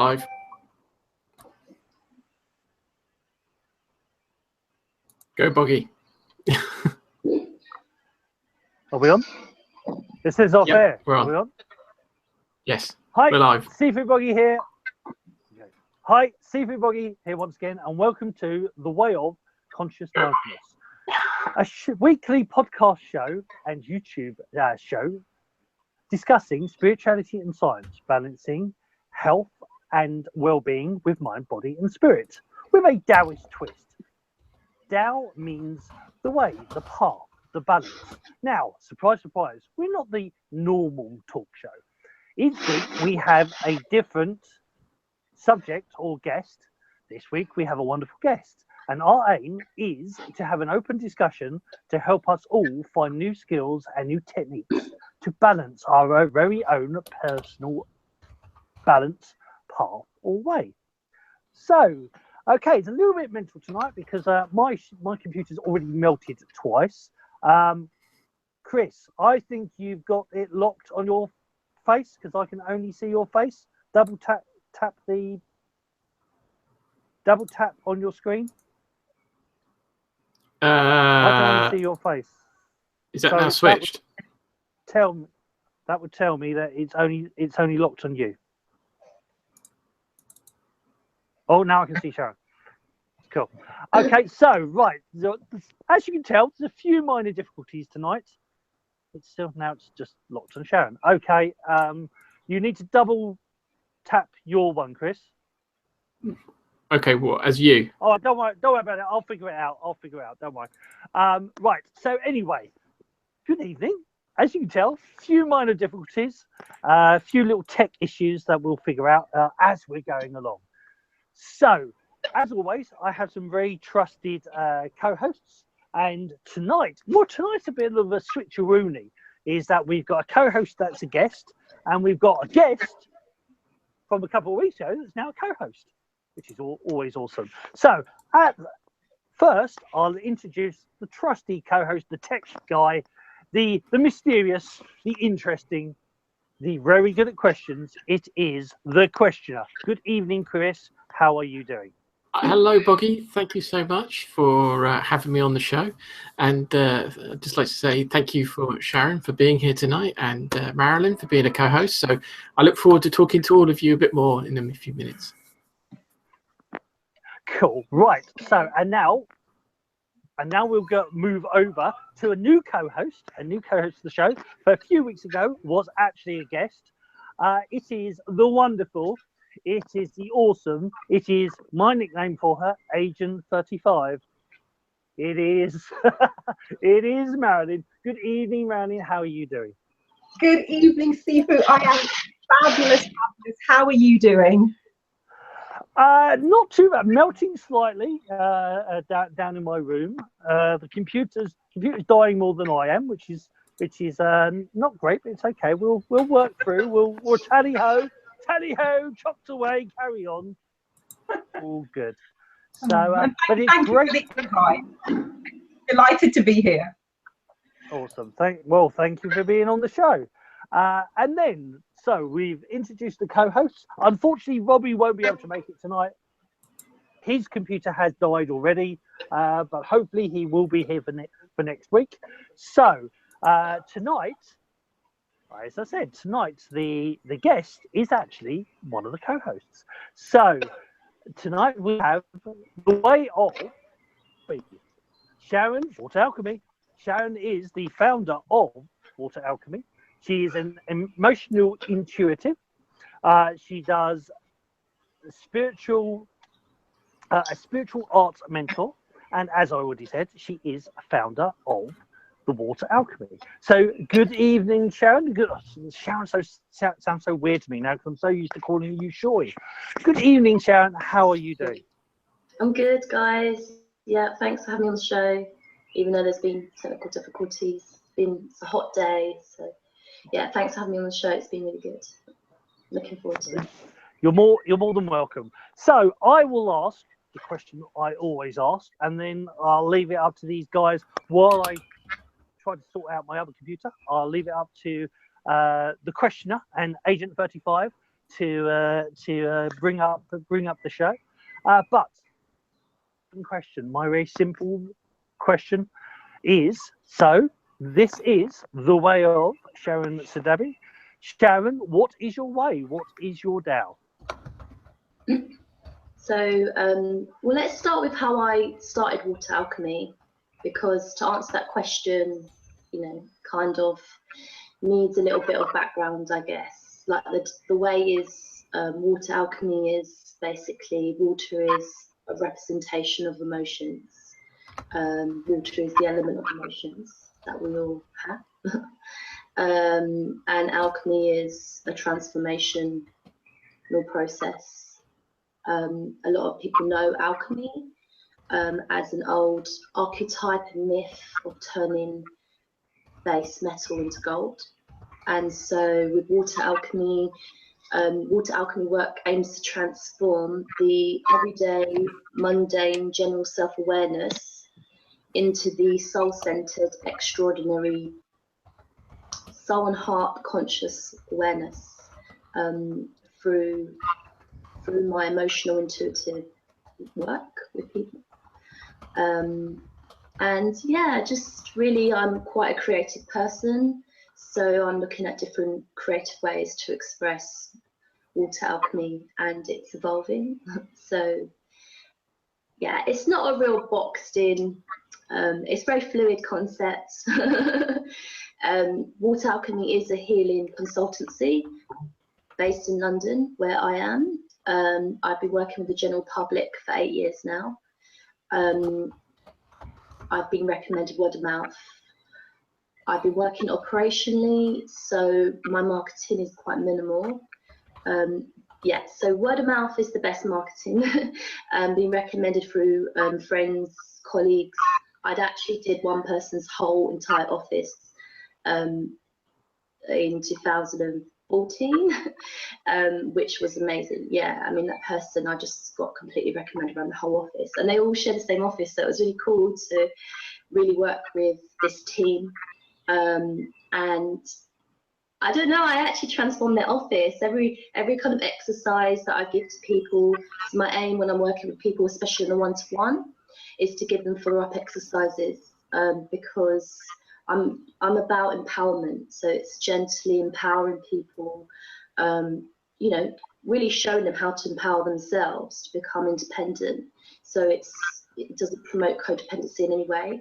I've go Boggie. Are we on? This is off air. We're on. Are we on? Yes. Hi, we're live. Sifuboggie here. Hi, Sifuboggie here once again, and welcome to the Way of Conscious Mindfulness, a weekly podcast show and YouTube show discussing spirituality and science, balancing health and well-being with mind, body, and spirit, with a Daoist twist. Dao means the way, the path, the balance. Now, surprise, surprise, we're not the normal talk show. Each week we have a different subject or guest. This week we have a wonderful guest, and our aim is to have an open discussion to help us all find new skills and new techniques to balance our very own personal balance path or way. So, okay, it's a little bit mental tonight because my computer's already melted twice. Chris, I think you've got it locked on your face because I can only see your face. Double tap on your screen. I can only see your face. Is that now switched? That would tell me that it's only locked on you. Oh, now I can see Sharon. Cool. Okay, so right, as you can tell, there's a few minor difficulties tonight. It's just locked on Sharon. Okay, you need to double tap your one, Chris. Okay, what, as you? Oh, don't worry about it. I'll figure it out. Don't worry. Right. So anyway, good evening. As you can tell, few minor difficulties, a few little tech issues that we'll figure out as we're going along. So, as always, I have some very trusted co-hosts, and tonight's a bit of a switcheroony. Is that we've got a co-host that's a guest, and we've got a guest from a couple of weeks ago that's now a co-host, which is always awesome. So, at first, I'll introduce the trusty co-host, the tech guy, the mysterious, the interesting, the very good at questions. It is the questioner. Good evening, Chris. How are you doing? Hello, Boggie. Thank you so much for having me on the show. And I'd just like to say thank you for Sharon for being here tonight and Marilyn for being a co-host. So I look forward to talking to all of you a bit more in a few minutes. Cool. Right. So, and now we'll move over to a new co-host of the show. For a few weeks ago, was actually a guest. It is the wonderful. It is the awesome. It is my nickname for her, Agent 35. It is. It is Marilyn. Good evening, Marilyn. How are you doing? Good evening, Sifu. I am fabulous. How are you doing? Not too bad. Melting slightly down in my room. The computer's dying more than I am, which is not great, but it's okay. We'll work through. We'll tally ho, chopped away, carry on. All good. So, but it's great. Delighted to be here. Awesome. Thank you for being on the show. And then, so we've introduced the co-hosts. Unfortunately, Robbie won't be able to make it tonight. His computer has died already, but hopefully he will be here for next week. So tonight, as I said, the guest is actually one of the co-hosts. So tonight we have the Way of Sharon, Water Alchemy. Sharon is the founder of Water Alchemy. She is an emotional intuitive. She does a spiritual arts mentor, and as I already said, she is a founder of the Water Alchemy. So, good evening, Sharon. Sharon sounds so weird to me now because I'm so used to calling you Shoy. Good evening, Sharon. How are you doing? I'm good, guys. Yeah, thanks for having me on the show. Even though there's been technical difficulties, it's a hot day, so. Yeah, thanks for having me on the show. It's been really good. Looking forward to it. You're more than welcome. So I will ask the question I always ask, and then I'll leave it up to these guys while I try to sort out my other computer. I'll leave it up to the questioner and Agent 35 to bring up the show. But my very simple question is: so this is the way of Sharon Suddaby. Sharon, what is your way? What is your Tao? So, well, let's start with how I started water alchemy, because to answer that question, kind of needs a little bit of background, I guess. Like the way is, water alchemy is basically, water is a representation of emotions. Water is the element of emotions that we all have. And alchemy is a transformational process. A lot of people know alchemy as an old archetype and myth of turning base metal into gold. And so with water alchemy work aims to transform the everyday, mundane, general self-awareness into the soul-centered, extraordinary, soul and heart conscious awareness through my emotional, intuitive work with people. And yeah, just really, I'm quite a creative person, so I'm looking at different creative ways to express water alchemy, and it's evolving. So yeah, it's not a real boxed in, it's very fluid concept. Water alchemy is a healing consultancy based in London, where I am. I've been working with the general public for 8 years now. I've been recommended word of mouth. I've been working operationally, so my marketing is quite minimal. Yeah, so word of mouth is the best marketing. Being recommended through friends, colleagues. I'd actually did one person's whole entire office in 2014, which was amazing. Yeah, I mean, that person, I just got completely recommended around the whole office, and they all share the same office, so it was really cool to really work with this team. And I don't know, I actually transform their office. Every kind of exercise that I give to people, so my aim when I'm working with people, especially in a one-to-one, is to give them follow-up exercises, because I'm about empowerment. So it's gently empowering people, really showing them how to empower themselves to become independent. So it doesn't promote codependency in any way,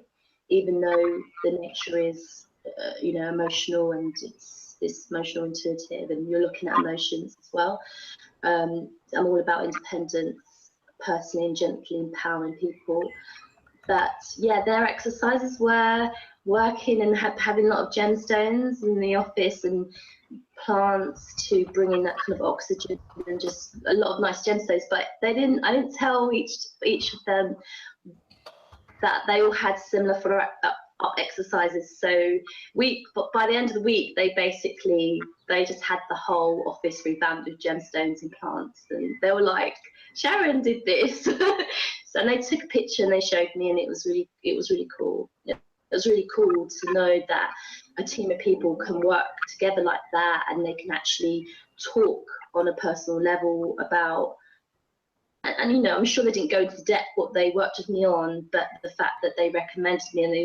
even though the nature is, emotional, and it's emotional, intuitive, and you're looking at emotions as well. I'm all about independence, personally and gently empowering people. But yeah, their exercises were working and having a lot of gemstones in the office and plants to bring in that kind of oxygen, and just a lot of nice gemstones. But I didn't tell each of them that they all had similar follow-up exercises. So but by the end of the week, they just had the whole office revamped with gemstones and plants, and they were like, Sharon did this. So they took a picture and they showed me, and it was really cool. It was really cool to know that a team of people can work together like that, and they can actually talk on a personal level about, and I'm sure they didn't go into depth what they worked with me on, but the fact that they recommended me, and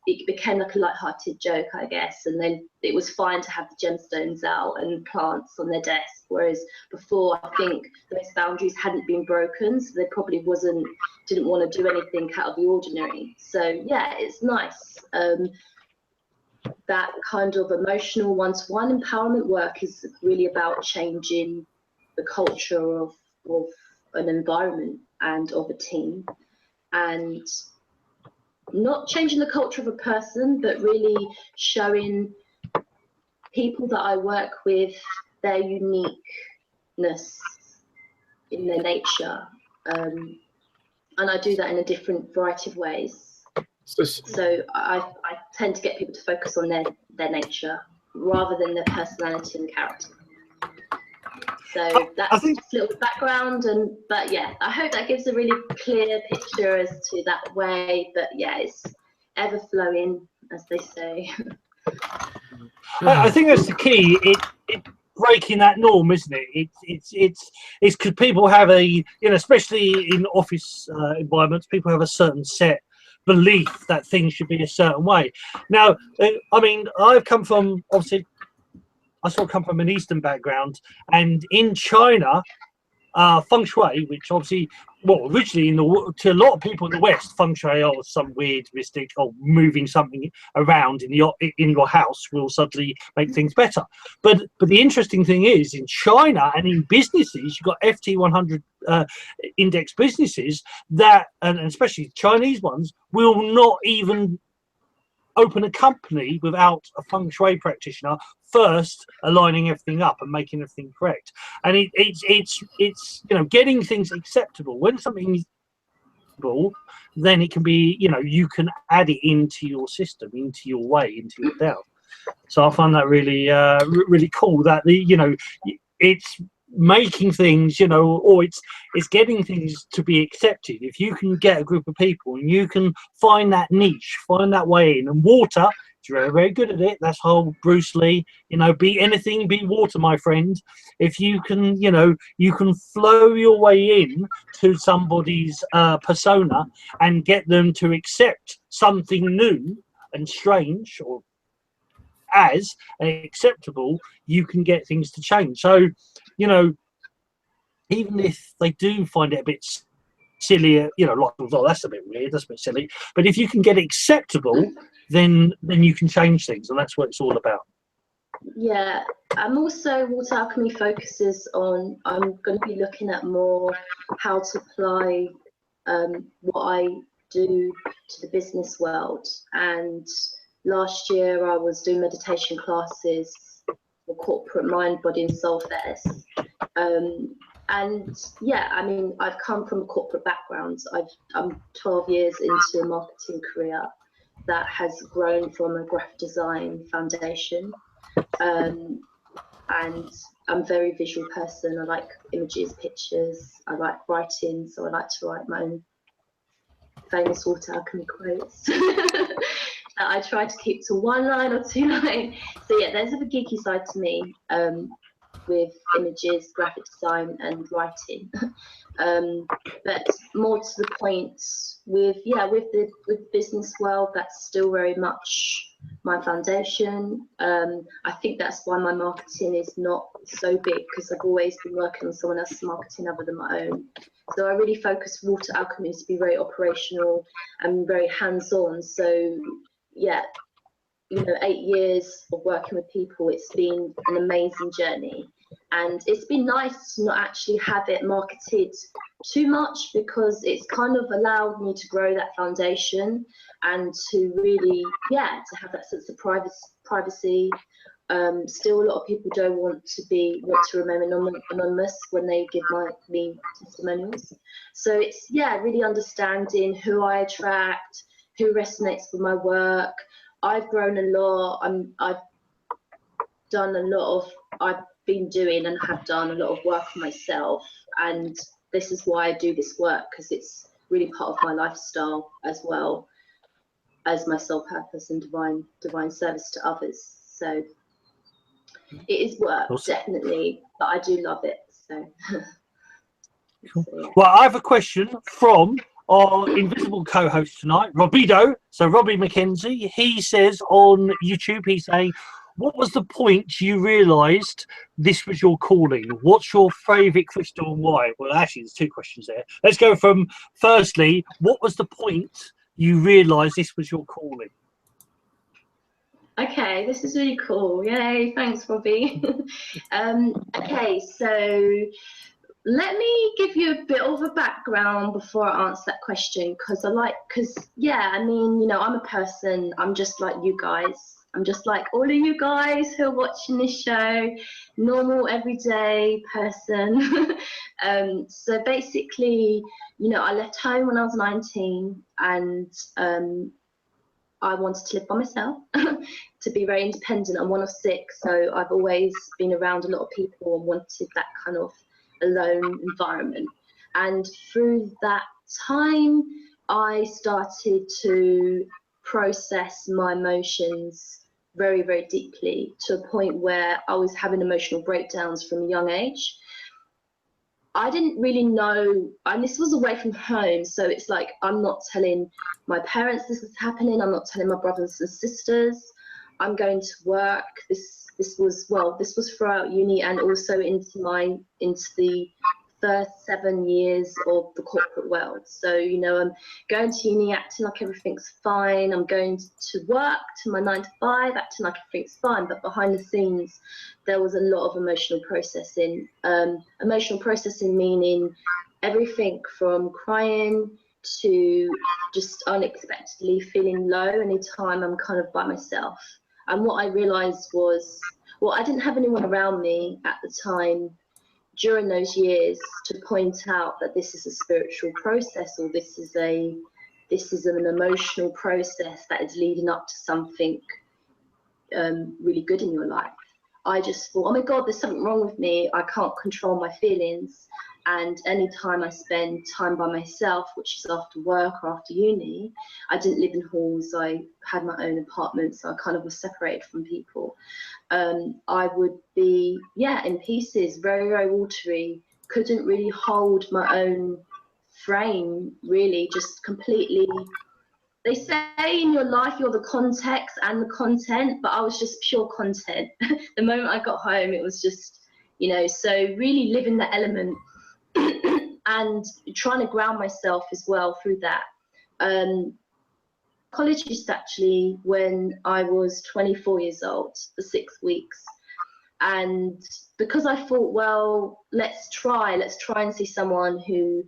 it became like a light-hearted joke, I guess. And then it was fine to have the gemstones out and plants on their desk, whereas before, I think those boundaries hadn't been broken, so they probably didn't want to do anything out of the ordinary. So yeah, it's nice. That kind of emotional one-to-one empowerment work is really about changing the culture of an environment and of a team, and not changing the culture of a person, but really showing people that I work with their uniqueness in their nature, and I do that in a different variety of ways. So I tend to get people to focus on their nature rather than their personality and character. So that's just a little background, but yeah, I hope that gives a really clear picture as to that way. But yeah, it's ever flowing, as they say. I think that's the key. breaking that norm, isn't it? It's because people have a, you know, especially in office environments, people have a certain set belief that things should be a certain way. Now, I mean, I've come from, obviously, I sort of come from an Eastern background, and in China, feng shui, which obviously, well, originally to a lot of people in the West, feng shui or some weird mystic or moving something around in your house will suddenly make things better. But the interesting thing is, in China and in businesses, you've got FT 100 index businesses that, and especially Chinese ones, will not even open a company without a feng shui practitioner first aligning everything up and making everything correct. And it's you know, getting things acceptable. When something is acceptable, then it can be, you know, you can add it into your system, into your way, into your Dao. So I find that really really cool that you know, it's making things, you know, or it's getting things to be accepted. If you can get a group of people and you can find that niche, find that way in, and water, you're very, very good at it. That's whole Bruce Lee, you know, be anything, be water, my friend. If you can, you know, you can flow your way in to somebody's persona and get them to accept something new and strange or as acceptable, you can get things to change. So, you know, even if they do find it a bit silly, you know, like, oh, that's a bit weird, that's a bit silly, but if you can get it acceptable, then you can change things, and that's what it's all about. Yeah, I'm also, Water Alchemy focuses on, I'm going to be looking at more how to apply what I do to the business world. And last year I was doing meditation classes for corporate mind, body and soul fairs. And yeah, I mean, I've come from a corporate background. I'm 12 years into a marketing career that has grown from a graphic design foundation. And I'm a very visual person. I like images, pictures. I like writing, so I like to write my own famous Water Alchemy quotes. That I try to keep to 1 line or 2 lines. So yeah, there's a geeky side to me with images, graphic design, and writing. But more to the point, with the business world, that's still very much my foundation. I think that's why my marketing is not so big, because I've always been working on someone else's marketing other than my own. So I really focus Water Alchemy to be very operational and very hands-on. So yeah, you know, 8 years of working with people, it's been an amazing journey. And it's been nice to not actually have it marketed too much, because it's kind of allowed me to grow that foundation and to really, yeah, to have that sense of privacy. Still, a lot of people don't want to remain anonymous when they give me testimonials. So it's, yeah, really understanding who I attract, who resonates with my work. I've grown a lot. I've been doing and have done a lot of work on myself, and this is why I do this work, because it's really part of my lifestyle as well as my soul purpose and divine service to others. So it is work, definitely, but I do love it. So, so yeah. Well, I have a question from our invisible co-host tonight, Robido. So Robbie McKenzie, he says on YouTube, he's saying, what was the point you realised this was your calling? What's your favourite crystal and why? Well, actually, there's 2 questions there. Let's go from, firstly, what was the point you realised this was your calling? Okay, this is really cool. Yay, thanks, Robbie. Okay, so let me give you a bit of a background before I answer that question, because yeah, I mean, you know, I'm a person, I'm just like you guys. I'm just like all of you guys who are watching this show, normal, everyday person. So basically, you know, I left home when I was 19, and I wanted to live by myself, to be very independent. I'm one of 6, so I've always been around a lot of people and wanted that kind of alone environment. And through that time, I started to process my emotions very, very deeply, to a point where I was having emotional breakdowns from a young age. I didn't really know, and this was away from home, so it's like I'm not telling my parents this is happening, I'm not telling my brothers and sisters, I'm going to work. This was throughout uni and also into the first 7 years of the corporate world. So, you know, I'm going to uni acting like everything's fine. I'm going to work to my 9 to 5 acting like everything's fine. But behind the scenes, there was a lot of emotional processing. Emotional processing meaning everything from crying to just unexpectedly feeling low anytime I'm kind of by myself. And what I realized was, well, I didn't have anyone around me at the time during those years to point out that this is a spiritual process, or this is an emotional process that is leading up to something really good in your life. I just thought, oh my God, there's something wrong with me. I can't control my feelings. And any time I spend time by myself, which is after work or after uni, I didn't live in halls. I had my own apartment, so I kind of was separated from people. I would be, in pieces, very, very watery, couldn't really hold my own frame, really, just completely. They say in your life you're the context and the content, but I was just pure content. The moment I got home, it was just, you know, so really living the element and trying to ground myself as well through that. Psychologist actually when I was 24 years old for 6 weeks, and because I thought, well, let's try and see someone who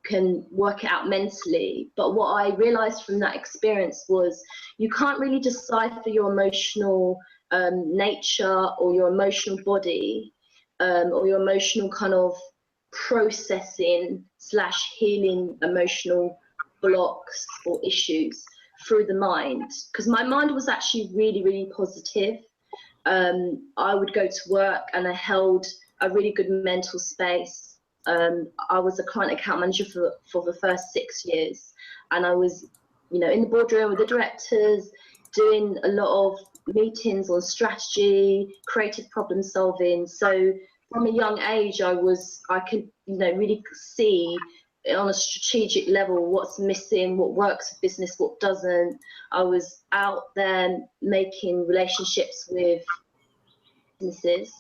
can work it out mentally. But what I realized from that experience was you can't really decipher your emotional nature or your emotional body or your emotional kind of processing / healing emotional blocks or issues through the mind, because my mind was actually really, really positive. I would go to work and I held a really good mental space. I was a client account manager for the first 6 years, and I was, you know, in the boardroom with the directors, doing a lot of meetings on strategy, creative problem solving. So from a young age, I could, you know, really see on a strategic level what's missing, what works for business, what doesn't. I was out there making relationships with businesses,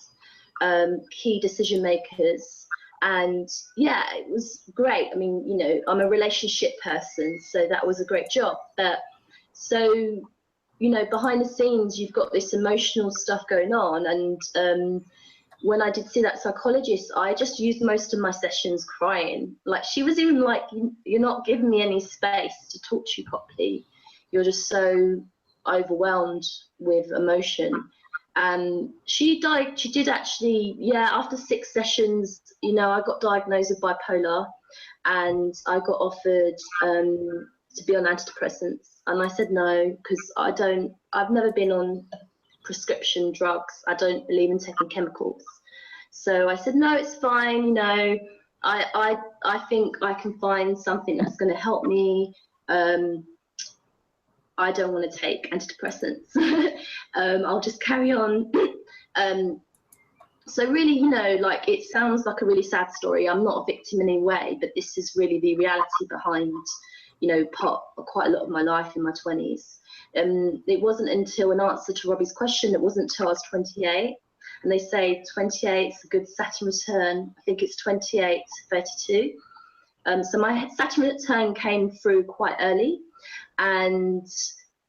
key decision makers, and yeah, it was great. I mean, you know, I'm a relationship person, so that was a great job. But so, you know, behind the scenes, you've got this emotional stuff going on, and when I did see that psychologist, I just used most of my sessions crying. Like, she was even like, you're not giving me any space to talk to you properly. You're just so overwhelmed with emotion. And she did actually, after 6 sessions, you know, I got diagnosed with bipolar, and I got offered to be on antidepressants. And I said no, because I've never been on prescription drugs. I don't believe in taking chemicals. So I said, no, it's fine. You know, I think I can find something that's going to help me. I don't want to take antidepressants. I'll just carry on. So really, you know, like, it sounds like a really sad story. I'm not a victim in any way, but this is really the reality behind, you know, quite a lot of my life in my 20s. It wasn't until, in answer to Robbie's question, it wasn't until I was 28. And they say 28 is a good Saturn return. I think it's 28 to 32. So my Saturn return came through quite early. And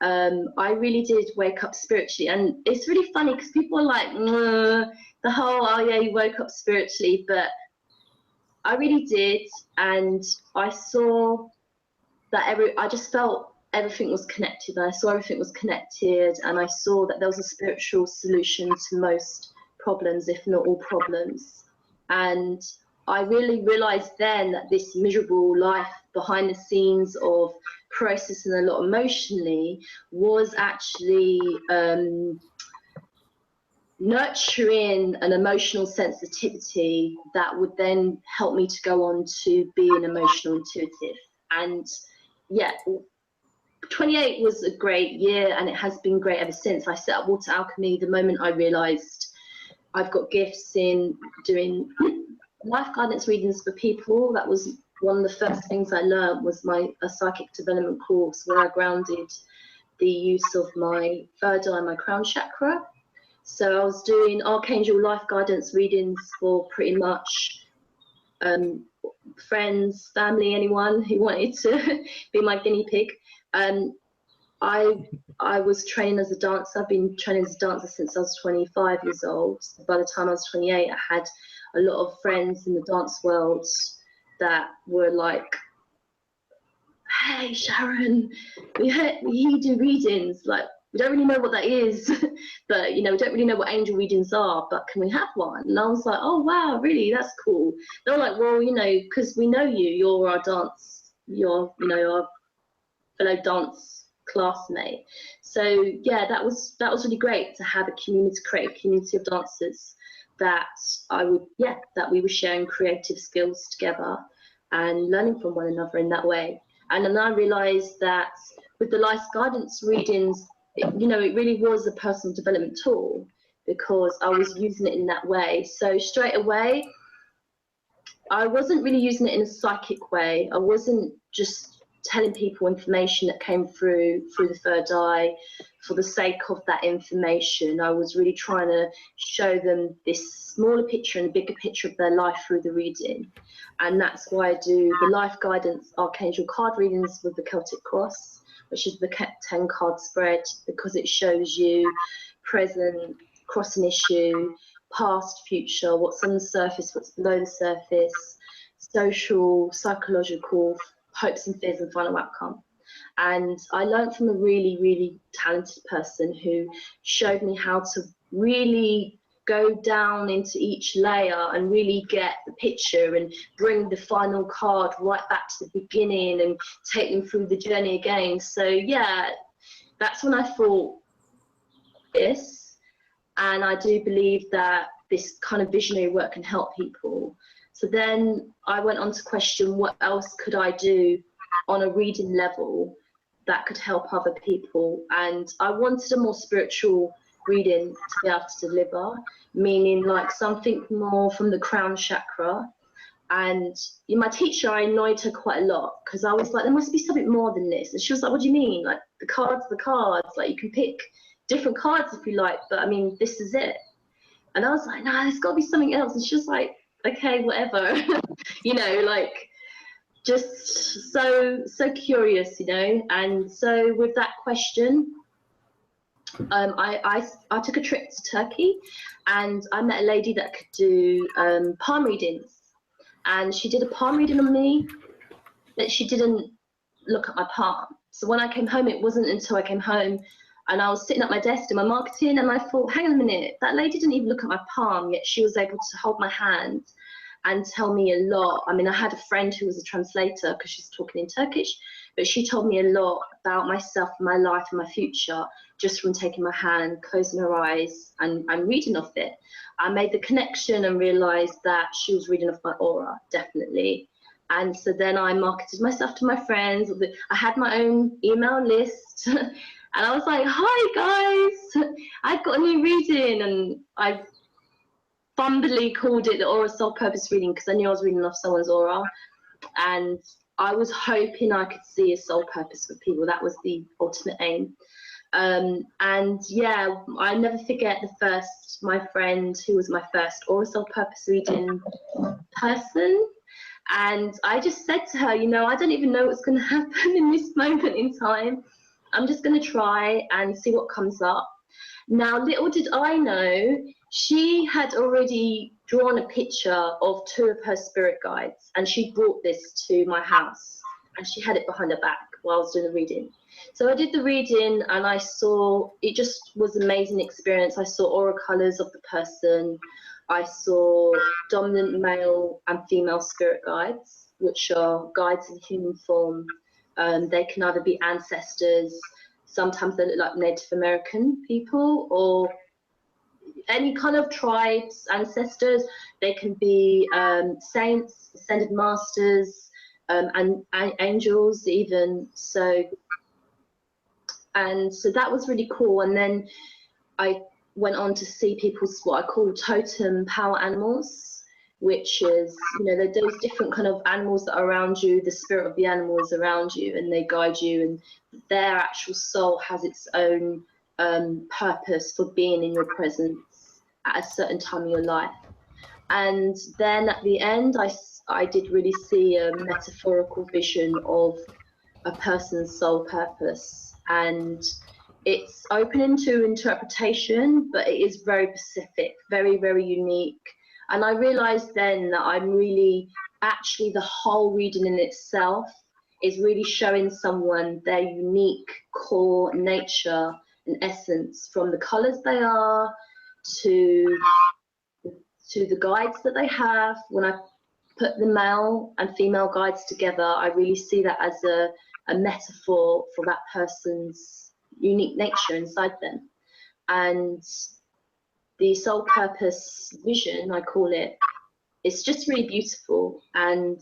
I really did wake up spiritually. And it's really funny because people are like, the whole, oh yeah, you woke up spiritually. But I really did. And I saw that I just felt everything was connected. I saw everything was connected, and I saw that there was a spiritual solution to most problems, if not all problems. And I really realized then that this miserable life behind the scenes of processing a lot emotionally was actually nurturing an emotional sensitivity that would then help me to go on to be an emotional intuitive. And yeah, 28 was a great year, and it has been great ever since. I set up Water Alchemy the moment I realised I've got gifts in doing life guidance readings for people. That was one of the first things I learned, was a psychic development course where I grounded the use of my third eye, my crown chakra. So I was doing archangel life guidance readings for pretty much friends, family, anyone who wanted to be my guinea pig. I was training as a dancer. I've been training as a dancer since I was 25 years old. So by the time I was 28, I had a lot of friends in the dance world that were like, hey Sharon, we do readings, like we don't really know what that is, but you know, we don't really know what angel readings are, but can we have one? And I was like, oh wow, really, that's cool. They were like, well, you know, because we know you're our fellow dance classmate. So yeah, that was really great to have create a community of dancers that we were sharing creative skills together and learning from one another in that way. And then I realized that with the life guidance readings, it really was a personal development tool, because I was using it in that way. So straight away, I wasn't really using it in a psychic way. I wasn't just telling people information that came through the third eye for the sake of that information. I was really trying to show them this smaller picture and a bigger picture of their life through the reading. And that's why I do the life guidance archangel card readings with the Celtic cross, which is the 10 card spread, because it shows you present, cross an issue, past, future, what's on the surface, what's below the surface, social, psychological, hopes and fears, and final outcome. And I learned from a really, really talented person who showed me how to really go down into each layer and really get the picture and bring the final card right back to the beginning and take them through the journey again. So yeah, that's when I thought this, and I do believe that this kind of visionary work can help people. So then I went on to question, what else could I do on a reading level that could help other people? And I wanted a more spiritual reading to be able to deliver, meaning like something more from the crown chakra. And my teacher, I annoyed her quite a lot, because I was like, there must be something more than this. And she was like, what do you mean? Like, the cards, like you can pick different cards if you like, but I mean, this is it. And I was like, no, there's got to be something else. And she was like, okay, whatever. Like, just so curious, And so with that question, I took a trip to Turkey, and I met a lady that could do palm readings, and she did a palm reading on me, but she didn't look at my palm. So when I came home, it wasn't until I came home and I was sitting at my desk in my marketing, and I thought, hang on a minute, that lady didn't even look at my palm, yet she was able to hold my hand and tell me a lot. I mean, I had a friend who was a translator, because she's talking in Turkish, but she told me a lot about myself, my life, and my future, just from taking my hand, closing her eyes, and reading off it. I made the connection and realized that she was reading off my aura, definitely. And so then I marketed myself to my friends. I had my own email list. And I was like, hi guys, I've got a new reading. And I fumbly called it the Aura Soul Purpose reading, because I knew I was reading off someone's aura. And I was hoping I could see a soul purpose for people. That was the ultimate aim. And yeah, I never forget my friend who was my first Aura Soul Purpose reading person. And I just said to her, I don't even know what's going to happen in this moment in time. I'm just going to try and see what comes up. Now, little did I know, she had already drawn a picture of 2 of her spirit guides, and she brought this to my house, and she had it behind her back while I was doing the reading. So I did the reading, and I saw, it just was an amazing experience. I saw aura colors of the person. I saw dominant male and female spirit guides, which are guides in human form. They can either be ancestors, sometimes they look like Native American people, or any kind of tribes, ancestors. They can be saints, ascended masters, and angels even. So And so that was really cool. And then I went on to see people's what I call totem power animals, which is, you know, those different kind of animals that are around you. The spirit of the animal is around you and they guide you, and their actual soul has its own purpose for being in your presence at a certain time in your life. And then at the end, I did really see a metaphorical vision of a person's soul purpose, and it's open to interpretation, but it is very specific, very, very unique. And I realized then that I'm really, actually the whole reading in itself is really showing someone their unique core nature and essence, from the colors they are to the guides that they have. When I put the male and female guides together, I really see that as a metaphor for that person's unique nature inside them. And the soul purpose vision, I call it, it's just really beautiful. And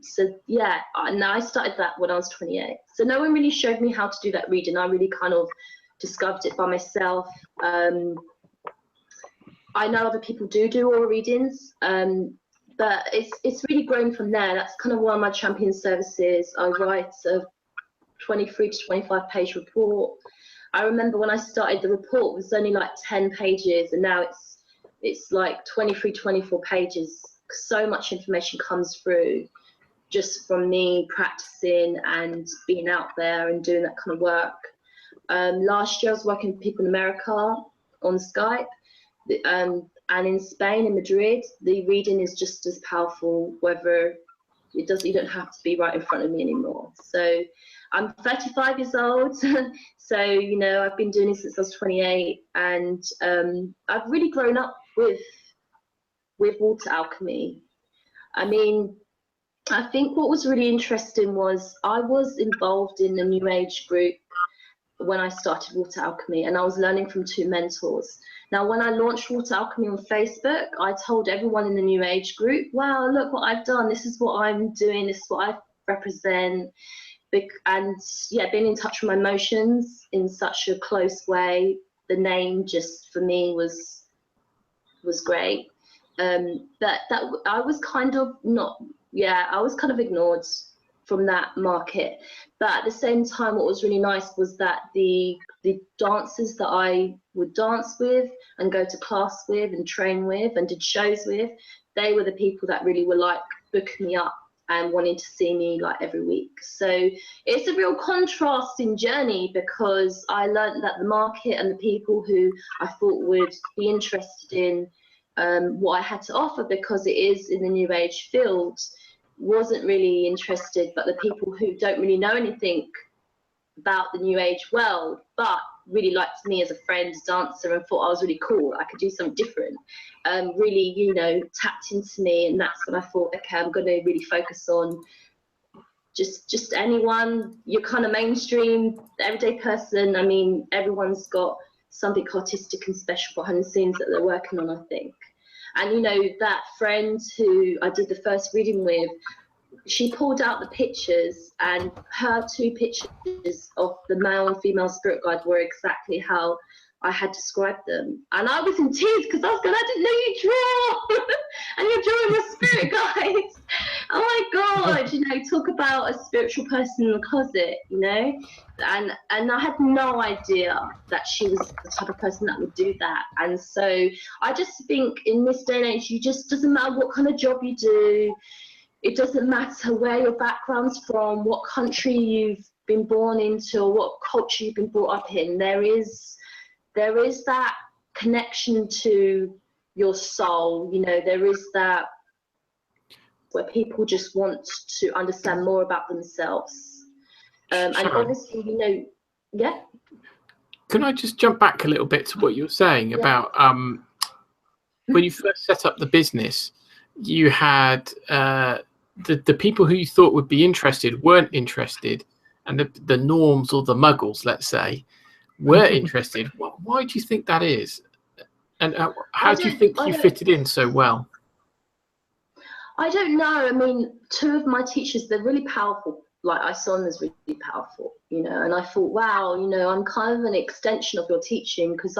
so yeah, and I started that when I was 28. So no one really showed me how to do that reading. I really kind of discovered it by myself. I know other people do aura readings, but it's really grown from there. That's kind of one of my champion services. I write a 23 to 25 page report. I remember when I started, the report was only like 10 pages, and now it's like 23, 24 pages. So much information comes through just from me practicing and being out there and doing that kind of work. Last year I was working with people in America on Skype, and in Spain, in Madrid, the reading is just as powerful, whether you don't have to be right in front of me anymore. So I'm 35 years old, so you know, I've been doing this since I was 28, and I've really grown up with water alchemy. I mean, I think what was really interesting was I was involved in a New Age group when I started Water Alchemy, and I was learning from two mentors. Now, when I launched Water Alchemy on Facebook, I told everyone in the New Age group, wow, look what I've done. This is what I'm doing. This is what I represent. And yeah, being in touch with my emotions in such a close way, the name just for me was great. That I was kind of I was kind of ignored from that market. But at the same time, what was really nice was that the dancers that I would dance with and go to class with and train with and did shows with, they were the people that really were like booking me up and wanting to see me like every week. So it's a real contrasting journey, because I learned that the market and the people who I thought would be interested in what I had to offer, because it is in the New Age field, wasn't really interested. But the people who don't really know anything about the New Age world, but really liked me as a friend, dancer, and thought I was really cool, I could do something different, really, you know, tapped into me. And that's when I thought, okay, I'm going to really focus on just anyone, your kind of mainstream, everyday person. I mean, everyone's got something artistic and special behind the scenes that they're working on, I think. And, you know, that friend who I did the first reading with, she pulled out the pictures, and her two pictures of the male and female spirit guide were exactly how I had described them. And I was in tears, because I was going, I didn't know you draw. And you're drawing your spirit guides. Oh my God, you know, talk about a spiritual person in the closet, you know. And I had no idea that she was the type of person that would do that. And so I just think in this day and age, you just, doesn't matter what kind of job you do, it doesn't matter where your background's from, what country you've been born into, or what culture you've been brought up in. There is that connection to your soul. You know, there is that where people just want to understand more about themselves. And obviously, you know, yeah. Can I just jump back a little bit to what you were saying about when you first set up the business, you had the people who you thought would be interested weren't interested, and the norms, or the muggles, let's say, were interested. Why do you think that is? And how do you think you fitted in so well? I don't know. I mean, two of my teachers, they're really powerful like I saw them as really powerful, you know, and I thought, wow, you know, I'm kind of an extension of your teaching, because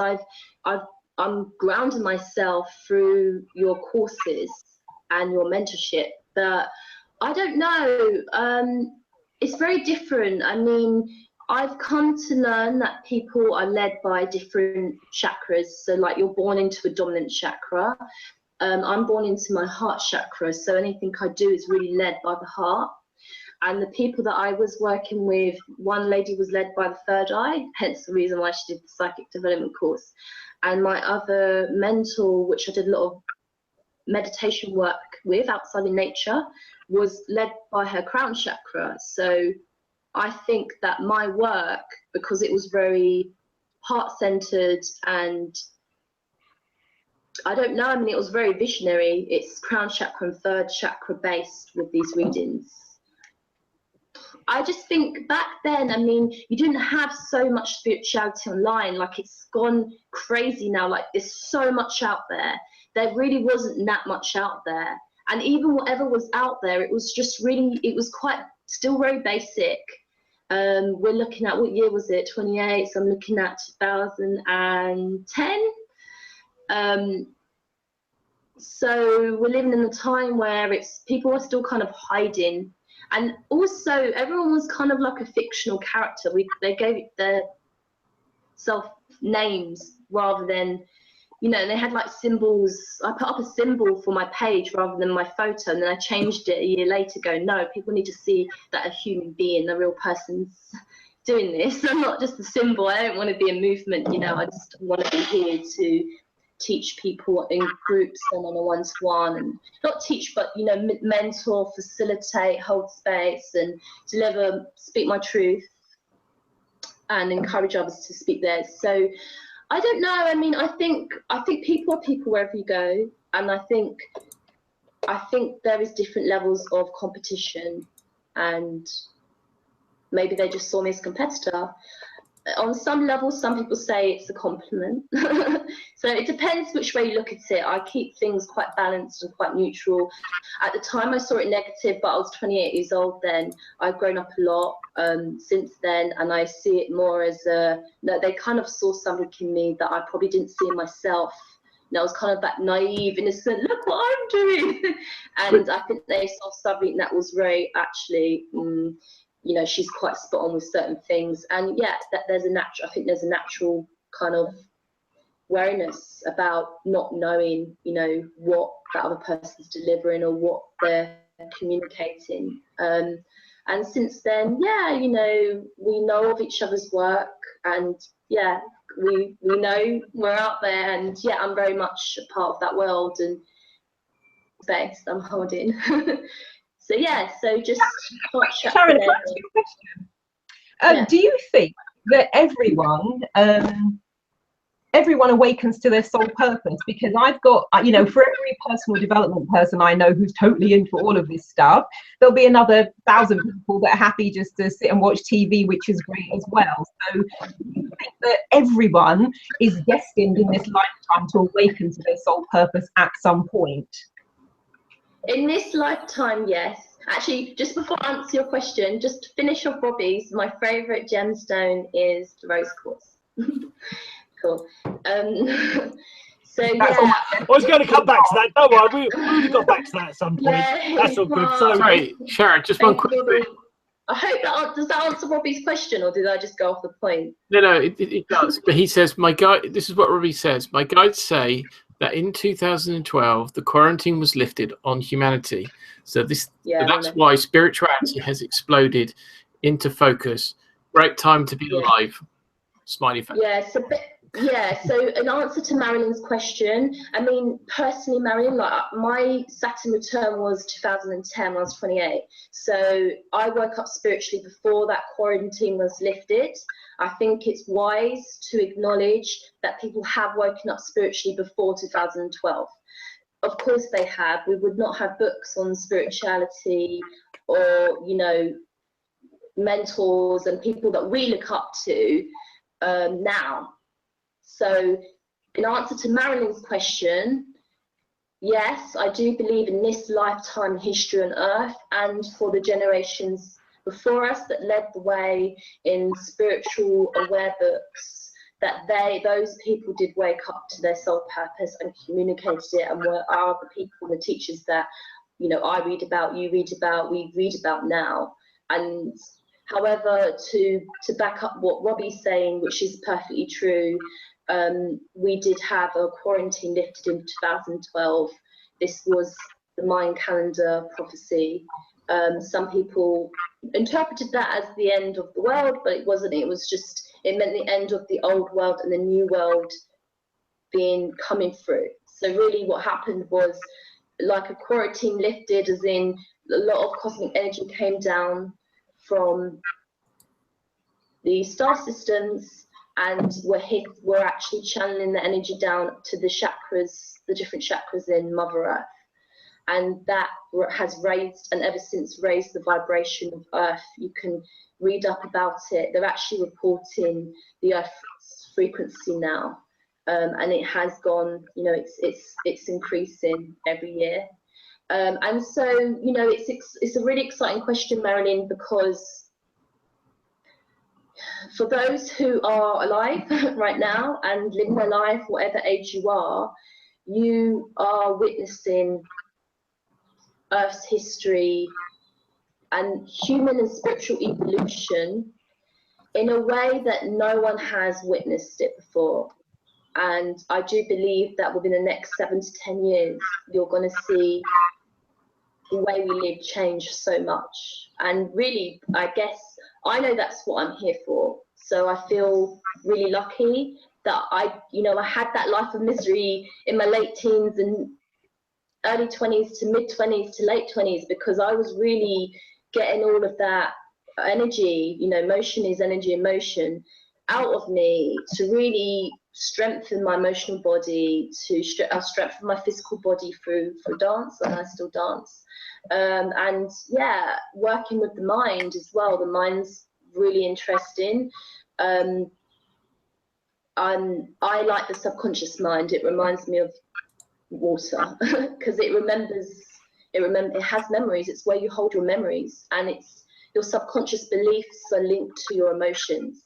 I'm grounding myself through your courses and your mentorship. But I don't know, it's very different. I mean, I've come to learn that people are led by different chakras. So like, you're born into a dominant chakra. I'm born into my heart chakra, so anything I do is really led by the heart. And the people that I was working with, one lady was led by the third eye, hence the reason why she did the psychic development course. And my other mentor, which I did a lot of meditation work with outside in nature, was led by her crown chakra. So I think that my work, because it was very heart-centered, and I don't know, I mean, it was very visionary. It's crown chakra and third chakra based with these readings. I just think back then, I mean, you didn't have so much spirituality online. Like, it's gone crazy now. Like, there's so much out there. There really wasn't that much out there. And even whatever was out there, it was just really, it was quite, still very basic. We're looking at, what year was it? 28. So I'm looking at 2010. So we're living in a time where people are still kind of hiding. And also, everyone was kind of like a fictional character. They gave their self names rather than, you know, they had like symbols. I put up a symbol for my page rather than my photo, and then I changed it a year later, going, no, people need to see that a human being, a real person's doing this. I'm not just a symbol. I don't want to be a movement, you know. I just want to be here to teach people in groups and on a one-to-one, and not teach, but, you know, mentor, facilitate, hold space, and deliver, speak my truth, and encourage others to speak theirs. So I don't know. I mean, I think people are people wherever you go, and I think there is different levels of competition, and maybe they just saw me as a competitor. On some level, some people say it's a compliment. So it depends which way you look at it. I keep things quite balanced and quite neutral. At the time, I saw it negative, but I was 28 years old then. I've grown up a lot since then, and I see it more as no, they kind of saw something in me that I probably didn't see in myself. And I was kind of that naive, innocent, look what I'm doing. And I think they saw something that was very actually, you know, she's quite spot on with certain things. And yeah, I think there's a natural kind of wariness about not knowing, you know, what that other person's delivering or what they're communicating. And since then, yeah, you know, we know of each other's work, and yeah, we know we're out there, and yeah, I'm very much a part of that world and space I'm holding. So yeah, so just Sharon, can I ask you a question? Yeah. Do you think that everyone awakens to their soul purpose? Because I've got, you know, for every personal development person I know who's totally into all of this stuff, there'll be another 1,000 people that are happy just to sit and watch TV, which is great as well. So do you think that everyone is destined in this lifetime to awaken to their soul purpose at some point? In this lifetime, yes. Actually, just before I answer your question, just to finish off Robbie's, my favourite gemstone is the rose quartz. Cool. So yeah. I was going to come back to that. Don't worry, we would have got back to that at some point. Yeah, that's all good. So, Sorry, Sharon, just one quick thing. I hope does that answer Robbie's question, or did I just go off the point? No, it does. But he says, my guide, this is what Robbie says, my guides say that in 2012, the quarantine was lifted on humanity. So that's why spirituality has exploded into focus. Great time to be alive. Smiley face. So in answer to Marilyn's question, I mean, personally, Marilyn, like my Saturn return was 2010 when I was 28. So I woke up spiritually before that quarantine was lifted. I think it's wise to acknowledge that people have woken up spiritually before 2012. Of course they have. We would not have books on spirituality or, you know, mentors and people that we look up to now. So in answer to Marilyn's question, yes, I do believe in this lifetime history on Earth and for the generations before us that led the way in spiritual aware books, that those people did wake up to their soul purpose and communicated it, and are the people, the teachers that, you know, I read about, you read about, we read about now. And however, to back up what Robbie's saying, which is perfectly true, we did have a quarantine lifted in 2012. This was the Mayan calendar prophecy. Some people interpreted that as the end of the world, but it wasn't. It was just, it meant the end of the old world and the new world coming through. So really what happened was like a quarantine lifted, as in a lot of cosmic energy came down from the star systems, and we're actually channeling the energy down to the chakras, the different chakras in Mother Earth. And that has raised, and ever since raised, the vibration of Earth. You can read up about it. They're actually reporting the Earth's frequency now, and it has gone, you know, it's increasing every year. And so, you know, it's a really exciting question, Marilyn, because for those who are alive right now and living their life, whatever age you are witnessing Earth's history and human and spiritual evolution in a way that no one has witnessed it before. And I do believe that within the next 7 to 10 years, you're going to see the way we live change so much. And really, I guess, I know that's what I'm here for. So I feel really lucky that I had that life of misery in my late teens and early 20s to mid 20s to late 20s, because I was really getting all of that energy, you know, motion is energy in motion, out of me to really strengthen my emotional body, to strengthen my physical body through dance, and I still dance. And yeah, working with the mind as well. The mind's really interesting. I like the subconscious mind. It reminds me of water because it has memories. It's where you hold your memories, and it's your subconscious beliefs are linked to your emotions.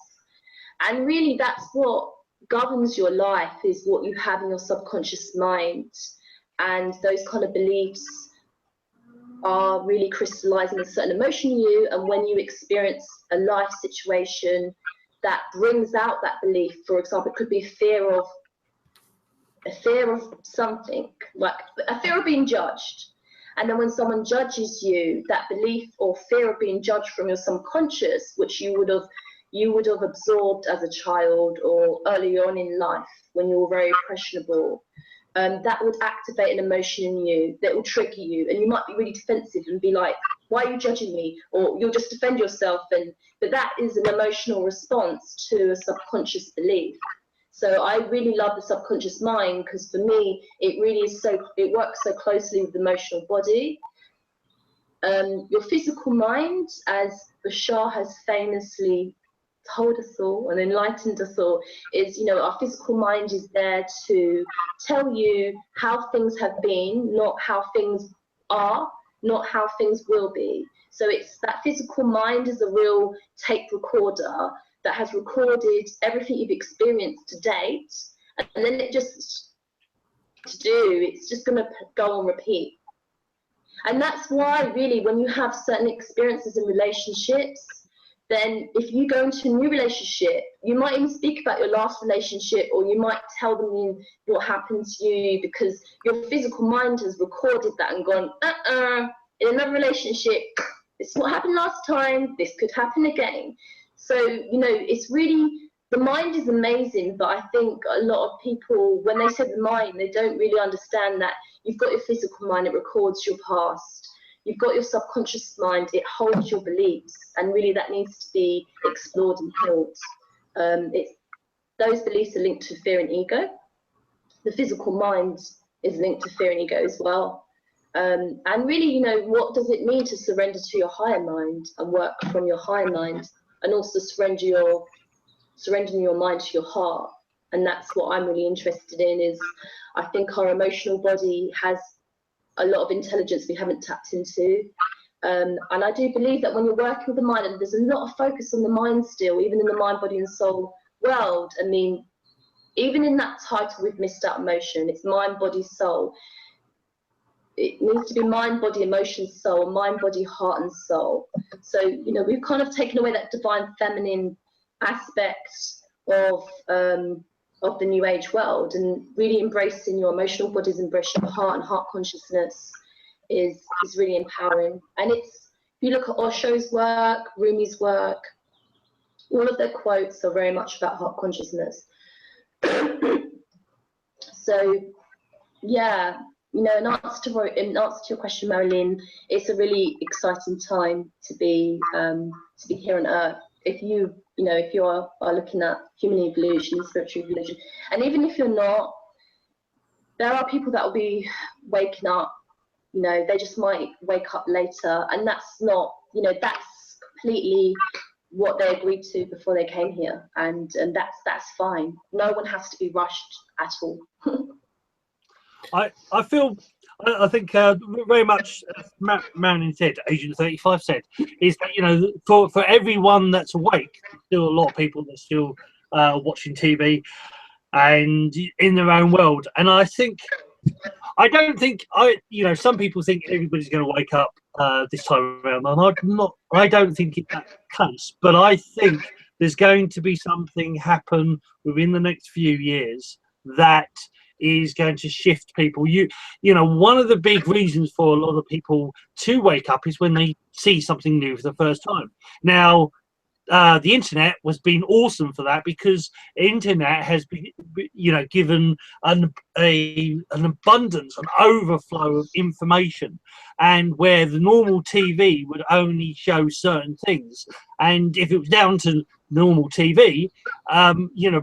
And really that's what governs your life, is what you have in your subconscious mind. And those kind of beliefs are really crystallizing a certain emotion in you, and when you experience a life situation that brings out that belief, for example, it could be a fear of something, like a fear of being judged, and then when someone judges you, that belief or fear of being judged from your subconscious, which you would have absorbed as a child or early on in life when you were very impressionable, that would activate an emotion in you that will trigger you, and you might be really defensive and be like, why are you judging me? Or you'll just defend yourself, but that is an emotional response to a subconscious belief. So I really love the subconscious mind, because for me it really is it works so closely with the emotional body. Your physical mind, as Bashar has famously told us all and enlightened us all, is, you know, our physical mind is there to tell you how things have been, not how things are, not how things will be. So it's that physical mind is a real tape recorder that has recorded everything you've experienced to date, and then it's just going to go on repeat. And that's why really when you have certain experiences in relationships, then if you go into a new relationship, you might even speak about your last relationship, or you might tell them what happened to you, because your physical mind has recorded that and gone, in another relationship, this is what happened last time, this could happen again. So, you know, it's really, the mind is amazing, but I think a lot of people, when they say the mind, they don't really understand that you've got your physical mind, it records your past. You've got your subconscious mind, it holds your beliefs, and really that needs to be explored and healed. Those beliefs are linked to fear and ego. The physical mind is linked to fear and ego as well. And really, you know, what does it mean to surrender to your higher mind and work from your higher mind, and also surrendering your mind to your heart? And that's what I'm really interested in, is I think our emotional body has a lot of intelligence we haven't tapped into, And I do believe that when you're working with the mind, and there's a lot of focus on the mind still, even in the mind, body and soul world. I mean, even in that title, we've missed out emotion. It's mind, body, soul. It needs to be mind, body, emotion, soul, mind, body, heart, and soul. So, you know, we've kind of taken away that divine feminine aspect of the new age world, and really embracing your emotional bodies, embrace your heart, and heart consciousness is really empowering. And it's, if you look at Osho's work, Rumi's work, all of their quotes are very much about heart consciousness. So, yeah, you know, in answer to your question, Marilyn, it's a really exciting time to be here on Earth. If you are looking at human evolution, spiritual evolution, and even if you're not, there are people that will be waking up. You know, they just might wake up later, and that's not, you know, that's completely what they agreed to before they came here, and that's fine. No one has to be rushed at all. I think very much Marilyn said, Agent 35 said, is that, you know, for everyone that's awake, still a lot of people that still watching TV and in their own world. And I don't think you know, some people think everybody's going to wake up this time around, and I don't think it's that case, but I think there's going to be something happen within the next few years that is going to shift people. You know, one of the big reasons for a lot of people to wake up is when they see something new for the first time. Now, the internet has been awesome for that, because internet has been, you know, given an abundance, an overflow of information, and where the normal TV would only show certain things, and if it was down to normal TV, you know,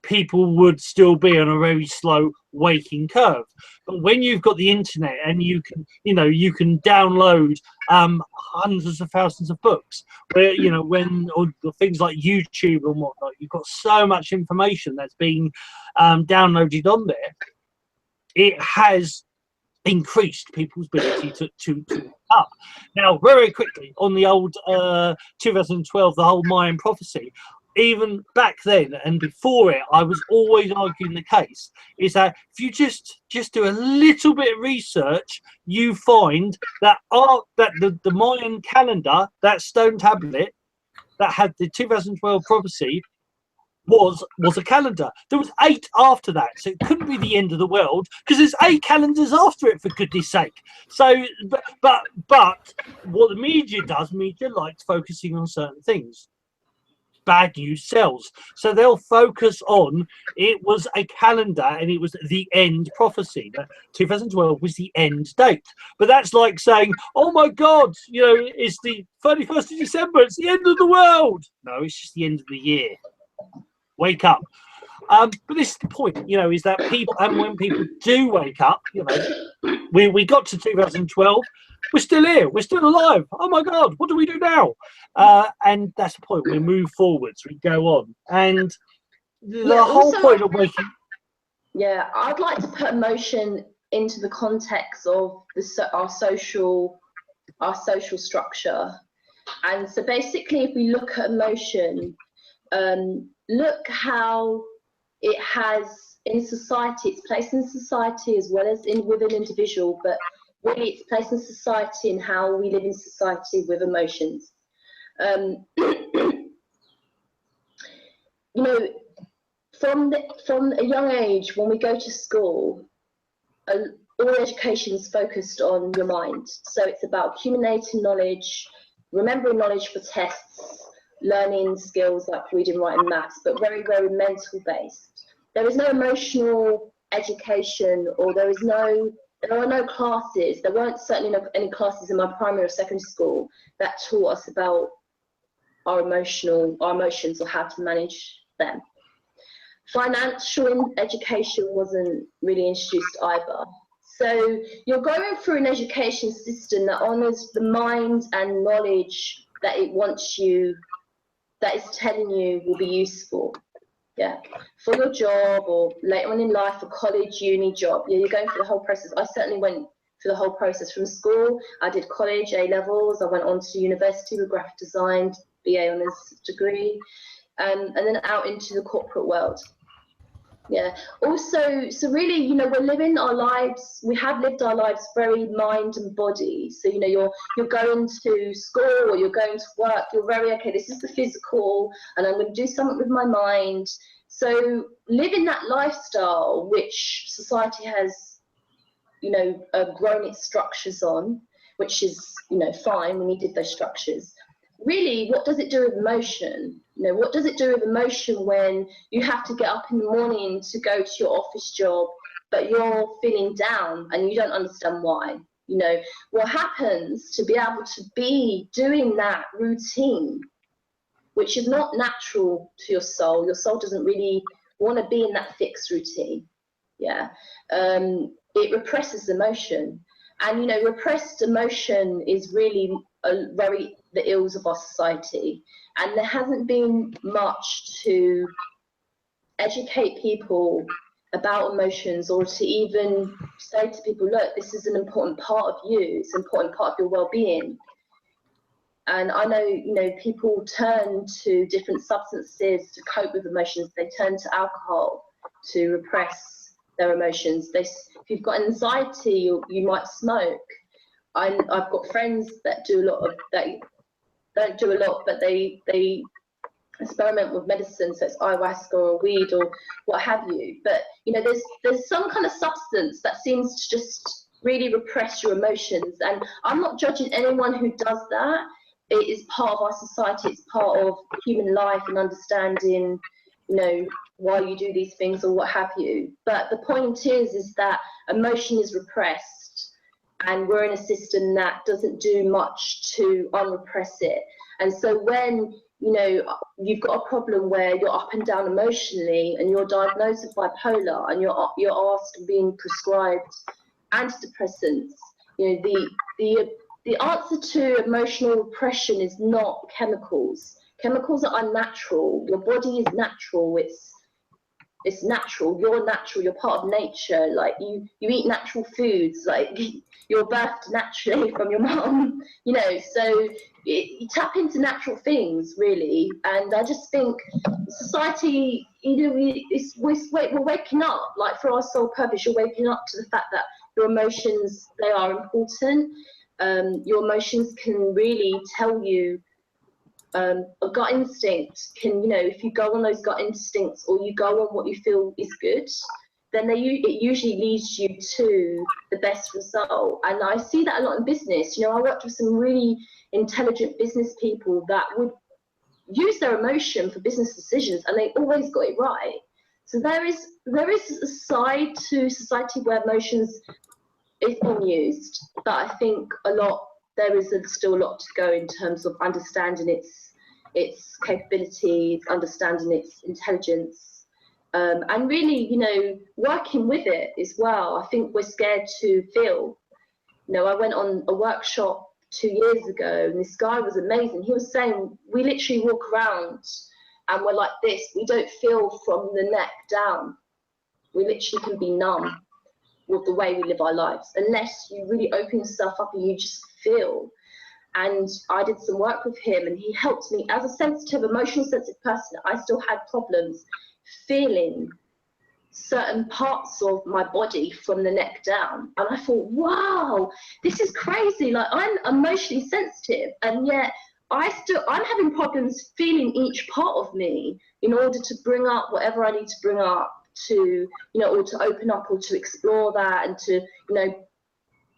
people would still be on a very slow waking curve. But when you've got the internet and you can download hundreds of thousands of books, where, you know, or things like YouTube and whatnot, you've got so much information that's being downloaded on there, it has increased people's ability to wake up. Now, very quickly on the old 2012, the whole Mayan prophecy. Even back then and before it, I was always arguing the case is that if you just do a little bit of research, you find that the Mayan calendar, that stone tablet that had the 2012 prophecy, was a calendar. There was 8 after that, so it couldn't be the end of the world, because there's 8 calendars after it, for goodness sake. So, but what the media does, media likes focusing on certain things. Bad news sells, so they'll focus on it was a calendar and it was the end prophecy. 2012 was the end date, but that's like saying, oh my god, you know, it's the 31st of December, it's the end of the world. No, it's just the end of the year. Wake up. But this is the point, you know, is that people, and when people do wake up, you know, we got to 2012, we're still here, we're still alive. Oh my god, what do we do now? And that's the point. We move forwards, we go on, and the whole point of waking. Yeah, I'd like to put emotion into the context of our social structure. And so basically, if we look at emotion, look how it has in society, its place in society as well as with an individual, but really its place in society and how we live in society with emotions. You know, from a young age, when we go to school, all education is focused on your mind. So it's about accumulating knowledge, remembering knowledge for tests, learning skills like reading, writing, maths, but very, very mental based. There is no emotional education, or there are no classes. There weren't certainly any classes in my primary or secondary school that taught us about our emotions or how to manage them. Financial education wasn't really introduced either. So you're going through an education system that honors the mind and knowledge that it wants you, that is telling you will be useful. Yeah, for your job or later on in life, a college, uni job. Yeah, you're going through the whole process. I certainly went for the whole process. From school, I did college, A levels, I went on to university with graphic design, BA honours degree, and then out into the corporate world. Yeah. Also, so really, you know, we're living our lives. We have lived our lives very mind and body. So, you know, you're going to school or you're going to work. You're very, okay, this is the physical, and I'm going to do something with my mind. So, living that lifestyle, which society has, you know, grown its structures on, which is, you know, fine. We needed those structures. Really, what does it do with emotion? You know, what does it do with emotion when you have to get up in the morning to go to your office job, but you're feeling down and you don't understand why? You know, what happens to be able to be doing that routine, which is not natural to your soul. Your soul doesn't really want to be in that fixed routine. Yeah, it represses emotion. And, you know, repressed emotion is really the ills of our society. And there hasn't been much to educate people about emotions, or to even say to people, look, this is an important part of you. It's an important part of your well-being. And I know, you know, people turn to different substances to cope with emotions. They turn to alcohol to repress their emotions. If you've got anxiety, you might smoke. I've got friends that do a lot of that. Don't do a lot, but they experiment with medicine, so it's ayahuasca or weed or what have you. But you know, there's some kind of substance that seems to just really repress your emotions. And I'm not judging anyone who does that. It is part of our society. It's part of human life and understanding, you know, why you do these things or what have you. But the point is that emotion is repressed, and we're in a system that doesn't do much to unrepress it. And so when, you know, you've got a problem where you're up and down emotionally and you're diagnosed with bipolar and you're asked being prescribed antidepressants, you know, the answer to emotional repression is not chemicals. Chemicals are unnatural. Your body is natural. It's natural. You're natural. You're part of nature. Like you eat natural foods. Like you're birthed naturally from your mom. You know, so you tap into natural things really. And I just think society, you know, we're waking up. Like for our soul purpose, you're waking up to the fact that your emotions, they are important. Your emotions can really tell you. A gut instinct can, you know, if you go on those gut instincts or you go on what you feel is good, then it usually leads you to the best result. And I see that a lot in business. You know, I worked with some really intelligent business people that would use their emotion for business decisions, and they always got it right. So there is a side to society where emotions is being used, but I think there is still a lot to go in terms of understanding its capabilities, understanding its intelligence, and really, you know, working with it as well. I think we're scared to feel. You know, I went on a workshop 2 years ago, and this guy was amazing. He was saying, we literally walk around and we're like this. We don't feel from the neck down. We literally can be numb with the way we live our lives, unless you really open yourself up and you just feel. And I did some work with him, and he helped me as a sensitive, emotionally sensitive person. I still had problems feeling certain parts of my body from the neck down, and I thought, wow, this is crazy. Like, I'm emotionally sensitive, and yet I'm having problems feeling each part of me in order to bring up whatever I need to bring up, to, you know, or to open up or to explore that, and to, you know,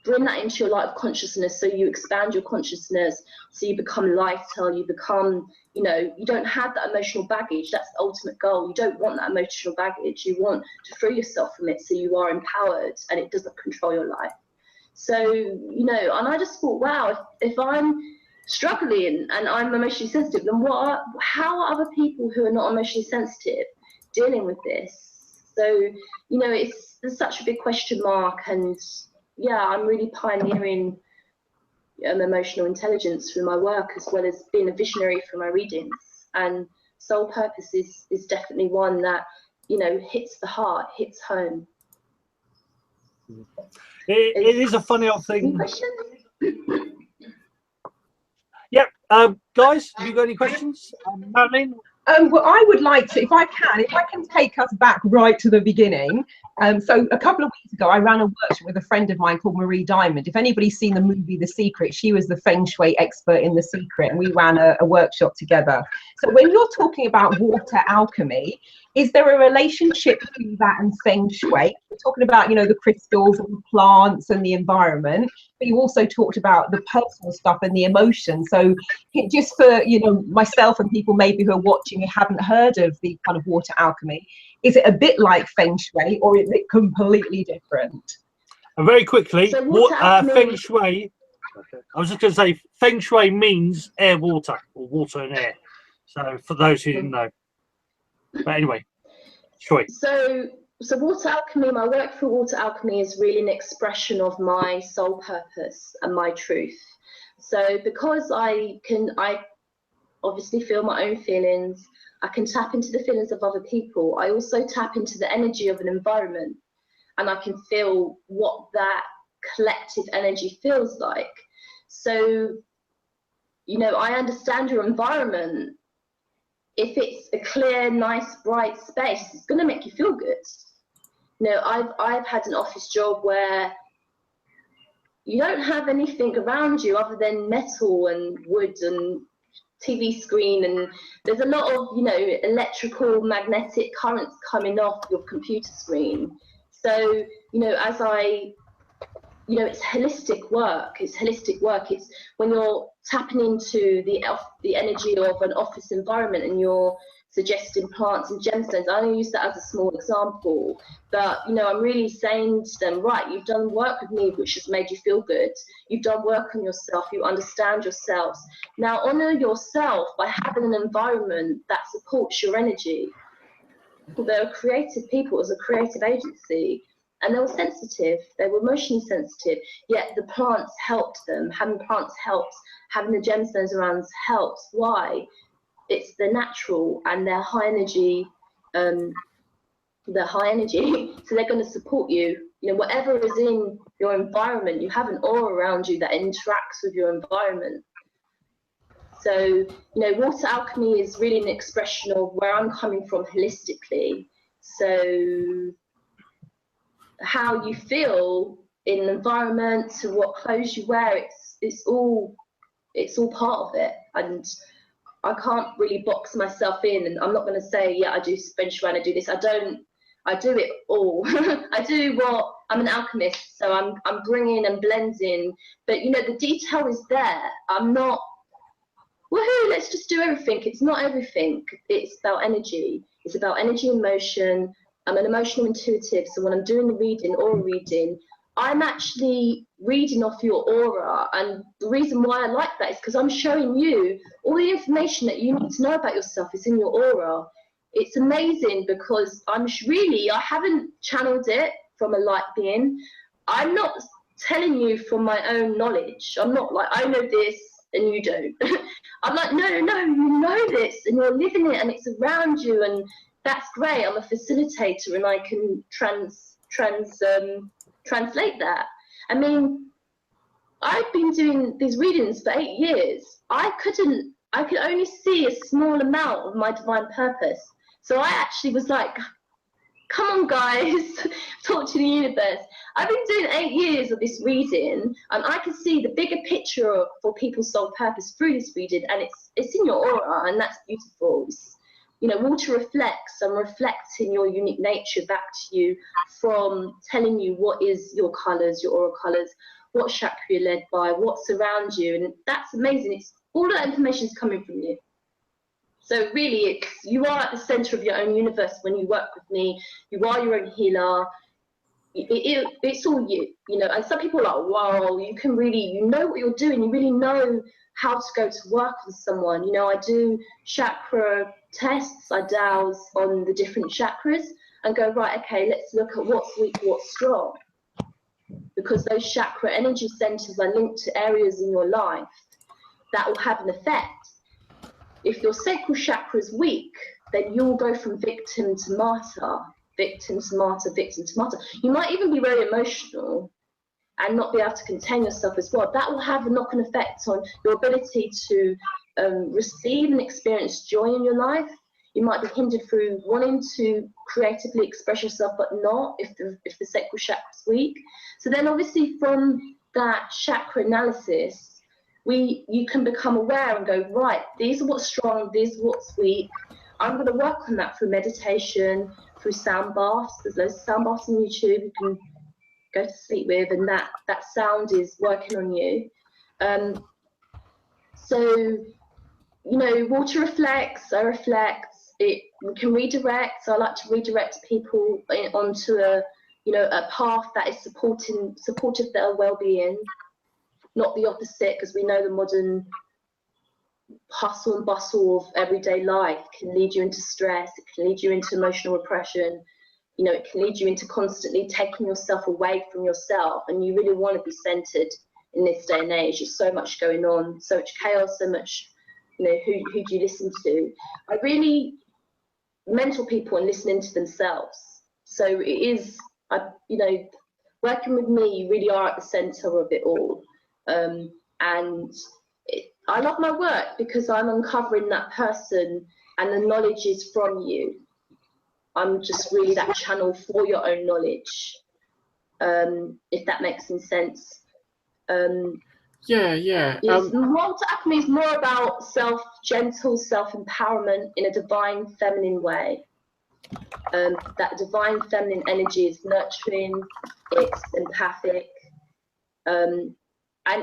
bring that into your light of consciousness. So you expand your consciousness, so you become lighter, you become, you know, you don't have that emotional baggage. That's the ultimate goal. You don't want that emotional baggage. You want to free yourself from it, so you are empowered and it doesn't control your life. So, you know, and I just thought, wow, if I'm struggling and I'm emotionally sensitive, then how are other people who are not emotionally sensitive dealing with this? So, you know, there's such a big question mark. And yeah, I'm really pioneering emotional intelligence through my work, as well as being a visionary for my readings. And soul purpose is definitely one that, you know, hits the heart, hits home. It is a funny old thing. Any questions? Yep. Guys, have you got any questions? Madeline? Well, I would like to, if I can take us back right to the beginning. So a couple of weeks ago, I ran a workshop with a friend of mine called Marie Diamond. If anybody's seen the movie The Secret, she was the Feng Shui expert in The Secret, and we ran a workshop together. So when you're talking about water alchemy, is there a relationship between that and Feng Shui? We're talking about, you know, the crystals and the plants and the environment, but you also talked about the personal stuff and the emotion. So just for, you know, myself and people maybe who are watching who haven't heard of the kind of water alchemy, is it a bit like Feng Shui or is it completely different? And very quickly, So Feng Shui, I was just going to say, Feng Shui means air, water, or water and air. So for those who didn't know. But anyway, Shui. So water alchemy, my work for water alchemy is really an expression of my soul purpose and my truth. So because I obviously feel my own feelings, I can tap into the feelings of other people. I also tap into the energy of an environment, and I can feel what that collective energy feels like. So, you know, I understand your environment. If it's a clear, nice, bright space, it's going to make you feel good. You know, I've had an office job where you don't have anything around you other than metal and wood and TV screen, and there's a lot of, you know, electrical magnetic currents coming off your computer screen. So, you know, you know, it's holistic work. It's when you're tapping into the energy of an office environment and you're suggesting plants and gemstones. I only use that as a small example, but, you know, I'm really saying to them, right, you've done work with me which has made you feel good. You've done work on yourself. You understand yourselves. Now honor yourself by having an environment that supports your energy. They're creative people, as a creative agency. And they were sensitive, they were emotionally sensitive, yet the plants helped them. Having plants helps, having the gemstones around helps. Why? It's the natural and they're high energy, so they're going to support you. You know, whatever is in your environment, you have an aura around you that interacts with your environment. So, you know, water alchemy is really an expression of where I'm coming from holistically. So how you feel in an environment, to what clothes you wear, it's all part of it. And I can't really box myself in, and I'm not going to say, yeah, I do Feng Shui and I do this. I do it all. I'm an alchemist, so I'm bringing and blending, but, you know, the detail is there. I'm not, woohoo, let's just do everything. It's not everything. It's about energy. It's about energy and motion. I'm an emotional intuitive, so when I'm doing the reading, aura reading, I'm actually reading off your aura, and the reason why I like that is because I'm showing you all the information that you need to know about yourself is in your aura. It's amazing because I haven't channeled it from a light being. I'm not telling you from my own knowledge. I'm not like, I know this and you don't. I'm like, no, you know this and you're living it and it's around you, and that's great. I'm a facilitator and I can translate that. I mean, I've been doing these readings for 8 years. I could only see a small amount of my divine purpose. So I actually was like, come on guys, talk to the universe. I've been doing 8 years of this reading, and I can see the bigger picture for people's soul purpose through this reading, and it's in your aura, and that's beautiful. You know, water reflects and reflecting your unique nature back to you from telling you what is your colours, your aura colours, what chakra you're led by, what's around you, and that's amazing. It's all that information is coming from you. So really, you are at the centre of your own universe when you work with me. You are your own healer. It's all you, you know. And some people are like, wow, you know what you're doing. You really know how to go to work with someone. You know, I do chakra tests. I dowse on the different chakras and go, right, okay, let's look at what's weak, what's strong. Because those chakra energy centers are linked to areas in your life that will have an effect. If your sacral chakra is weak, then you'll go from victim to martyr, victim to martyr, victim to martyr. You might even be very emotional, and not be able to contain yourself as well, that will have a knock-on effect on your ability to receive and experience joy in your life. You might be hindered through wanting to creatively express yourself, but not if the sacral chakra is weak. So then obviously from that chakra analysis, you can become aware and go, right, these are what's strong, these are what's weak. I'm going to work on that through meditation, through sound baths. There's loads of sound baths on YouTube you can go to sleep with, and that sound is working on you. So, you know, water reflects, I reflect. It can redirect. So I like to redirect people onto a path that is supportive their well-being, not the opposite, because we know the modern hustle and bustle of everyday life can lead you into stress. It can lead you into emotional repression. You know, it can lead you into constantly taking yourself away from yourself, and you really want to be centered in this day and age. There's so much going on, so much chaos, so much, you know, who do you listen to? I really mentor people and listening to themselves. So it is, you know, working with me, you really are at the center of it all. I love my work because I'm uncovering that person, and the knowledge is from you. I'm just really that channel for your own knowledge, if that makes any sense. Yeah. Alchemy is more about gentle self-empowerment in a divine feminine way. That divine feminine energy is nurturing, it's empathic, and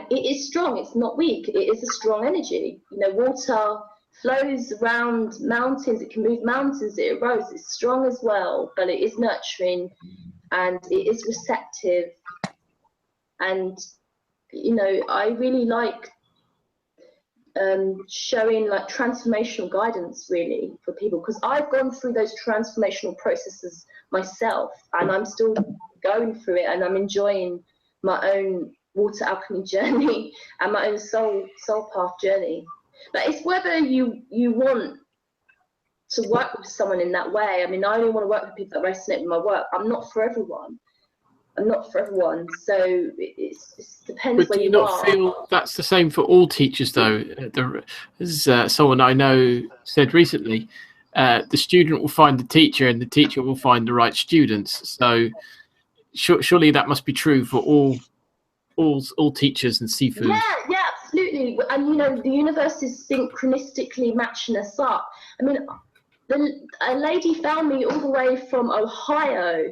it is strong, it's not weak, it is a strong energy. You know, water flows around mountains, it can move mountains, it erodes, it's strong as well, but it is nurturing and it is receptive. And, you know, I really like showing like transformational guidance really for people, because I've gone through those transformational processes myself, and I'm still going through it, and I'm enjoying my own water alchemy journey and my own soul path journey. But it's whether you want to work with someone in that way. I mean, I only want to work with people that resonate with my work. I'm not for everyone. So it depends But where do you you not are. feel that's the same for all teachers, though? As someone I know said recently, the student will find the teacher, and the teacher will find the right students. So surely that must be true for all teachers and Sifu. Yeah, absolutely. And you know, the universe is synchronistically matching us up. I mean, a lady found me all the way from Ohio.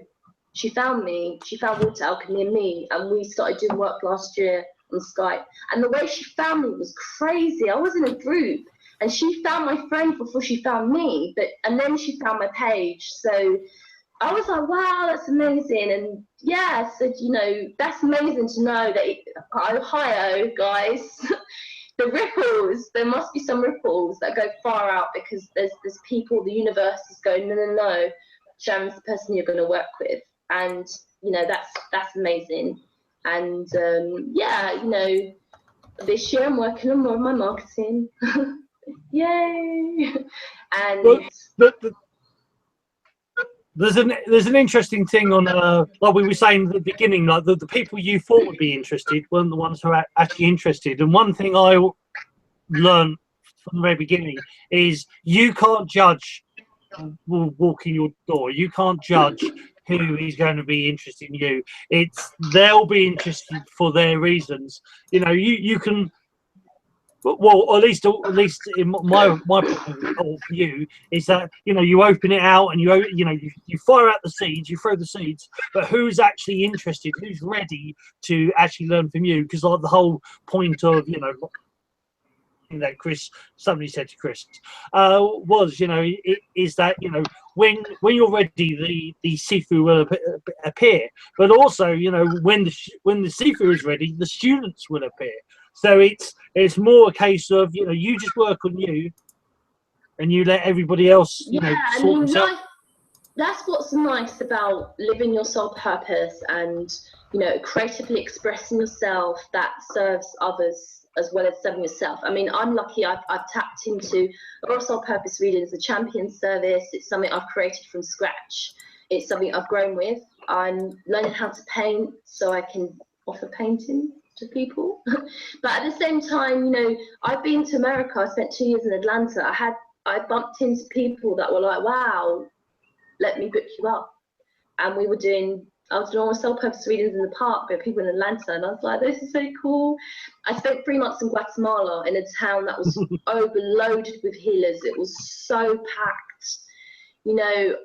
She found water alchemy and me, and we started doing work last year on Skype. And the way she found me was crazy. I was in a group, and she found my friend before she found me, and then she found my page. So I was like, wow, that's amazing. And yeah, so, you know, that's amazing to know that Ohio, guys, the ripples, there must be some ripples that go far out, because there's people, the universe is going, no, Sharon's the person you're going to work with. And, you know, that's amazing. And yeah, you know, this year I'm working on more of my marketing. Yay! And there's an interesting thing on like we were saying at the beginning, like the people you thought would be interested weren't the ones who are actually interested. And one thing I learned from the very beginning is you can't judge walking your door. You can't judge who is going to be interested in you. They'll be interested for their reasons. You know, you can. Well, at least in my point of view is that, you know, you open it out and you fire out the seeds, you throw the seeds, but who's actually interested, who's ready to actually learn from you? Because like the whole point of, you know, that somebody said to Chris was, you know, is that, you know, when you're ready, the Sifu will appear, but also, you know, when the Sifu is ready, the students will appear. So it's more a case of, you know, you just work on you, and you let everybody else, you know, sort themselves. That's what's nice about living your soul purpose and, you know, creatively expressing yourself that serves others as well as serving yourself. I mean, I'm lucky I've tapped into Raw Soul Purpose Reading as a champion service. It's something I've created from scratch. It's something I've grown with. I'm learning how to paint so I can offer painting to people. But at the same time, you know, I've been to America. I spent 2 years in Atlanta. I bumped into people that were like, wow, let me book you up. And I was doing all self-purpose readings in the park with people in Atlanta, and I was like, this is so cool. I spent 3 months in Guatemala, in a town that was overloaded with healers. It was so packed. You know,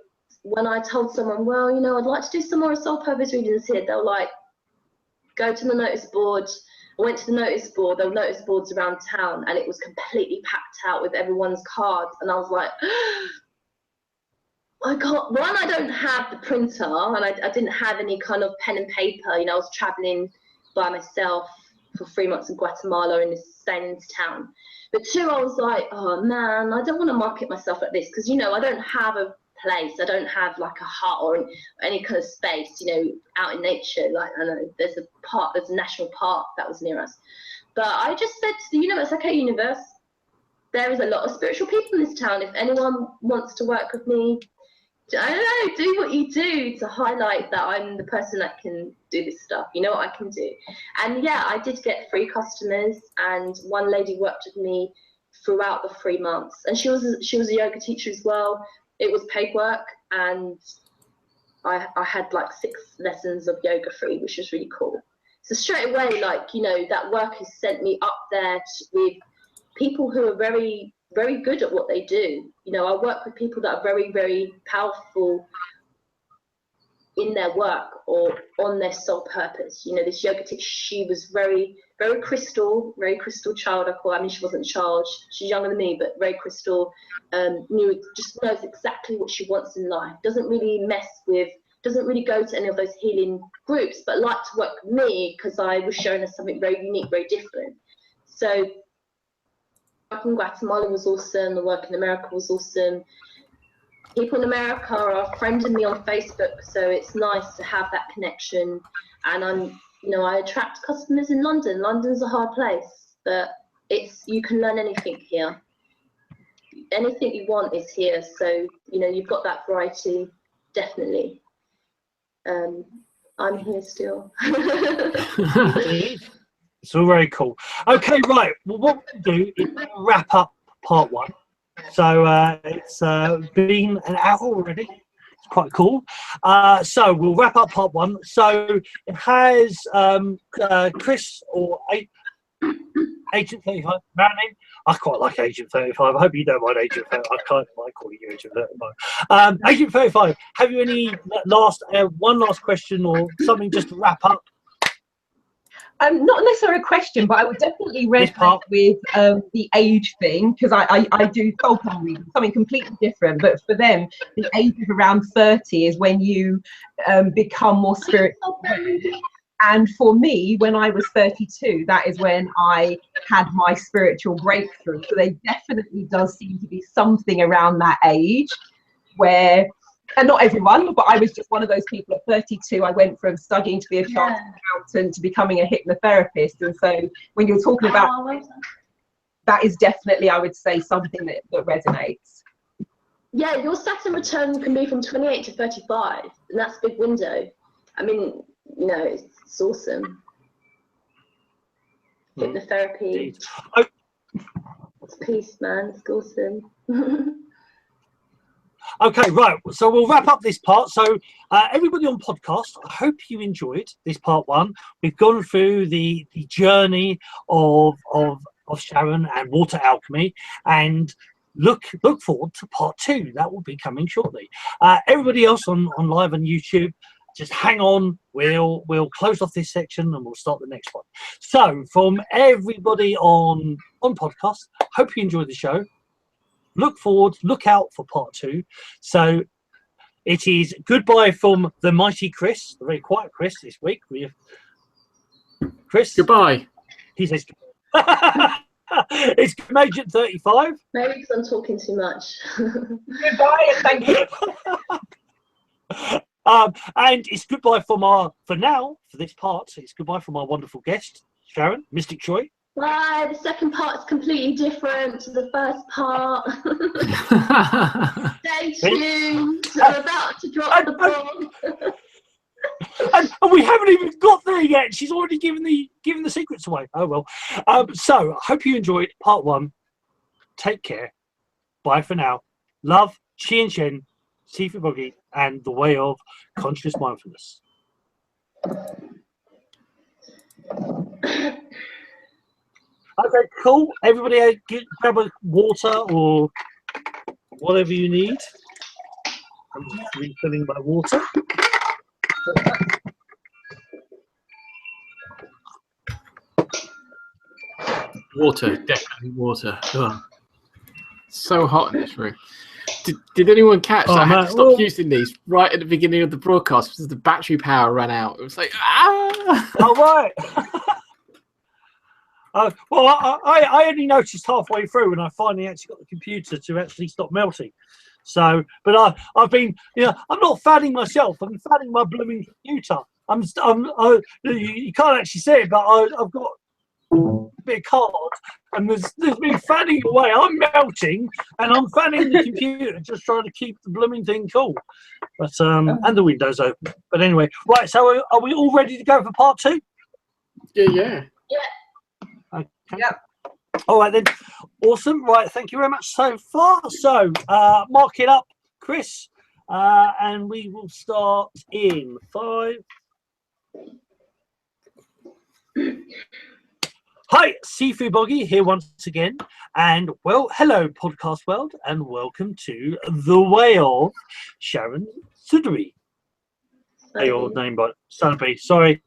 when I told someone, well, you know, I'd like to do some more self-purpose readings here, they were like, go to the notice board. I went to the notice board. There were notice boards around town, and it was completely packed out with everyone's cards. And I was like, I can't. One, I don't have the printer, and I didn't have any kind of pen and paper. You know, I was traveling by myself for 3 months in Guatemala and staying in this town. But two, I was like, oh man, I don't want to market myself like this, because, you know, I don't have a place. I don't have like a hut or any kind of space, you know, out in nature. Like, I know there's a national park that was near us. But I just said to the universe, okay, universe, there is a lot of spiritual people in this town. If anyone wants to work with me, I don't know, do what you do to highlight that I'm the person that can do this stuff. You know what I can do. And yeah, I did get free customers, and one lady worked with me throughout the 3 months, and she was a yoga teacher as well. It was paid work, and I had like 6 lessons of yoga free, which was really cool. So straight away, like, you know, that work has sent me up there with people who are very, very good at what they do. You know, I work with people that are very, very powerful in their work or on their soul purpose. You know, this yoga teacher, she was very, very crystal child, I call her. I mean, she wasn't a child, she's younger than me, but very crystal, just knows exactly what she wants in life, doesn't really go to any of those healing groups, but liked to work with me because I was showing her something very unique, very different. So work in Guatemala was awesome, the work in America was awesome. People in America are friending me on Facebook, so it's nice to have that connection. And I attract customers in London. London's a hard place, but you can learn anything here. Anything you want is here, so you know, you've got that variety, definitely. I'm here still. It's all very cool. Okay, right. Well, what we'll do is wrap up part 1. So it's been an hour already. It's quite cool. So we'll wrap up part 1. So it has Chris or Agent 35. Marilyn, I quite like Agent 35. I hope you don't mind Agent 35. I kind of like calling you Agent 35. Agent 35, have you any one last question or something just to wrap up? Not necessarily a question, but I would definitely resonate with the age thing, because I do soul power reading, something completely different. But for them, the age of around 30 is when you become more spiritual. And for me, when I was 32, that is when I had my spiritual breakthrough. So there definitely does seem to be something around that age where, and not everyone, but I was just one of those people at 32. I went from studying to be a chartered accountant to becoming a hypnotherapist. And so when you're talking about that is definitely, I would say, something that resonates. Yeah, your Saturn return can be from 28 to 35, and that's a big window. I mean, you know, it's awesome. Hypnotherapy. It's peace, man. It's awesome. Okay, right. So we'll wrap up this part. So everybody on podcast, I hope you enjoyed this part 1. We've gone through the journey of Sharon and water alchemy, and look forward to part 2. That will be coming shortly. Everybody else on live on YouTube, just hang on. We'll close off this section and we'll start the next one. So from everybody on podcast, hope you enjoyed the show. Look out for part 2. So it is goodbye from the mighty Chris, the very quiet Chris this week. Chris, goodbye. He says goodbye. It's Agent 35. Maybe because I'm talking too much. Goodbye and thank you. And it's goodbye for now, for this part. It's goodbye from our wonderful guest, Sharon, Mystic Joy. Bye. The second part is completely different to the first part. Stay tuned. I'm about to drop the bomb. and we haven't even got there yet. She's already given the secrets away. Oh well. So I hope you enjoyed part 1. Take care. Bye for now. Love, Chi and Shen, Sifuboggie, and the Way of Conscious Mindfulness. Okay, cool. Everybody grab a water or whatever you need. I'm just refilling my water. Water, definitely water. Ugh. So hot in this room. Did anyone catch that? I had to stop using these right at the beginning of the broadcast because the battery power ran out. It was like, ah! All right. Well, I only noticed halfway through when I finally actually got the computer to actually stop melting. So, but I've been, I'm not fanning myself. I'm fanning my blooming computer. You can't actually see it, but I've got a bit of card, and there's me fanning away. I'm melting, and I'm fanning the computer, just trying to keep the blooming thing cool. But and the window's open. But anyway, right. So, are we all ready to go for part 2? Yeah. Okay. Yeah. All right then. Awesome. Right. Thank you very much so far. So, mark it up, Chris, and we will start in 5. Hi, Sifuboggie here once again, and well, hello podcast world, and welcome to the Way of Sharon Suddaby. Your name, but Suddaby. Sorry.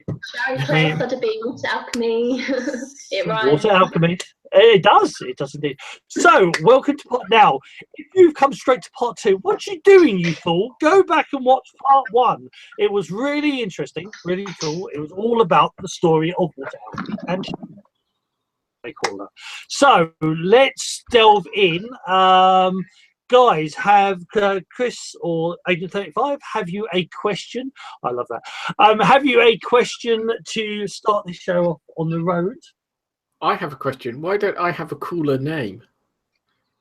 Sharon Suddaby, Water Alchemy. It rhymes. Water Alchemy. It does. It does indeed. So, welcome to part. Now, if you've come straight to part 2, what you doing, you fool? Go back and watch part 1. It was really interesting, really cool. It was all about the story of Water Alchemy and they call her. So let's delve in. Guys, have Chris or Agent 35, have you a question? I love that. Have you a question to start the show off on the road? I have a question. Why don't I have a cooler name?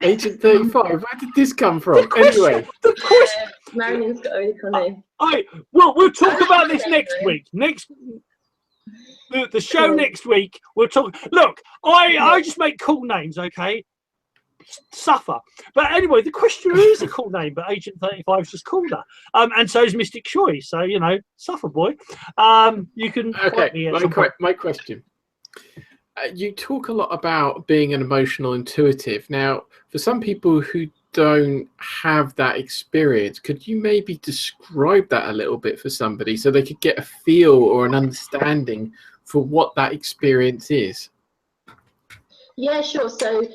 Agent 35, where did this come from? Anyway. The question. Marilyn's got a really cool name. Well, we'll talk about this next week. The show next week, we'll talk. Look, I just make cool names, okay? Suffer. But anyway, the question is a cool name, but Agent 35 is just cooler. And so is Mystic Shoy. So, suffer, boy. You can. Okay, my question. You talk a lot about being an emotional intuitive. Now, for some people who don't have that experience, could you maybe describe that a little bit for somebody so they could get a feel or an understanding for what that experience is? Yeah, sure. So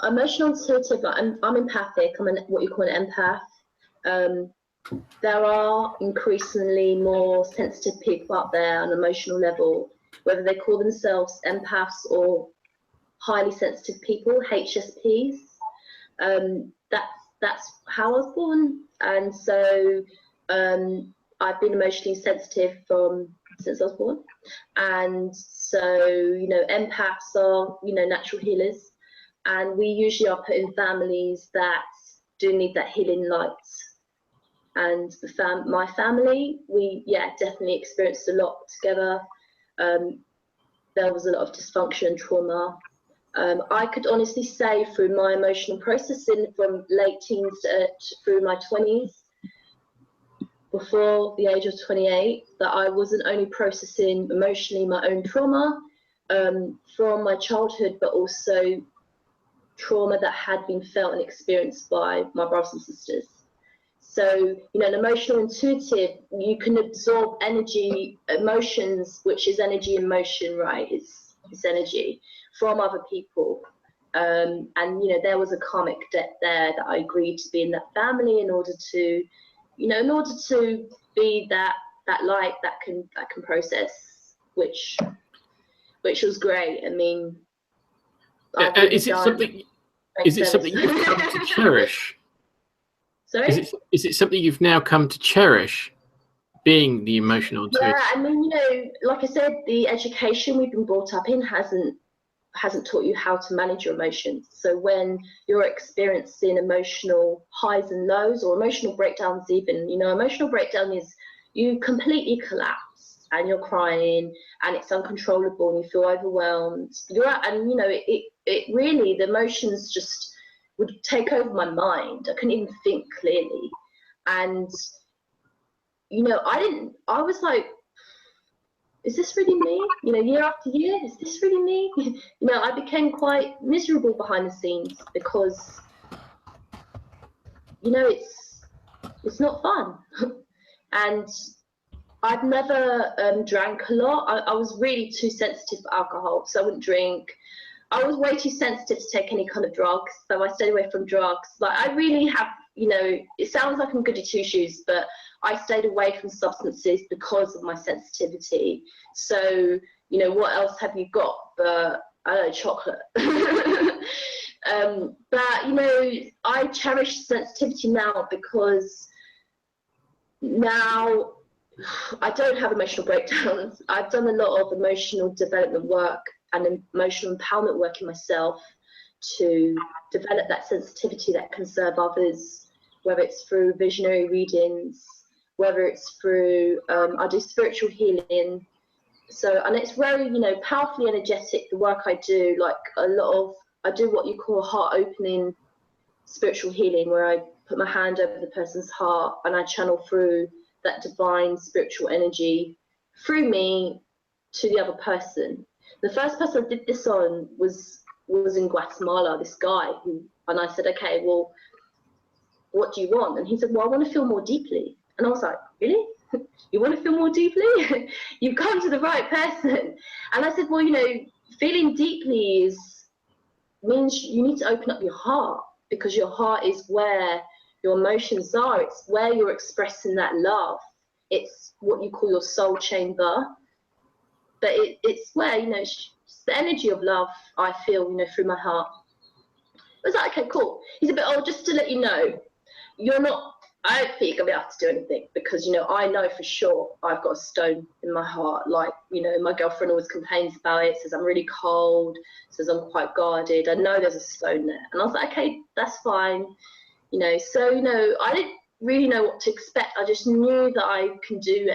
emotional intuitive, I'm empathic. I'm what you call an empath. There are increasingly more sensitive people out there on an emotional level, whether they call themselves empaths or highly sensitive people, HSPs. That's how I was born, and so I've been emotionally sensitive since I was born, and so empaths are natural healers, and we usually are put in families that do need that healing light. And my family, we definitely experienced a lot together. There was a lot of dysfunction and trauma. I could honestly say through my emotional processing from late teens through my 20s, before the age of 28, that I wasn't only processing emotionally my own trauma from my childhood, but also trauma that had been felt and experienced by my brothers and sisters. So, an emotional intuitive, you can absorb energy, emotions, which is energy in motion, right? It's energy from other people. And, there was a karmic debt there that I agreed to be in that family in order to, be that light that can process, which was great. I mean, is it something you've come to cherish? Sorry? Is it something you've now come to cherish, being the emotional intuitive? Yeah, I mean, like I said, the education we've been brought up in hasn't taught you how to manage your emotions. So when you're experiencing emotional highs and lows, or emotional breakdowns even, emotional breakdown is you completely collapse and you're crying and it's uncontrollable and you feel overwhelmed. And you know, it really, the emotions just would take over my mind. I couldn't even think clearly. And you know, I was like, is this really me? You know, year after year, is this really me? You know, I became quite miserable behind the scenes because, you know, it's not fun. And I've never drank a lot. I was really too sensitive for alcohol, so I wouldn't drink. I was way too sensitive to take any kind of drugs, so I stayed away from drugs. Like, I really have, you know, it sounds like I'm goody two-shoes, but I stayed away from substances because of my sensitivity. So, you know, what else have you got but, I don't know, chocolate? But, you know, I cherish sensitivity now because now I don't have emotional breakdowns. I've done a lot of emotional development work and emotional empowerment work in myself to develop that sensitivity that can serve others, whether it's through visionary readings, whether it's through, I do spiritual healing. So, and it's very, you know, powerfully energetic, the work I do. Like I do what you call heart opening spiritual healing, where I put my hand over the person's heart and I channel through that divine spiritual energy through me to the other person. The first person I did this on was in Guatemala, this guy, and I said, okay, well, what do you want? And he said, well, I want to feel more deeply. And I was like, really? You want to feel more deeply? You've come to the right person. And I said, well, you know, feeling deeply means you need to open up your heart, because your heart is where your emotions are. It's where you're expressing that love. It's what you call your soul chamber. But it's where, you know, it's the energy of love I feel, you know, through my heart. I was like, okay, cool. He said, but oh, just to let you know, I don't think you're going to be able to do anything, because, you know, I know for sure I've got a stone in my heart. Like, you know, my girlfriend always complains about it, says I'm really cold, says I'm quite guarded. I know there's a stone there. And I was like, okay, that's fine. You know, so, you know, I didn't really know what to expect. I just knew that I can do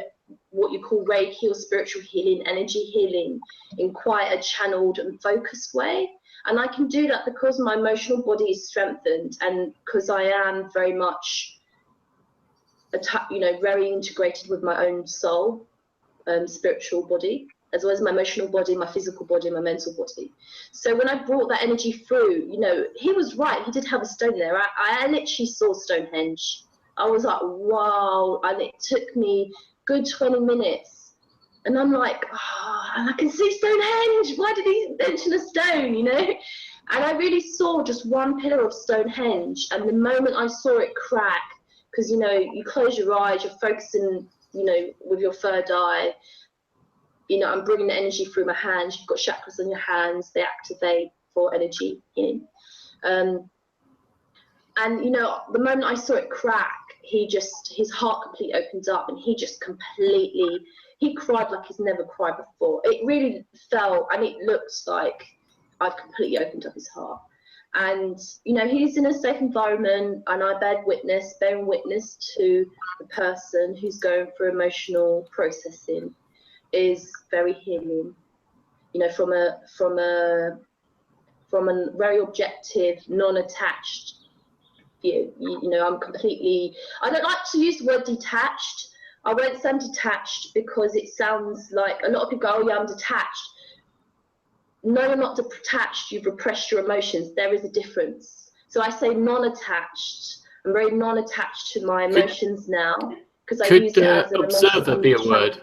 what you call Reiki or spiritual healing, energy healing, in quite a channeled and focused way. And I can do that because my emotional body is strengthened, and because I am very much, you know, very integrated with my own soul, spiritual body, as well as my emotional body, my physical body, my mental body. So when I brought that energy through, you know, he was right. He did have a stone there. I literally saw Stonehenge. I was like, wow. And it took me good 20 minutes. And I'm like, oh, and I can see Stonehenge. Why did he mention a stone, you know? And I really saw just one pillar of Stonehenge. And the moment I saw it crack, because, you know, you close your eyes, you're focusing, you know, with your third eye. You know, I'm bringing the energy through my hands. You've got chakras on your hands. They activate for energy in. And, you know, the moment I saw it crack, his heart completely opened up, and he cried like he's never cried before. It really felt, and it looks like I've completely opened up his heart. And, you know, he's in a safe environment, and I bearing witness to the person who's going through emotional processing is very healing. You know, from a very objective, non-attached view. You know, I don't like to use the word detached. I won't say I'm detached, because it sounds like a lot of people go, oh yeah, I'm detached. No, you're not detached. You've repressed your emotions. There is a difference. So I say non-attached. I'm very non-attached to my emotions now, because I use it as an observer be a word?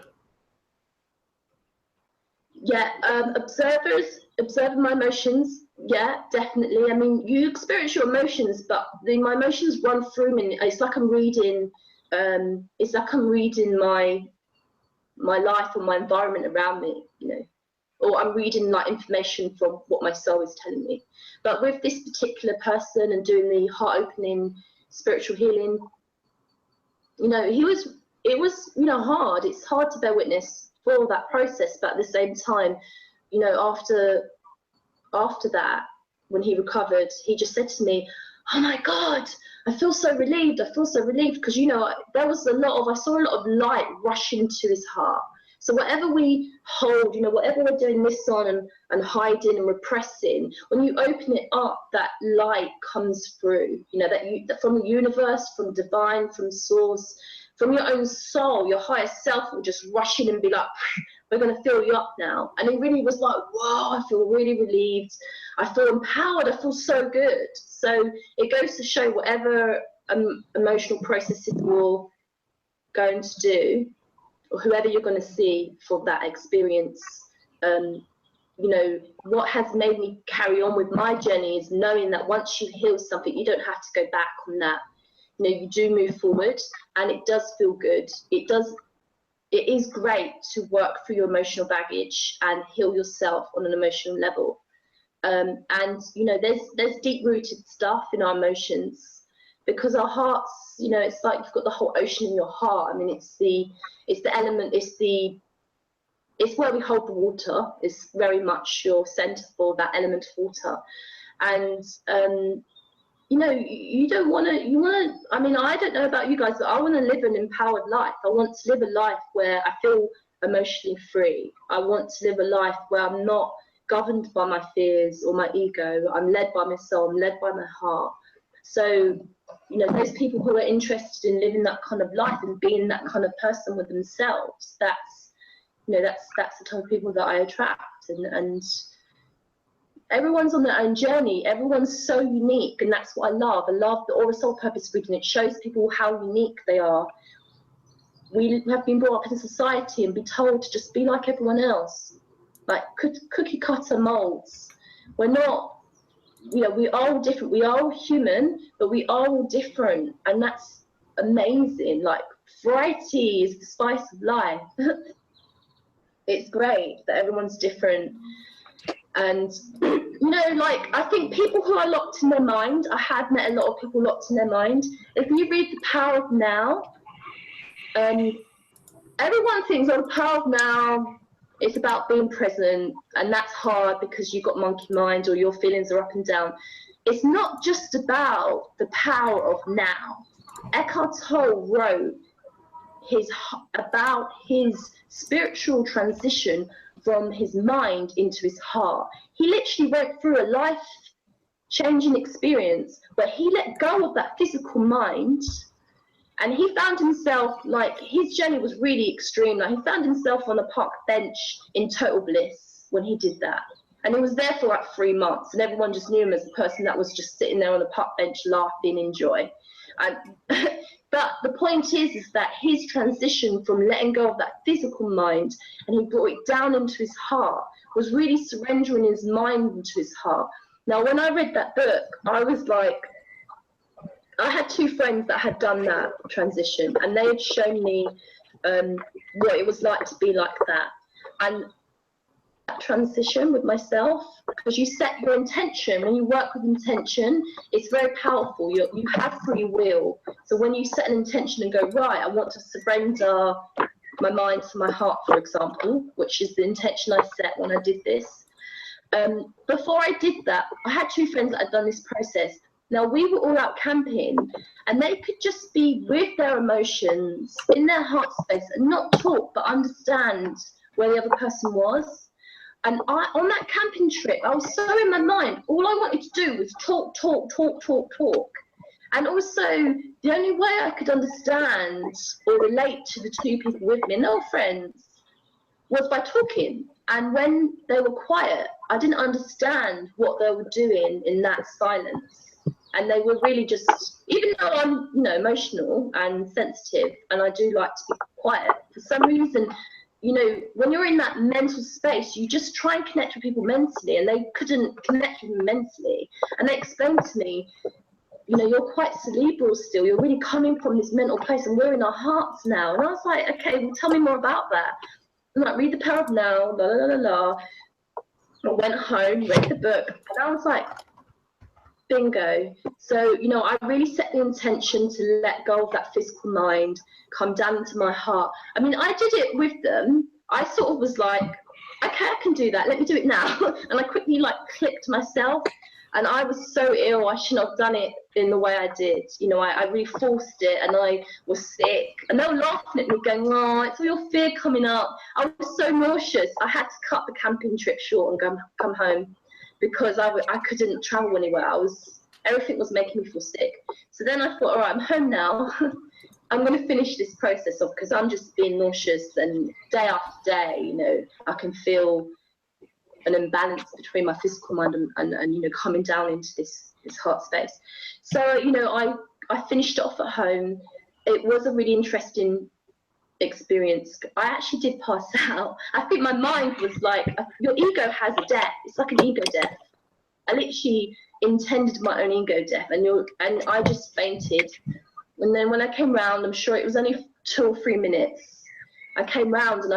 Yeah, observing my emotions. Yeah, definitely. I mean, you experience your emotions, but my emotions run through me. It's like I'm reading. It's like I'm reading my life or my environment around me. You know, or I'm reading like information from what my soul is telling me. But with this particular person and doing the heart opening spiritual healing, you know, it was, you know, hard. It's hard to bear witness for that process, but at the same time, you know, after that, when he recovered, he just said to me, oh my God, I feel so relieved. I feel so relieved, because, you know, I saw a lot of light rush into his heart. So whatever we hold, you know, whatever we're doing this on and hiding and repressing, when you open it up, that light comes through, you know, that from the universe, from divine, from source, from your own soul, your higher self will just rush in and be like, we're going to fill you up now. And it really was like, whoa, I feel really relieved. I feel empowered. I feel so good. So it goes to show whatever emotional processes you're going to do, or whoever you're going to see for that experience, you know, what has made me carry on with my journey is knowing that once you heal something, you don't have to go back on that. You know, you do move forward, and it does feel good. It is great to work through your emotional baggage and heal yourself on an emotional level. And, you know, there's deep-rooted stuff in our emotions, because our hearts, you know, it's like you've got the whole ocean in your heart. I mean, it's the element, it's where we hold the water. It's very much your center for that element of water. And, you know, you want to, I mean, I don't know about you guys, but I want to live an empowered life. I want to live a life where I feel emotionally free. I want to live a life where I'm not governed by my fears or my ego. I'm led by my soul, I'm led by my heart. So, you know, those people who are interested in living that kind of life and being that kind of person with themselves, that's, you know, that's the type of people that I attract. And everyone's on their own journey. Everyone's so unique, and that's what I love. I love the Aura Soul Purpose reading. It shows people how unique they are. We have been brought up in society and be told to just be like everyone else, like cookie cutter molds. We're not. You know, we are all different. We are all human, but we are all different, and that's amazing. Like, variety is the spice of life. It's great that everyone's different. And, you know, like, I think people who are locked in their mind, I have met a lot of people locked in their mind. If you read The Power of Now, everyone thinks, oh, The Power of Now, it's about being present, and that's hard because you've got monkey mind or your feelings are up and down. It's not just about the power of now. Eckhart Tolle wrote about his spiritual transition from his mind into his heart. He literally went through a life-changing experience where he let go of that physical mind. And he found himself, like, his journey was really extreme. Like, he found himself on a park bench in total bliss when he did that. And he was there for like 3 months, and everyone just knew him as the person that was just sitting there on the park bench laughing in joy. And but the point is that his transition from letting go of that physical mind, and he brought it down into his heart, was really surrendering his mind into his heart. Now, when I read that book, I was like, I had 2 friends that had done that transition, and they had shown me what it was like to be like that. And that transition with myself, because you set your intention. When you work with intention, it's very powerful. You have free will. So when you set an intention and go, right, I want to surrender my mind to my heart, for example, which is the intention I set when I did this. Before I did that, I had 2 friends that had done this process. Now, we were all out camping, and they could just be with their emotions in their heart space and not talk, but understand where the other person was. And on that camping trip, I was so in my mind. All I wanted to do was talk. And also, the only way I could understand or relate to the 2 people with me, and they were friends, was by talking. And when they were quiet, I didn't understand what they were doing in that silence. And they were really just, even though I'm, you know, emotional and sensitive, and I do like to be quiet, for some reason, you know, when you're in that mental space, you just try and connect with people mentally, and they couldn't connect with me mentally. And they explained to me, you know, you're quite cerebral still. You're really coming from this mental place, and we're in our hearts now. And I was like, okay, well, tell me more about that. And like, read The Power of Now, la la la la. I went home, read the book, and I was like, bingo. So, you know, I really set the intention to let go of that physical mind, come down into my heart. I mean, I did it with them. I sort of was like, okay, I can do that. Let me do it now. And I quickly, like, clicked myself. And I was so ill, I shouldn't have done it in the way I did. You know, I really forced it, and I was sick. And they were laughing at me, going, oh, it's all your fear coming up. I was so nauseous. I had to cut the camping trip short and come home because I couldn't travel anywhere. Everything was making me feel sick. So then I thought, all right, I'm home now. I'm going to finish this process off because I'm just being nauseous, and day after day, you know, I can feel an imbalance between my physical mind and you know, coming down into this heart space. So, you know, I finished it off at home. It was a really interesting experience. I actually did pass out. I think my mind was like, your ego has a death. It's like an ego death. I literally intended my own ego death, and I just fainted. And then when I came round, I'm sure it was only 2 or 3 minutes, I came round and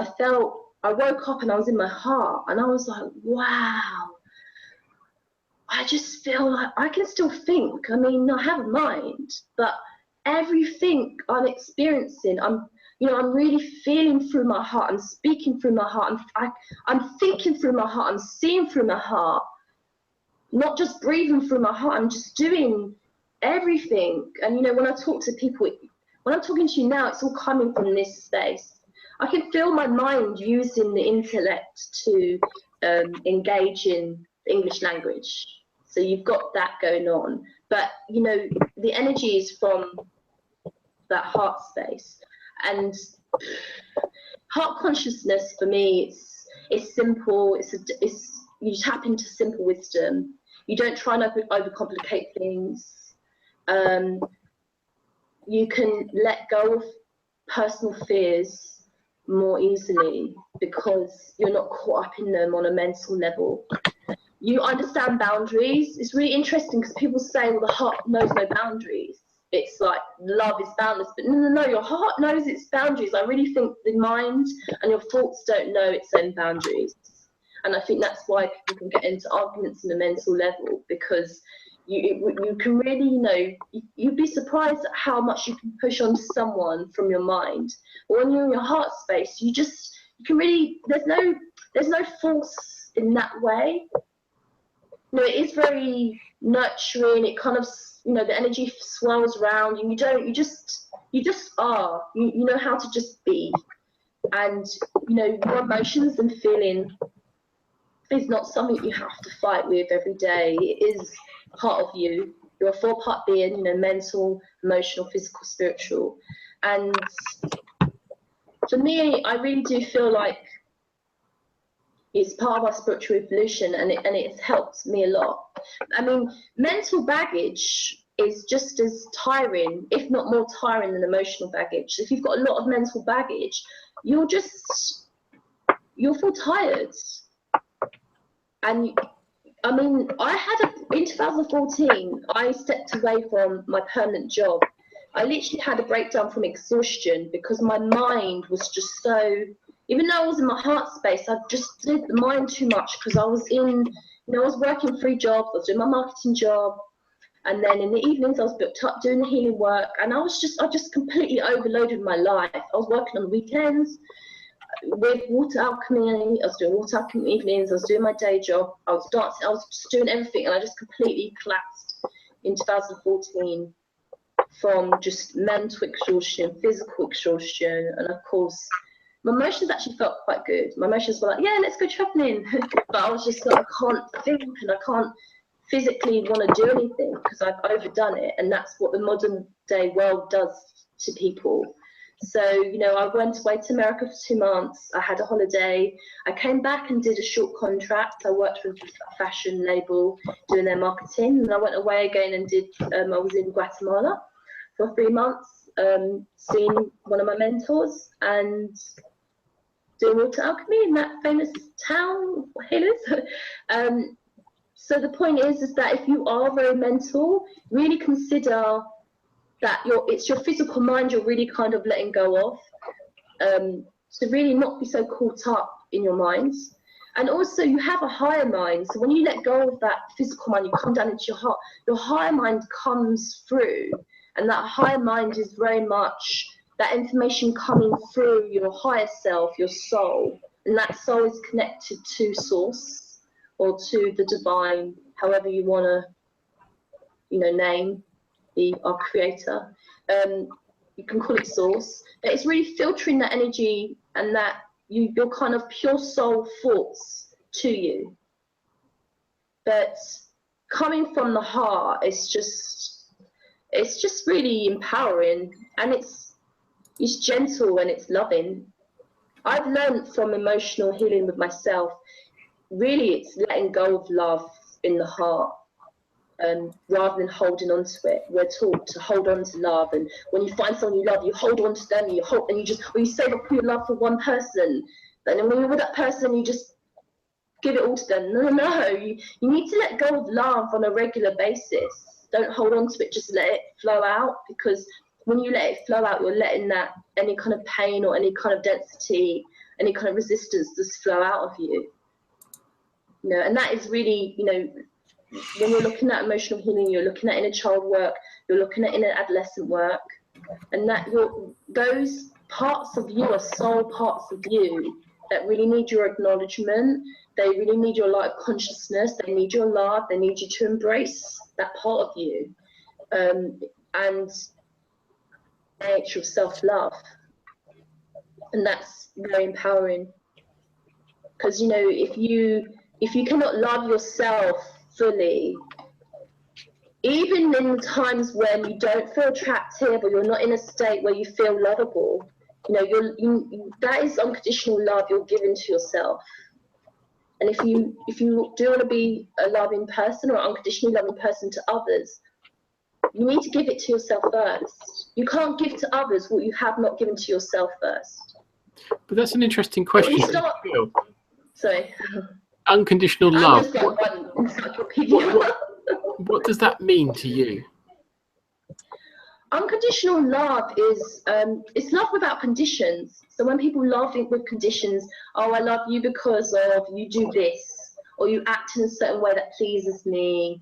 I woke up and I was in my heart, and I was like, wow, I just feel like I can still think. I mean, I have a mind, but everything I'm experiencing, I'm really feeling through my heart. I'm speaking through my heart. I'm thinking through my heart. I'm seeing through my heart, not just breathing through my heart. I'm just doing everything. And, you know, when I talk to people, when I'm talking to you now, it's all coming from this space. I can feel my mind using the intellect to engage in the English language. So you've got that going on. But, you know, the energy is from that heart space. And heart consciousness for me, it's simple. You tap into simple wisdom. You don't try and overcomplicate things. You can let go of personal fears more easily because you're not caught up in them on a mental level. You understand boundaries. It's really interesting because people say, well, the heart knows no boundaries. It's like love is boundless, but no, your heart knows its boundaries. I really think the mind and your thoughts don't know its own boundaries. And I think that's why people can get into arguments on a mental level, because you can really, you know, you'd be surprised at how much you can push onto someone from your mind. But when you're in your heart space, you can really, there's no force in that way. You know, it is very nurturing. It kind of, you know, the energy swirls around you. You just are. You know how to just be. And, you know, your emotions and feeling is not something you have to fight with every day. It is part of you. You're a 4-part being, you know, mental, emotional, physical, spiritual. And for me, I really do feel like it's part of our spiritual evolution, and it's helped me a lot. I mean, mental baggage is just as tiring, if not more tiring, than emotional baggage. If you've got a lot of mental baggage, you'll feel tired. And I mean, in 2014, I stepped away from my permanent job. I literally had a breakdown from exhaustion because my mind was just so, even though I was in my heart space, I just did the mind too much because I was I was working 3 jobs. I was doing my marketing job, and then in the evenings I was booked up doing the healing work, and I just completely overloaded my life. I was working on the weekends with water alchemy. I was doing water alchemy evenings. I was doing my day job. I was dancing. I was just doing everything, and I just completely collapsed in 2014 from just mental exhaustion, physical exhaustion, and of course, my emotions actually felt quite good. My emotions were like, yeah, let's go traveling. But I was just like, I can't think, and I can't physically want to do anything because I've overdone it. And that's what the modern day world does to people. So, you know, I went away to America for 2 months. I had a holiday. I came back and did a short contract. I worked with a fashion label doing their marketing. And I went away again and I was in Guatemala for 3 months, seeing one of my mentors and doing water alchemy in that famous town, Healers. So the point is that if you are very mental, really consider that it's your physical mind you're really kind of letting go of. So really not be so caught up in your minds. And also you have a higher mind. So when you let go of that physical mind, you come down into your higher mind comes through. And that higher mind is very much that information coming through your higher self, your soul. And that soul is connected to source or to the divine. however you want to, you know, name our creator. You can call it source. But it's really filtering that energy and that your kind of pure soul thoughts to you. But coming from the heart, it's just really empowering, and it's gentle and it's loving. I've learned from emotional healing with myself, really it's letting go of love in the heart, rather than holding on to it. We're taught to hold on to love, and when you find someone you love, you hold on to them, and you save up your love for one person, and then when you're with that person, you just give it all to them. No, you need to let go of love on a regular basis. Don't hold on to it, just let it flow out, because when you let it flow out, you're letting that any kind of pain or any kind of density, any kind of resistance just flow out of you. You know, and that is really, you know, when you're looking at emotional healing, you're looking at inner child work, you're looking at inner adolescent work, and that those parts of you are soul parts of you that really need your acknowledgement. They really need your light of consciousness. They need your love. They need you to embrace that part of you, and nature of self-love. And that's very empowering, because, you know, if you cannot love yourself fully, even in the times when you don't feel attractive or you're not in a state where you feel lovable, you know, that is unconditional love you're giving to yourself. And if you do want to be a loving person or an unconditionally loving person to others, you need to give it to yourself first. You can't give to others what you have not given to yourself first. But that's an interesting question. Sorry. Unconditional love. I'm just like one encyclopedia. What does that mean to you? Unconditional love is it's love without conditions. So when people love with conditions, oh, I love you because of you do this, or you act in a certain way that pleases me.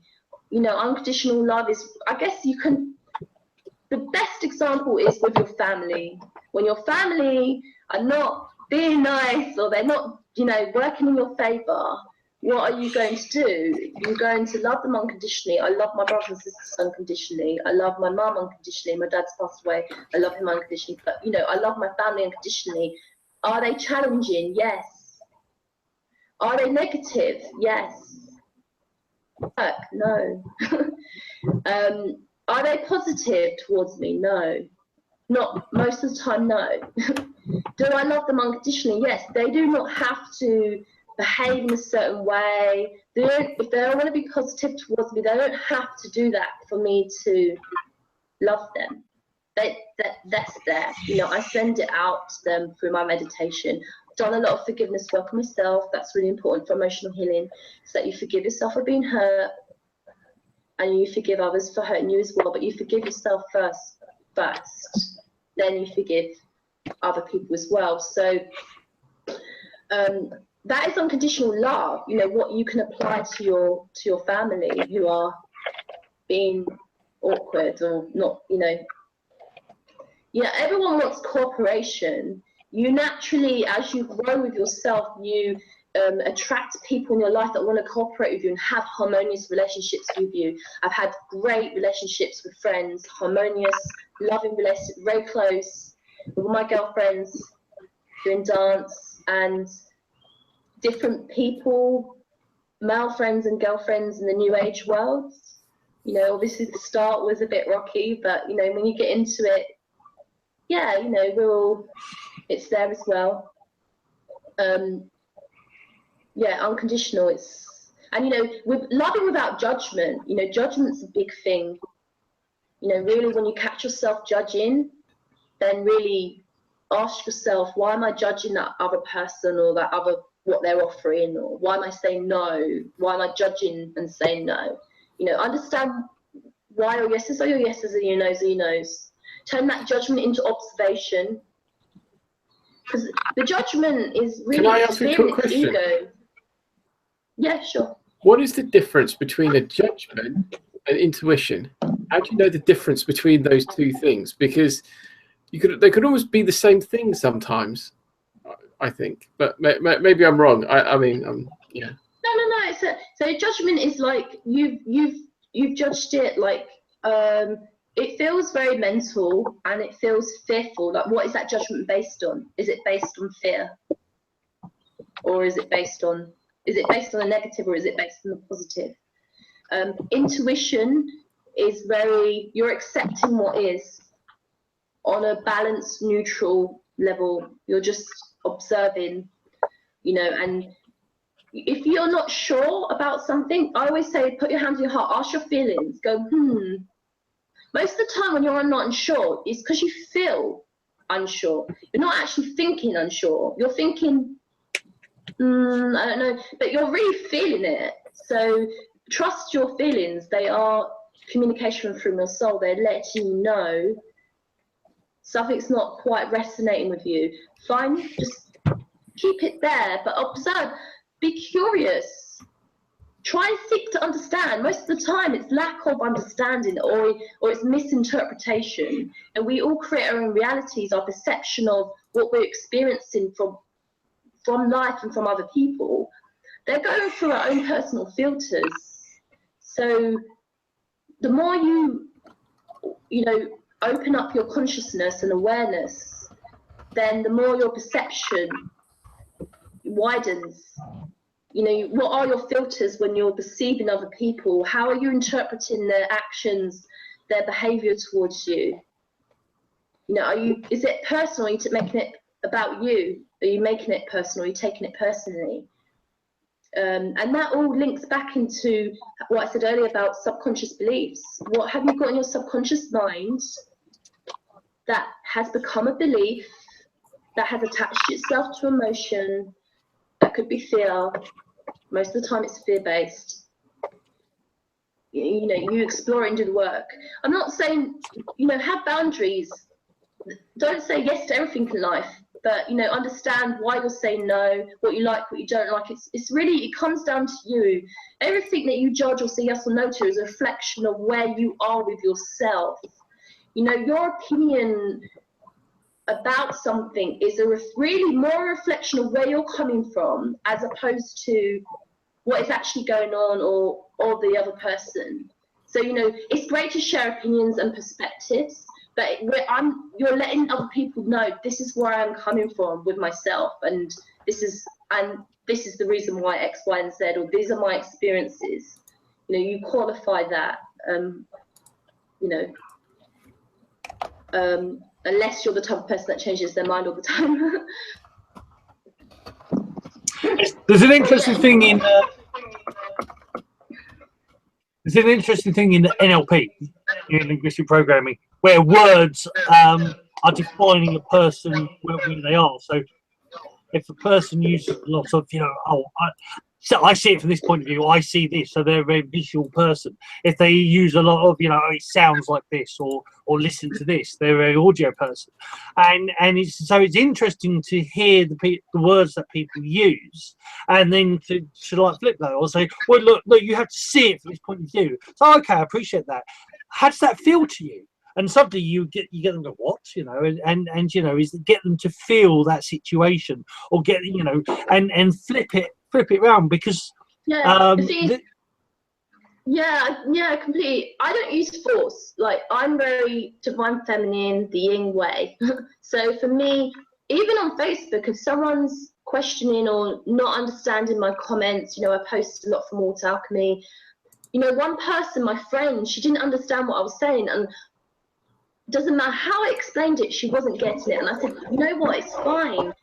You know, unconditional love is, I guess the best example is with your family. When your family are not being nice, or they're not, you know, working in your favor, what are you going to do? You're going to love them unconditionally. I love my brothers and sisters unconditionally. I love my mum unconditionally. My dad's passed away. I love him unconditionally. But, you know, I love my family unconditionally. Are they challenging? Yes. Are they negative? Yes. No. Are they positive towards me? No. Not most of the time, no. Do I love them unconditionally? Yes. They do not have to behave in a certain way. If they don't want to be positive towards me, they don't have to do that for me to love them. That's there. You know, I send it out to them through my meditation. I've done a lot of forgiveness work on myself. That's really important for emotional healing, so that you forgive yourself for being hurt, and you forgive others for hurting you as well. But you forgive yourself first, then you forgive other people as well. So that is unconditional love. You know, what you can apply to your family who are being awkward or not. You know, everyone wants cooperation. You naturally, as you grow with yourself, you attract people in your life that want to cooperate with you and have harmonious relationships with you. I've had great relationships with friends, harmonious, loving relationships, very close with my girlfriends, doing dance, and different people, male friends and girlfriends in the new age world. You know, obviously the start was a bit rocky, but, you know, when you get into it, yeah, you know, it's there as well. Yeah, unconditional. And, you know, with loving without judgment, you know, judgment's a big thing. You know, really, when you catch yourself judging, then really ask yourself, why am I judging that other person or that other, what they're offering, or why am I saying no? Why am I judging and saying no? You know, understand why your yeses are your yeses and your nos are your nos. Turn that judgment into observation. Because the judgment is really Can I ask you a quick question? Ego. Yeah, sure. What is the difference between a judgment and intuition? How do you know the difference between those two things? Because they could almost be the same thing sometimes, I think. But maybe I'm wrong. I mean, yeah. No. So judgment is like you've judged it like it feels very mental and it feels fearful. Like, what is that judgment based on? Is it based on fear, or is it based on a negative, or is it based on the positive? Intuition is very, you're accepting what is on a balanced, neutral level. You're just observing, you know. And if you're not sure about something, I always say, put your hand on your heart, ask your feelings, go, Most of the time when you're not unsure, it's because you feel unsure. You're not actually thinking unsure. You're thinking, I don't know, but you're really feeling it. So trust your feelings. They are communication from your soul. They're letting you know something's not quite resonating with you. Fine, just keep it there, but observe, be curious. Try and seek to understand. Most of the time it's lack of understanding, or it's misinterpretation. And we all create our own realities, our perception of what we're experiencing from life and from other people. They're going through our own personal filters. So the more you know, open up your consciousness and awareness, then the more your perception widens. You know, what are your filters when you're perceiving other people? How are you interpreting their actions, their behavior towards you? You know, is it personal? Are you making it about you? Are you making it personal? Are you taking it personally? And that all links back into what I said earlier about subconscious beliefs. What have you got in your subconscious mind that has become a belief, that has attached itself to emotion? That could be fear. Most of the time it's fear-based. You know, you explore it and do the work. I'm not saying, you know, have boundaries. Don't say yes to everything in life, but, you know, understand why you're saying no, what you like, what you don't like. It's really, it comes down to you. Everything that you judge or say yes or no to is a reflection of where you are with yourself. You know, your opinion about something is really more a reflection of where you're coming from, as opposed to what is actually going on or the other person. So, you know, it's great to share opinions and perspectives, but you're letting other people know this is where I'm coming from with myself, and this is the reason why X, Y, and Z, or these are my experiences. You know, you qualify that. You know, unless you're the type of person that changes their mind all the time. There's an interesting thing in NLP, in linguistic programming, where words are defining a person where they are. So if a person uses lots of, you know, so I see it from this point of view, I see this, so they're a very visual person. If they use a lot of, you know, it sounds like this, or listen to this, they're an audio person. And it's interesting to hear the words that people use, and then to like flip that or say, well, look, you have to see it from this point of view. So okay, I appreciate that. How does that feel to you? And suddenly you get them to what, you know, and you know, is get them to feel that situation, or get, you know, and flip it around, because yeah, yeah, completely. I don't use force. Like, I'm very divine feminine, the yin way. So for me, even on Facebook, if someone's questioning or not understanding my comments, you know, I post a lot from Alchemy. You know, one person, my friend, she didn't understand what I was saying, and doesn't matter how I explained it, she wasn't getting it. And I said, you know what, it's fine.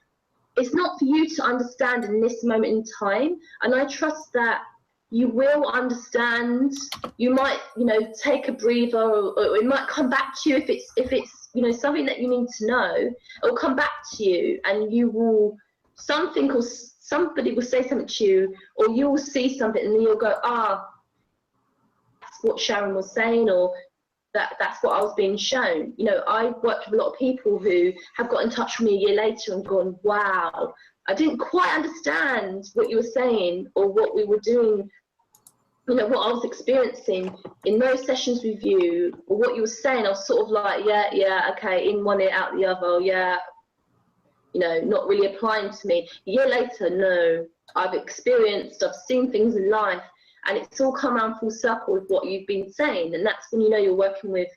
It's not for you to understand in this moment in time. And I trust that you will understand. You might, you know, take a breather, or it might come back to you if it's, you know, something that you need to know. It will come back to you, and you will, somebody will say something to you, or you will see something, and then you'll go, that's what Sharon was saying, or that's what I was being shown. You know, I worked with a lot of people who have got in touch with me a year later and gone, wow, I didn't quite understand what you were saying, or what we were doing, you know, what I was experiencing in those sessions with you, or what you were saying. I was sort of like, yeah, okay, in one ear, out the other, yeah, you know, not really applying to me. A year later, no, I've seen things in life And it's all come around full circle with what you've been saying. And that's when you know you're working with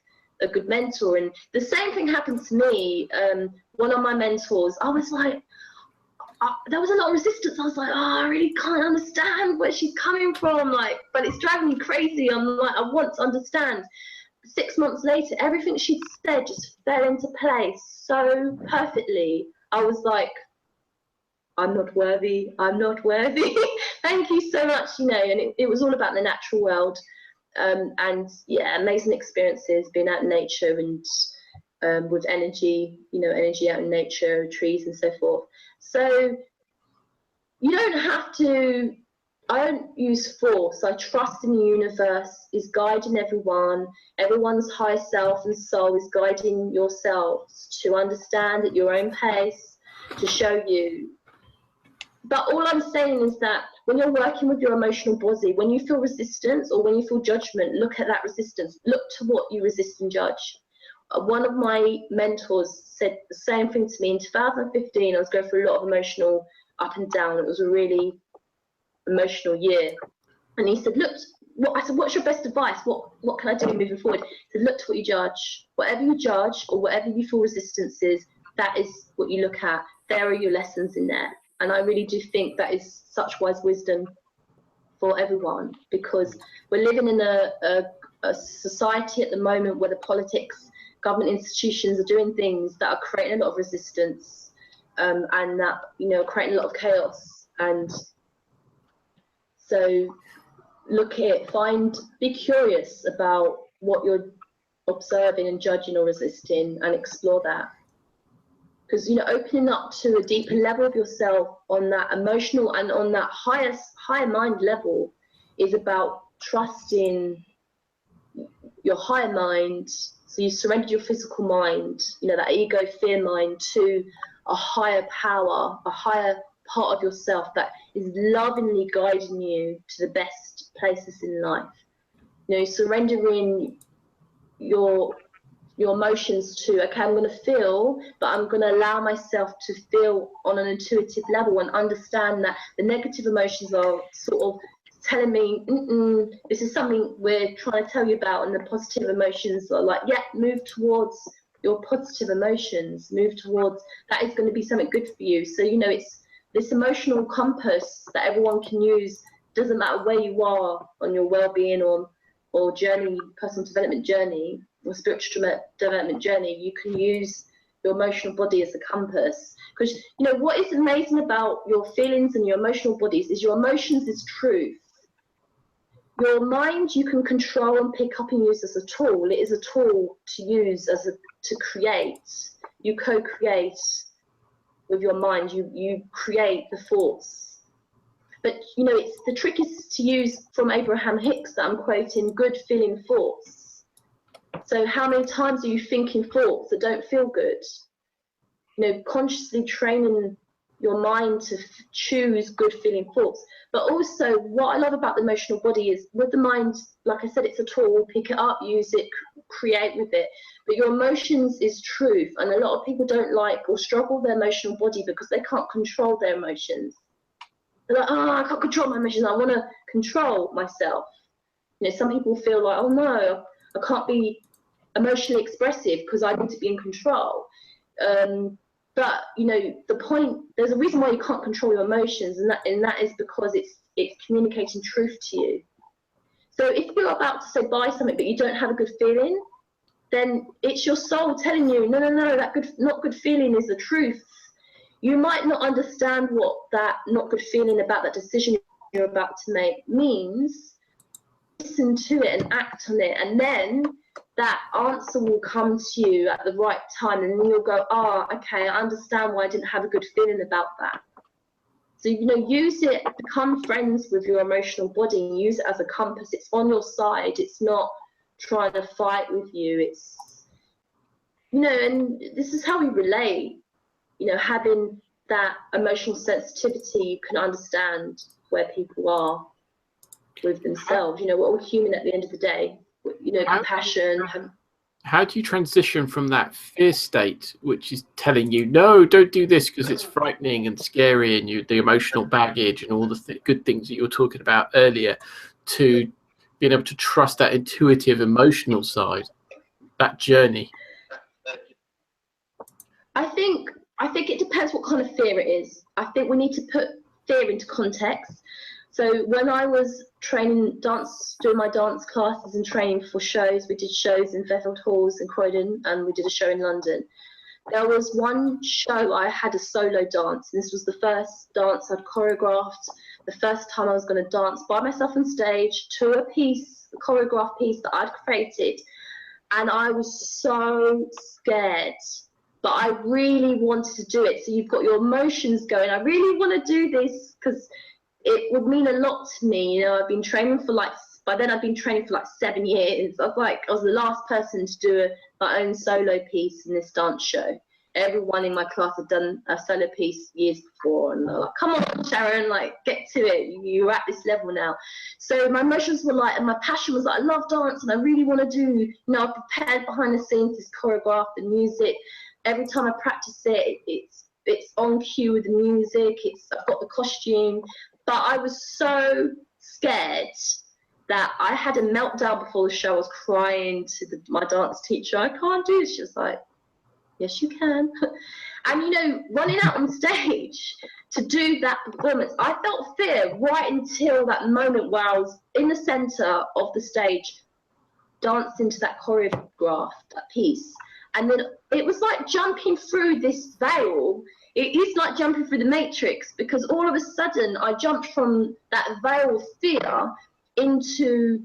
a good mentor. And the same thing happened to me. One of my mentors, I was like, there was a lot of resistance. I was like, oh, I really can't understand where she's coming from. Like, but it's driving me crazy. I'm like, I want to understand. 6 months later, everything she'd said just fell into place so perfectly. I was like, I'm not worthy. I'm not worthy. Thank you so much, you know. And it was all about the natural world. And yeah, amazing experiences, being out in nature and with energy, you know, energy out in nature, trees and so forth. So you don't have to, I don't use force. I trust in the universe is guiding everyone. Everyone's higher self and soul is guiding yourselves to understand at your own pace, to show you. But all I'm saying is that when you're working with your emotional body, when you feel resistance or when you feel judgment, look at that resistance. Look to what you resist and judge. One of my mentors said the same thing to me in 2015. I was going through a lot of emotional up and down. It was a really emotional year. And he said, look, I said, what's your best advice? What can I do moving forward? He said, look to what you judge. Whatever you judge or whatever you feel resistance is, that is what you look at. There are your lessons in there. And I really do think that is such wise wisdom for everyone, because we're living in a society at the moment where the politics, government institutions are doing things that are creating a lot of resistance, and that, you know, creating a lot of chaos. And so look at it, be curious about what you're observing and judging or resisting, and explore that. Because, you know, opening up to a deeper level of yourself on that emotional and on that higher mind level is about trusting your higher mind. So you surrendered your physical mind, you know, that ego, fear mind, to a higher power, a higher part of yourself that is lovingly guiding you to the best places in life. You know, surrendering your emotions to, okay, I'm going to feel, but I'm going to allow myself to feel on an intuitive level and understand that the negative emotions are sort of telling me, this is something we're trying to tell you about, and the positive emotions are like, yeah, move towards your positive emotions, move towards, that is going to be something good for you. So, you know, it's this emotional compass that everyone can use. Doesn't matter where you are on your well-being or journey, personal development journey, or spiritual development journey, you can use your emotional body as a compass. Because, you know, what is amazing about your feelings and your emotional bodies is your emotions is truth. Your mind you can control and pick up and use as a tool. It is a tool to use to create. You co-create with your mind. You create the thoughts. But, you know, the trick is to use, from Abraham Hicks that I'm quoting, good feeling thoughts. So how many times are you thinking thoughts that don't feel good? You know, consciously training your mind to choose good feeling thoughts. But also what I love about the emotional body is, with the mind, like I said, it's a tool, pick it up, use it, create with it. But your emotions is truth. And a lot of people don't like or struggle with their emotional body because they can't control their emotions. They're like, oh, I can't control my emotions. I want to control myself. You know, some people feel like, oh no, I can't be emotionally expressive because I need to be in control. But, you know, the point, there's a reason why you can't control your emotions, and that is because it's communicating truth to you. So if you're about to say buy something but you don't have a good feeling, then it's your soul telling you, no, that not good feeling is the truth. You might not understand what that not good feeling about that decision you're about to make means. Listen to it and act on it, and then that answer will come to you at the right time, and then you'll go, okay, I understand why I didn't have a good feeling about that. So, you know, use it, become friends with your emotional body, and use it as a compass. It's on your side. It's not trying to fight with you. It's, you know, and this is how we relate. You know, having that emotional sensitivity, you can understand where people are with themselves. You know, we're all human at the end of the day. You know, compassion. How do you transition from that fear state, which is telling you, no, don't do this because it's frightening and scary, and the emotional baggage and all the good things that you were talking about earlier, to being able to trust that intuitive emotional side, that journey? I think it depends what kind of fear it is. I think we need to put fear into context. So when I was training dance, doing my dance classes and training for shows, we did shows in Fairfield Halls in Croydon, and we did a show in London. There was one show I had a solo dance, and this was the first dance I'd choreographed, the first time I was going to dance by myself on stage to a piece, a choreographed piece that I'd created, and I was so scared. But I really wanted to do it. So you've got your emotions going. I really want to do this because it would mean a lot to me. You know, I've been training for by then I'd been training for like 7 years. I was the last person to do my own solo piece in this dance show. Everyone in my class had done a solo piece years before, and they're like, "Come on, Sharon, like get to it. You're at this level now." So my emotions were like, and my passion was like, I love dance, and I really want to do. You know, I prepared behind the scenes, this choreographed, the music. Every time I practice it, it's on cue with the music. I've got the costume, but I was so scared that I had a meltdown before the show. I was crying to my dance teacher. I can't do this. She was like, "Yes, you can." And you know, running out on stage to do that performance, I felt fear right until that moment where I was in the center of the stage, dancing to that choreograph, that piece. And then it was like jumping through this veil. It is like jumping through the matrix, because all of a sudden I jumped from that veil of fear into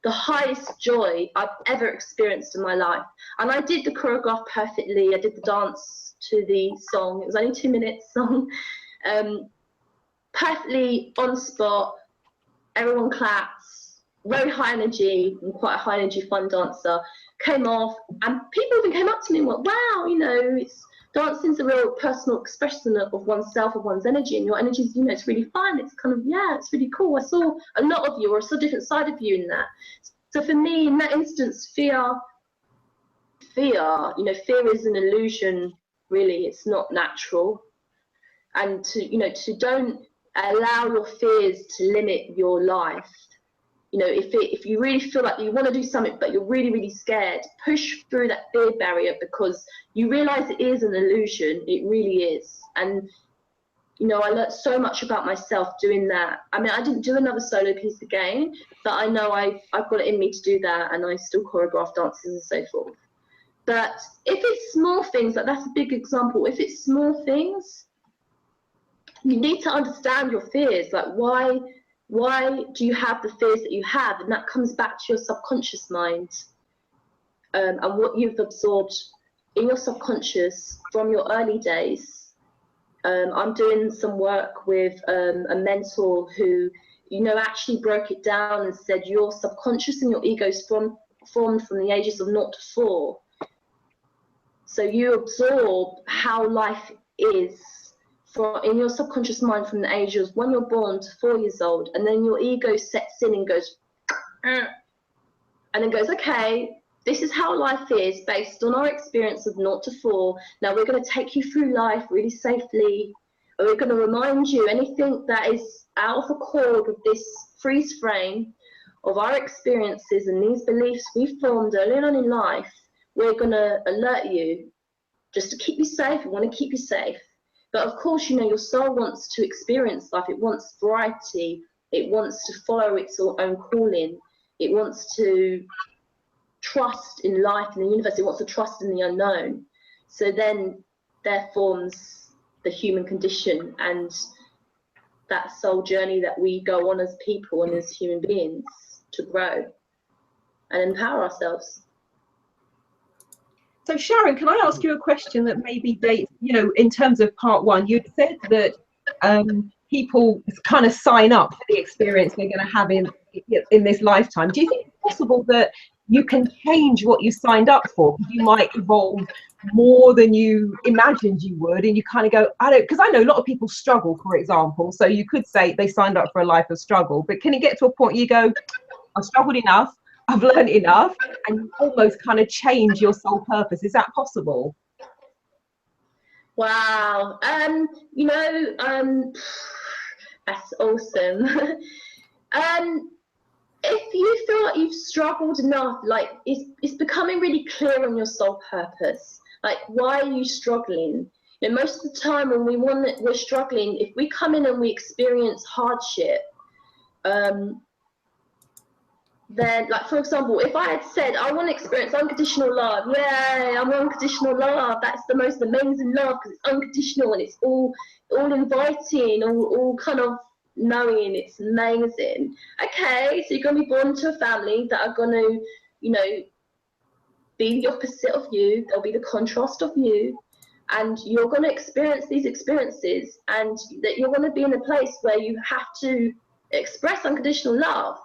the highest joy I've ever experienced in my life. And I did the choreograph perfectly. I did the dance to the song. It was only 2 minutes song. Perfectly on spot. Everyone claps. Very high energy. I'm quite a high energy, fun dancer. Came off, and people even came up to me and went, "Wow, you know, dancing's a real personal expression of oneself, of one's energy, and your energy, you know, it's really fun. It's kind of, yeah, it's really cool. I saw a lot of you, or I saw a different side of you in that." So for me, in that instance, fear, you know, fear is an illusion, really. It's not natural. And to don't allow your fears to limit your life. You know, if you really feel like you want to do something, but you're really, really scared, push through that fear barrier, because you realize it is an illusion. It really is. And, you know, I learned so much about myself doing that. I mean, I didn't do another solo piece again, but I know I've got it in me to do that, and I still choreograph dances and so forth. But if it's small things, like that's a big example. If it's small things, you need to understand your fears. Like, why do you have the fears that you have? And that comes back to your subconscious mind, and what you've absorbed in your subconscious from your early days. I'm doing some work with a mentor who, you know, actually broke it down and said your subconscious and your ego is formed from the ages of 0 to 4. So you absorb how life is in your subconscious mind from the ages when you're born to 4 years old, and then your ego sets in and goes, and then goes, okay, this is how life is based on our experience of 0 to 4. Now we're going to take you through life really safely, and we're going to remind you anything that is out of accord with this freeze frame of our experiences and these beliefs we formed early on in life. We're going to alert you just to keep you safe. We want to keep you safe. But of course, you know, your soul wants to experience life. It wants variety. It wants to follow its own calling. It wants to trust in life, in the universe. It wants to trust in the unknown. So then there forms the human condition and that soul journey that we go on as people and as human beings to grow and empower ourselves. So Sharon, can I ask you a question that maybe dates, you know, in terms of part one, you'd said that people kind of sign up for the experience they're going to have in this lifetime. Do you think it's possible that you can change what you signed up for? You might evolve more than you imagined you would, and you kind of go, because I know a lot of people struggle, for example. So you could say they signed up for a life of struggle, but can it get to a point you go, I've struggled enough, I've learned enough, and you almost kind of change your soul purpose? Is that possible? Wow. You know, that's awesome. if you feel like you've struggled enough, like it's becoming really clear on your soul purpose. Like, why are you struggling? You know, most of the time when we're struggling, if we come in and we experience hardship, then, like, for example, if I had said, I want to experience unconditional love, yay, I'm unconditional love, that's the most amazing love because it's unconditional and it's all inviting, all kind of knowing, it's amazing. Okay, so you're going to be born into a family that are going to, you know, be the opposite of you, they'll be the contrast of you, and you're going to experience these experiences, and that you're going to be in a place where you have to express unconditional love.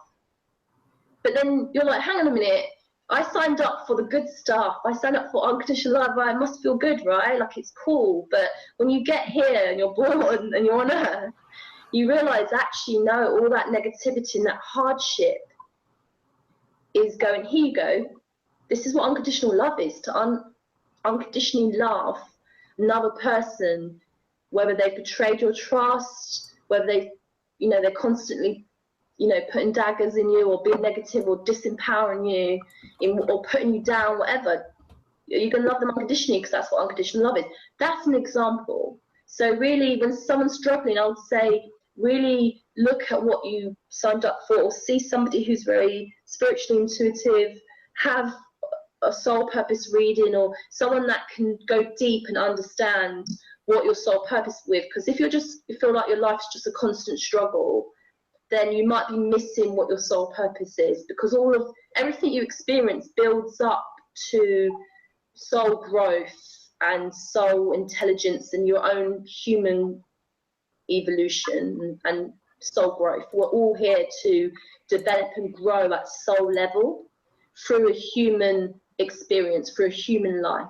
But then you're like, hang on a minute, I signed up for the good stuff. I signed up for unconditional love. Right? It must feel good, right? Like, it's cool. But when you get here and you're born and you're on Earth, you realise, actually, no, all that negativity and that hardship is going, here you go. This is what unconditional love is, to unconditionally love another person, whether they betrayed your trust, whether they, you know, they're constantly, you know, putting daggers in you or being negative or disempowering you or putting you down, whatever. You can love them unconditionally because that's what unconditional love is. That's an example. So really, when someone's struggling, I would say really look at what you signed up for, or see somebody who's very spiritually intuitive, have a soul purpose reading, or someone that can go deep and understand what your soul purpose with. Because if you feel like your life's just a constant struggle, then you might be missing what your soul purpose is, because everything you experience builds up to soul growth and soul intelligence and your own human evolution and soul growth. We're all here to develop and grow at soul level through a human experience, through a human life.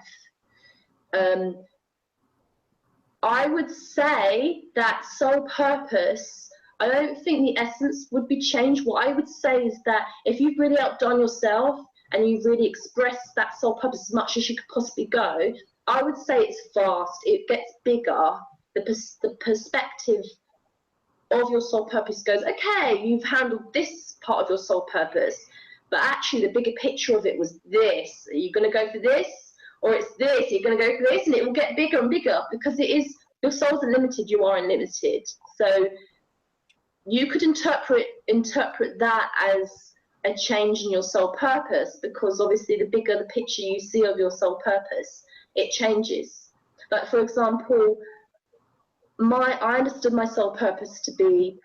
I would say that soul purpose, I don't think the essence would be changed. What I would say is that if you've really outdone yourself and you've really expressed that soul purpose as much as you could possibly go, I would say it's vast, it gets bigger. The perspective of your soul purpose goes, okay, you've handled this part of your soul purpose, but actually the bigger picture of it was this. Are you going to go for this? Or it's this, you're going to go for this, and it will get bigger and bigger, because it is, your soul's unlimited, you are unlimited. So you could interpret that as a change in your soul purpose, because obviously the bigger the picture you see of your soul purpose, it changes. Like, for example, I understood my soul purpose to be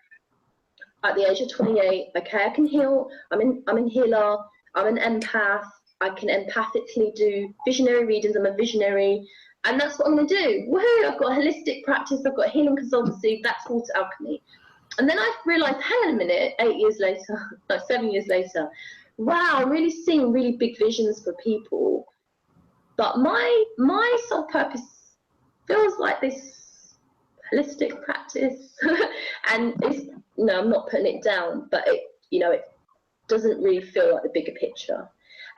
at the age of 28. Okay, I can heal. I'm a healer. I'm an empath. I can empathically do visionary readings. I'm a visionary, and that's what I'm going to do. Woohoo! I've got a holistic practice. I've got a healing consultancy. That's Water Alchemy. And then I realised, hang on a minute. 8 years later, no, 7 years later, wow, I'm really seeing really big visions for people. But my soul purpose feels like this holistic practice, and it's, no, I'm not putting it down, but it, you know, it doesn't really feel like the bigger picture.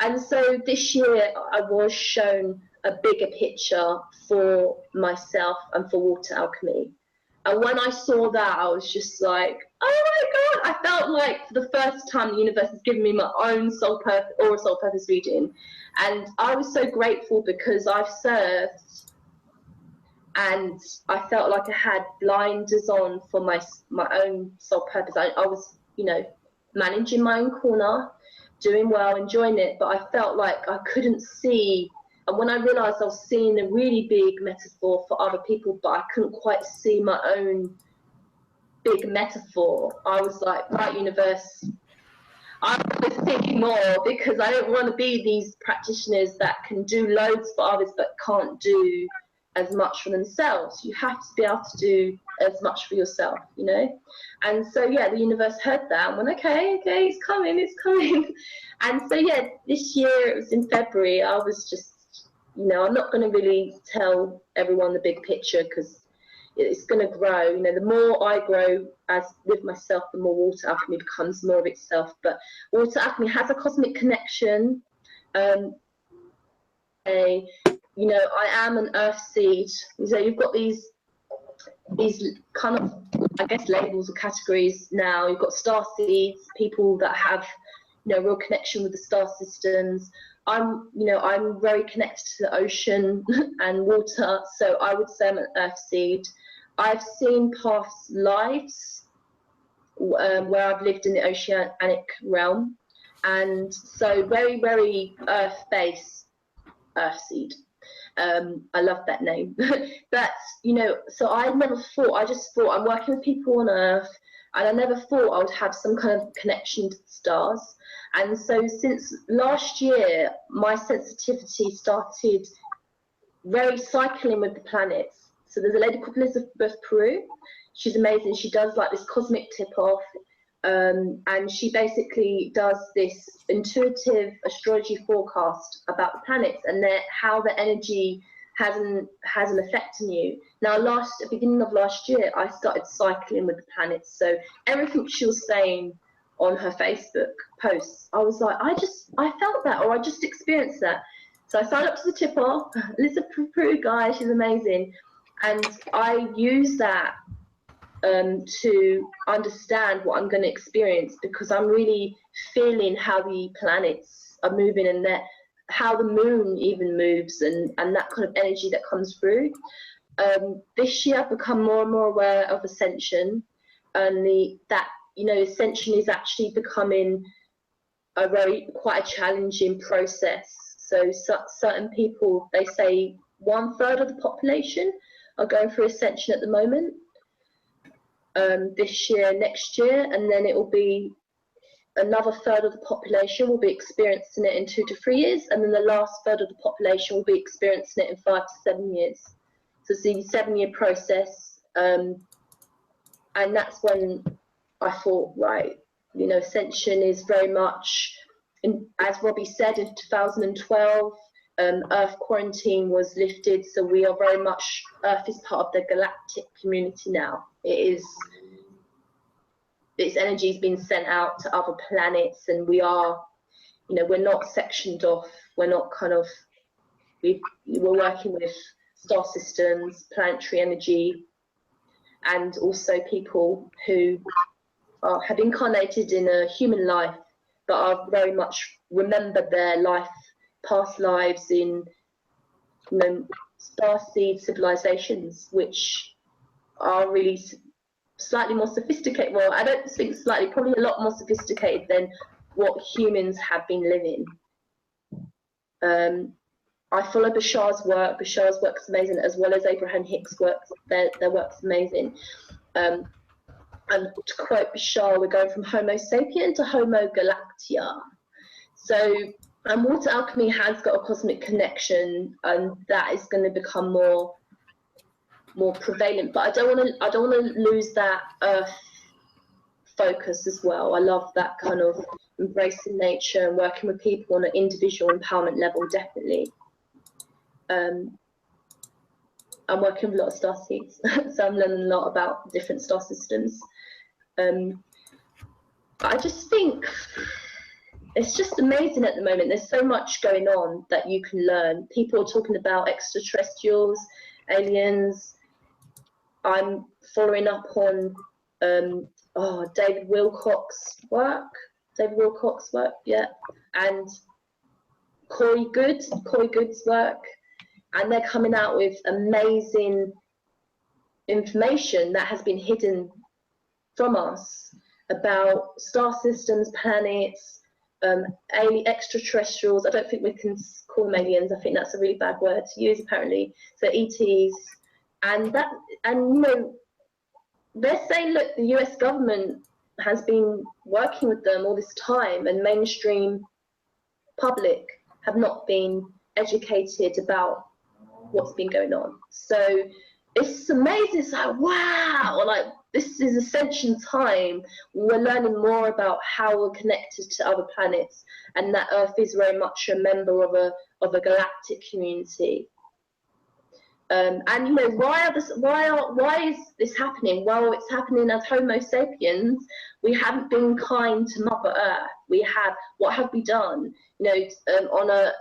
And so this year I was shown a bigger picture for myself and for Water Alchemy. And when I saw that, I was just like, oh my God, I felt like for the first time the universe has given me my own soul purpose, or a soul purpose reading. And I was so grateful, because I've served and I felt like I had blinders on for my own soul purpose. I was, you know, managing my own corner, doing well, enjoying it, but I felt like I couldn't see. And when I realised I was seeing a really big metaphor for other people, but I couldn't quite see my own big metaphor, I was like, right, universe, I'm thinking more, because I don't want to be these practitioners that can do loads for others but can't do as much for themselves. You have to be able to do as much for yourself, you know. And so yeah, the universe heard that and went, okay, it's coming. And so yeah, this year, it was in February, I was just, you know, I'm not going to really tell everyone the big picture, because it's going to grow. You know, the more I grow as with myself, the more Water Alchemy becomes more of itself. But Water Alchemy has a cosmic connection. You know, I am an earth seed. So you've got these these kind of, I guess, labels or categories now. You've got star seeds, people that have, you know, real connection with the star systems. I'm very connected to the ocean and water, so I would say I'm an earth seed. I've seen past lives where I've lived in the oceanic realm, and so very, very earth-based, earth seed. I love that name. But, you know, so I never thought, I just thought I'm working with people on earth, and I never thought I would have some kind of connection to the stars. And so since last year, my sensitivity started very cycling with the planets. So there's a lady called Elizabeth Peru. She's amazing. She does like this cosmic tip-off, and she basically does this intuitive astrology forecast about the planets and how the energy has an effect on you. Now, at the beginning of last year, I started cycling with the planets. So everything she was saying on her Facebook posts, I was like, I felt that, or I just experienced that. So I signed up to the tip-off. Elizabeth Peru, guys, she's amazing. And I use that to understand what I'm going to experience, because I'm really feeling how the planets are moving and how the moon even moves and that kind of energy that comes through. This year I've become more and more aware of ascension, and that ascension is actually becoming quite a challenging process. So certain people, they say 1/3 of the population are going through ascension at the moment. This year, next year, and then it will be another 1/3 of the population will be experiencing it in 2 to 3 years, and then the last 1/3 of the population will be experiencing it in 5 to 7 years. So it's a 7-year process, and that's when I thought, right, ascension is very much, as Robbie said, in 2012, Earth quarantine was lifted, so we are very much, Earth is part of the galactic community now. Its energy is being sent out to other planets, and we are, we're not sectioned off. We're not we're working with star systems, planetary energy, and also people who have incarnated in a human life, but are very much remember their past lives in starseed civilizations, which are really slightly more sophisticated. Well, I don't think slightly, probably a lot more sophisticated than what humans have been living. I follow Bashar's work. Bashar's work's amazing, as well as Abraham Hicks' work. Their work's amazing. And to quote Bashar, we're going from Homo sapien to Homo galactia. So, water alchemy has got a cosmic connection, and that is going to become more prevalent. But I don't want to lose that earth focus as well. I love that kind of embracing nature and working with people on an individual empowerment level, definitely. I'm working with a lot of star seeds, so I'm learning a lot about different star systems. I just think it's just amazing at the moment. There's so much going on that you can learn. People are talking about extraterrestrials, aliens. I'm following up on David Wilcock's work, yeah, and Corey Good's work, and they're coming out with amazing information that has been hidden from us about star systems, planets, extraterrestrials. I don't think we can call them aliens. I think that's a really bad word to use, apparently. So ETs, and they're saying, look, the US government has been working with them all this time, and mainstream public have not been educated about what's been going on. So it's amazing. It's like, wow, like this is ascension time. We're learning more about how we're connected to other planets, and that Earth is very much a member of a galactic community. And why is this happening? Well, it's happening as Homo sapiens. We haven't been kind to Mother Earth. What have we done? On a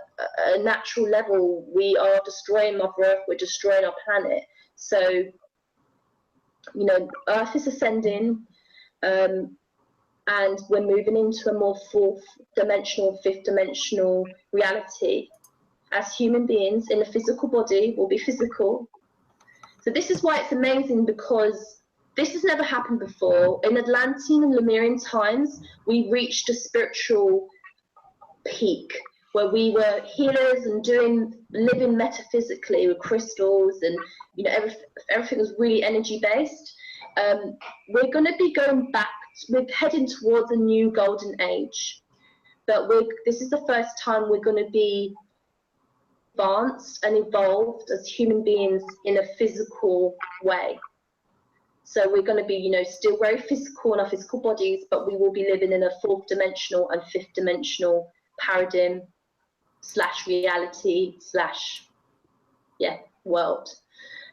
natural level, we are destroying Mother Earth. We're destroying our planet. So you know, Earth is ascending, and we're moving into a more fourth dimensional, fifth dimensional reality. As human beings in a physical body, will be physical. So this is why it's amazing, because this has never happened before. In Atlantean and Lemurian times, we reached a spiritual peak where we were healers and living metaphysically with crystals, and you know, everything was really energy based. We're going to be going back. We're heading towards a new golden age, but this is the first time we're going to be advanced and evolved as human beings in a physical way. So we're going to be, you know, still very physical in our physical bodies, but we will be living in a fourth dimensional and fifth dimensional paradigm / reality / world.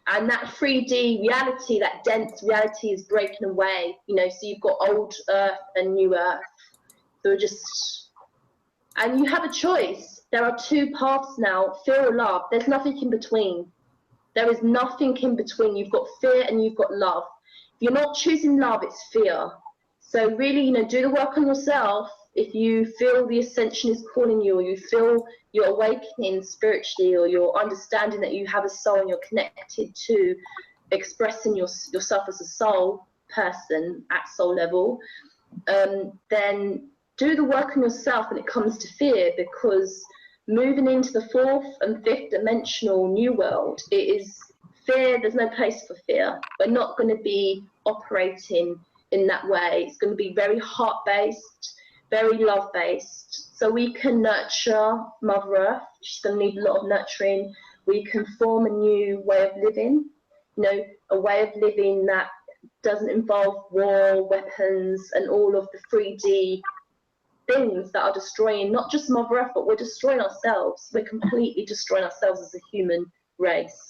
And that 3D reality, that dense reality, is breaking away, you know. So you've got old Earth and new Earth. So and you have a choice. There are two paths now, fear or love. There's nothing in between. There is nothing in between. You've got fear and you've got love. If you're not choosing love, it's fear. So really, you know, do the work on yourself. If you feel the ascension is calling you, or you feel you're awakening spiritually, or you're understanding that you have a soul and you're connected to expressing yourself as a soul person at soul level, then do the work on yourself when it comes to fear, because moving into the fourth and fifth dimensional new world, it is fear. There's no place for fear. We're not going to be operating in that way. It's going to be very heart-based, very love-based. So we can nurture Mother Earth. She's going to need a lot of nurturing. We can form a new way of living, you know, a way of living that doesn't involve war, weapons, and all of the 3D things that are destroying not just Mother Earth, but we're destroying ourselves. We're completely destroying ourselves as a human race.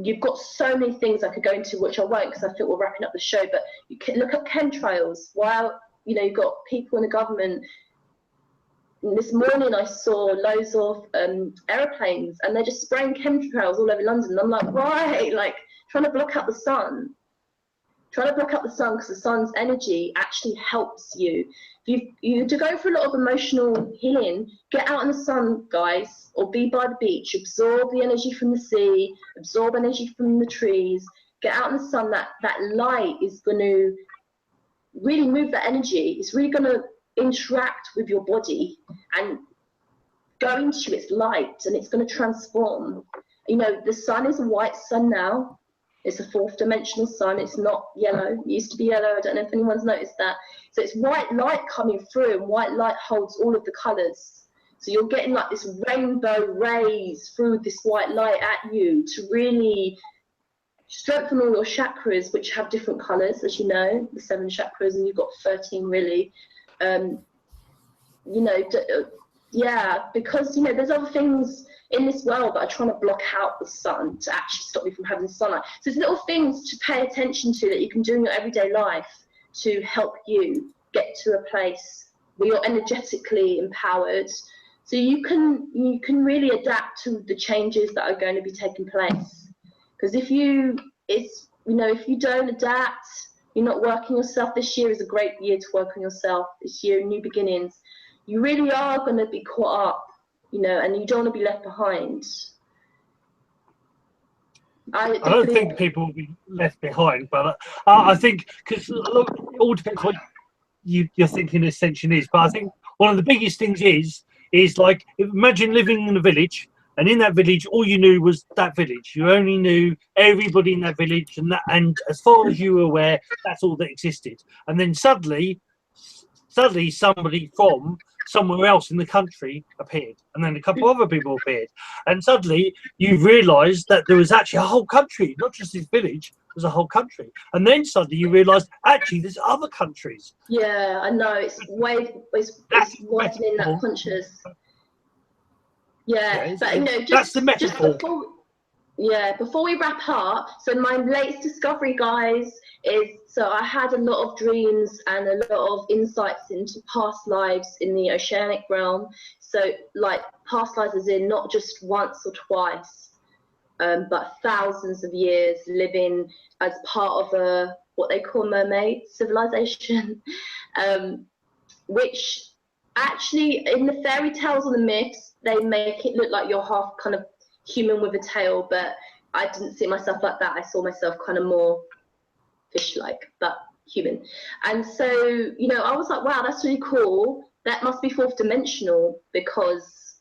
You've got so many things I could go into, which I won't, because I feel we're wrapping up the show, but you can look at chemtrails. While, you know, you've got people in the government. This morning I saw loads of aeroplanes, and they're just spraying chemtrails all over London. And I'm like, why? Like, trying to block out the sun. Trying to block out the sun, because the sun's energy actually helps you. If you to go through a lot of emotional healing, get out in the sun, guys, or be by the beach. Absorb the energy from the sea, absorb energy from the trees. Get out in the sun. That light is going to really move that energy. It's really going to interact with your body and go into its light, and it's going to transform. You know, the sun is a white sun now. It's a fourth dimensional sun. It's not yellow. It used to be yellow. I don't know if anyone's noticed that. So it's white light coming through, and white light holds all of the colours. So you're getting like this rainbow rays through this white light at you to really strengthen all your chakras, which have different colours, as you know, the 7 chakras, and you've got 13 really. You know, yeah, because, you know, there's other things in this world that are trying to block out the sun to actually stop you from having sunlight. So there's little things to pay attention to that you can do in your everyday life to help you get to a place where you're energetically empowered, so you can really adapt to the changes that are going to be taking place. Because if you don't adapt, you're not working yourself. This year is a great year to work on yourself. This year, new beginnings. You really are going to be caught up, you know, and you don't want to be left behind. I don't think people will be left behind, but I think, because it all depends what you're thinking ascension is. But I think one of the biggest things is like, imagine living in a village, and in that village, all you knew was that village. You only knew everybody in that village, and as far as you were aware, that's all that existed. And then suddenly somebody from somewhere else in the country appeared, and then a couple other people appeared, and suddenly you realised that there was actually a whole country, not just this village. There's a whole country, and then suddenly you realised actually there's other countries. Yeah, I know, it's widening that conscious. Yeah, but you know, that's the metaphor. Before we wrap up, so my latest discovery, guys, is, so I had a lot of dreams and a lot of insights into past lives in the oceanic realm. So like past lives as in not just once or twice, but thousands of years living as part of a what they call mermaid civilization, which actually in the fairy tales and the myths, they make it look like you're half kind of human with a tail, but I didn't see myself like that. I saw myself kind of more fish-like, but human. And so, you know, I was like, wow, that's really cool. That must be fourth dimensional, because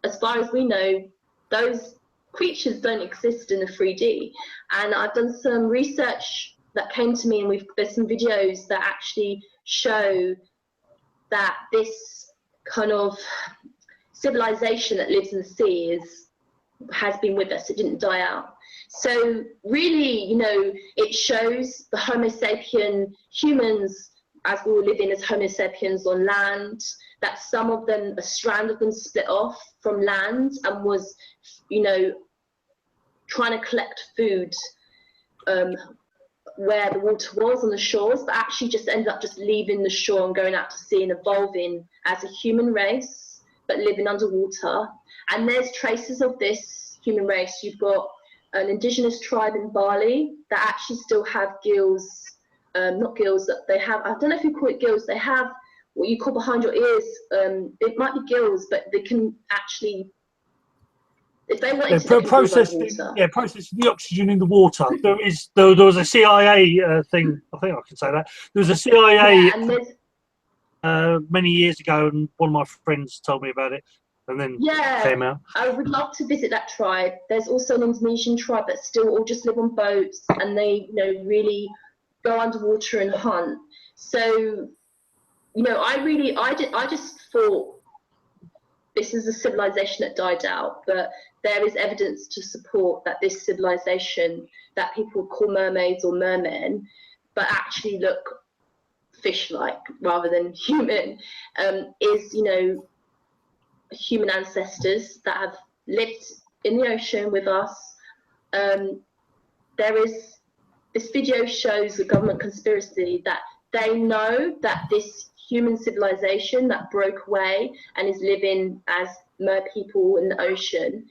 as far as we know, those creatures don't exist in the 3D. And I've done some research that came to me, and there's some videos that actually show that this kind of civilization that lives in the sea has been with us. It didn't die out. So really, you know, it shows the Homo sapien humans as we were living as Homo sapiens on land, that some of them, a strand of them split off from land and was, you know, trying to collect food where the water was on the shores, but actually just ended up just leaving the shore and going out to sea and evolving as a human race, but living underwater. And there's traces of this human race. You've got an indigenous tribe in Bali that actually still have gills, not gills, that they have, I don't know if you call it gills, they have what you call behind your ears, it might be gills, but they can actually, if they wanted to, process the oxygen in the water. There was a CIA thing, I think I can say that. There was a CIA many years ago, and one of my friends told me about it, and then came out. I would love to visit that tribe. There's also an Indonesian tribe that still all just live on boats, and they, you know, really go underwater and hunt. So, you know, I just thought this is a civilization that died out, but there is evidence to support that this civilization that people call mermaids or mermen, but actually look fish-like rather than human, is, you know, human ancestors that have lived in the ocean with us. There is, this video shows the government conspiracy that they know that this human civilization that broke away and is living as mer people in the ocean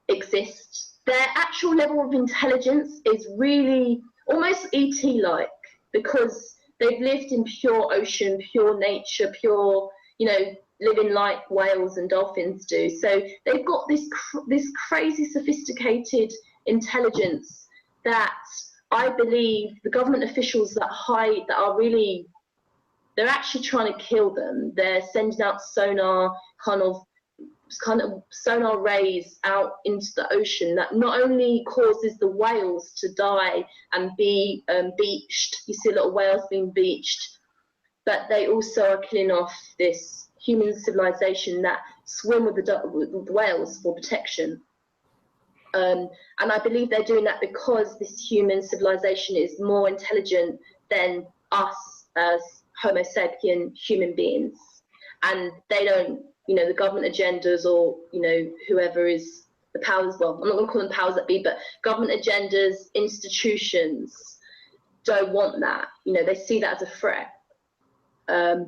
exists. Their actual level of intelligence is really almost ET-like, because they've lived in pure ocean, pure nature, pure, you know, living like whales and dolphins do. So they've got this crazy sophisticated intelligence that I believe the government officials that are really, they're actually trying to kill them. They're sending out sonar kind of sonar rays out into the ocean that not only causes the whales to die and be beached, you see a lot of whales being beached, but they also are killing off this human civilization that swim with the whales for protection. And I believe they're doing that because this human civilization is more intelligent than us as Homo sapien human beings. And they don't, you know, the government agendas or, you know, whoever is the powers, well, I'm not going to call them powers that be, but government agendas, institutions don't want that. You know, they see that as a threat,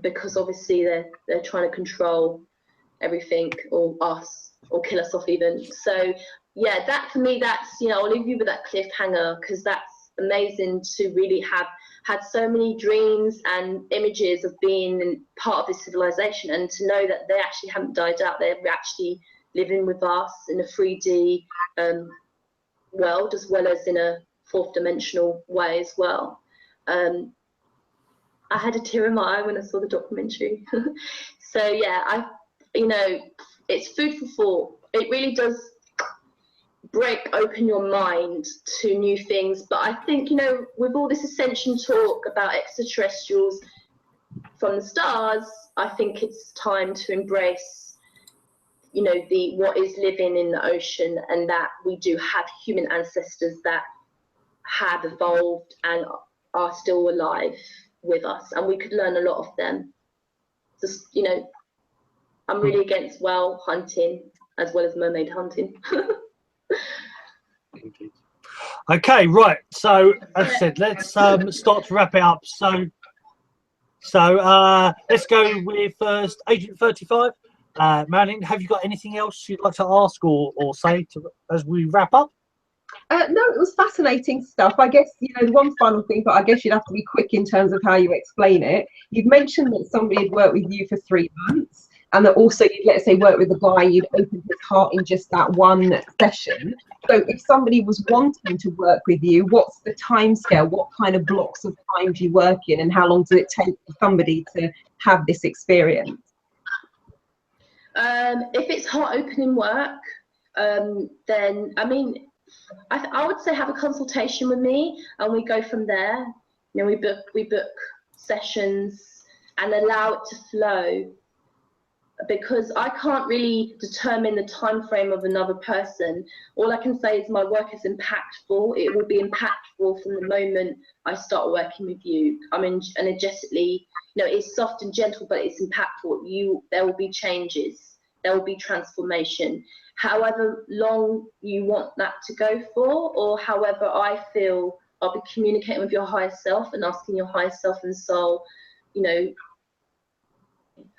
because obviously they're trying to control everything, or us, or kill us off even. So yeah, that for me, that's, you know, I'll leave you with that cliffhanger, because that's amazing to really have had so many dreams and images of being part of this civilization, and to know that they actually haven't died out. They're actually living with us in a 3D world, as well as in a fourth dimensional way as well. I had a tear in my eye when I saw the documentary. So yeah, you know, it's food for thought. It really does break open your mind to new things. But I think, you know, with all this ascension talk about extraterrestrials from the stars, I think it's time to embrace, you know, what is living in the ocean, and that we do have human ancestors that have evolved and are still alive with us, and we could learn a lot of them. Just, you know, I'm really against whale hunting as well as mermaid hunting. Okay, right. So as I said, let's start to wrap it up. So let's go with first Agent 35. Marilyn, have you got anything else you'd like to ask or say as we wrap up? No, it was fascinating stuff. I guess, the one final thing, but I guess you'd have to be quick in terms of how you explain it. You've mentioned that somebody had worked with you for 3 months, and that also you'd, let's say, work with a guy, you'd open his heart in just that one session. So if somebody was wanting to work with you, what's the time scale? What kind of blocks of time do you work in, and how long does it take for somebody to have this experience? If it's heart opening work, then I would say have a consultation with me, and we go from there. We book sessions and allow it to flow, because I can't really determine the time frame of another person. All I can say is my work is impactful. It will be impactful from the moment I start working with you. Energetically, it's soft and gentle, but it's impactful. There will be changes. There will be transformation. However long you want that to go for, or however I feel, I'll be communicating with your higher self and asking your higher self and soul,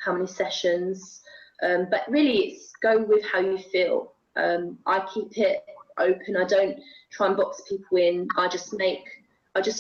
how many sessions. But really, it's go with how you feel. I keep it open. I don't try and box people in. I just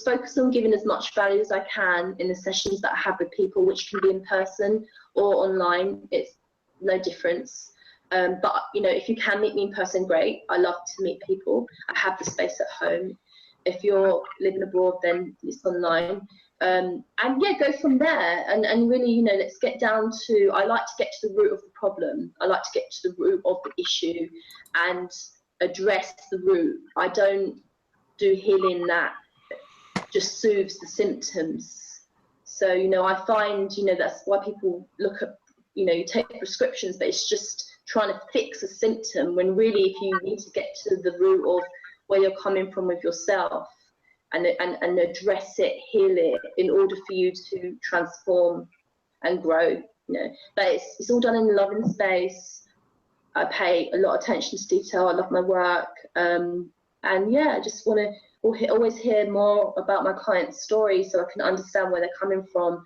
focus on giving as much value as I can in the sessions that I have with people, which can be in person or online. It's no difference. But if you can meet me in person, great. I love to meet people. I have the space at home. If you're living abroad, then it's online. And yeah, go from there. And really, let's get down to, I like to get to the root of the problem. I like to get to the root of the issue and address the root. I don't do healing that just soothes the symptoms. So, I find, that's why people look at, you take prescriptions, but it's just trying to fix a symptom, when really if you need to get to the root of where you're coming from with yourself and address it, heal it, in order for you to transform and grow. But it's all done in a loving space. I pay a lot of attention to detail. I love my work, and yeah, I just want to always hear more about my clients' stories, so I can understand where they're coming from,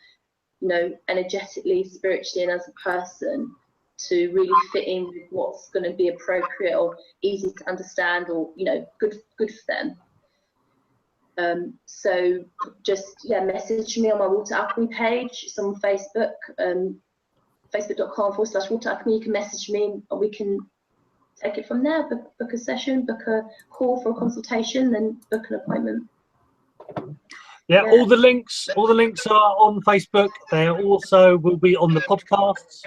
energetically, spiritually, and as a person, to really fit in with what's going to be appropriate or easy to understand, or good for them. So just message me on my Water Alchemy page. It's on Facebook, facebook.com/Water Alchemy. You can message me, or we can take it from there. Book a session, book a call for a consultation, then book an appointment. Yeah, all the links are on Facebook. They also will be on the podcasts.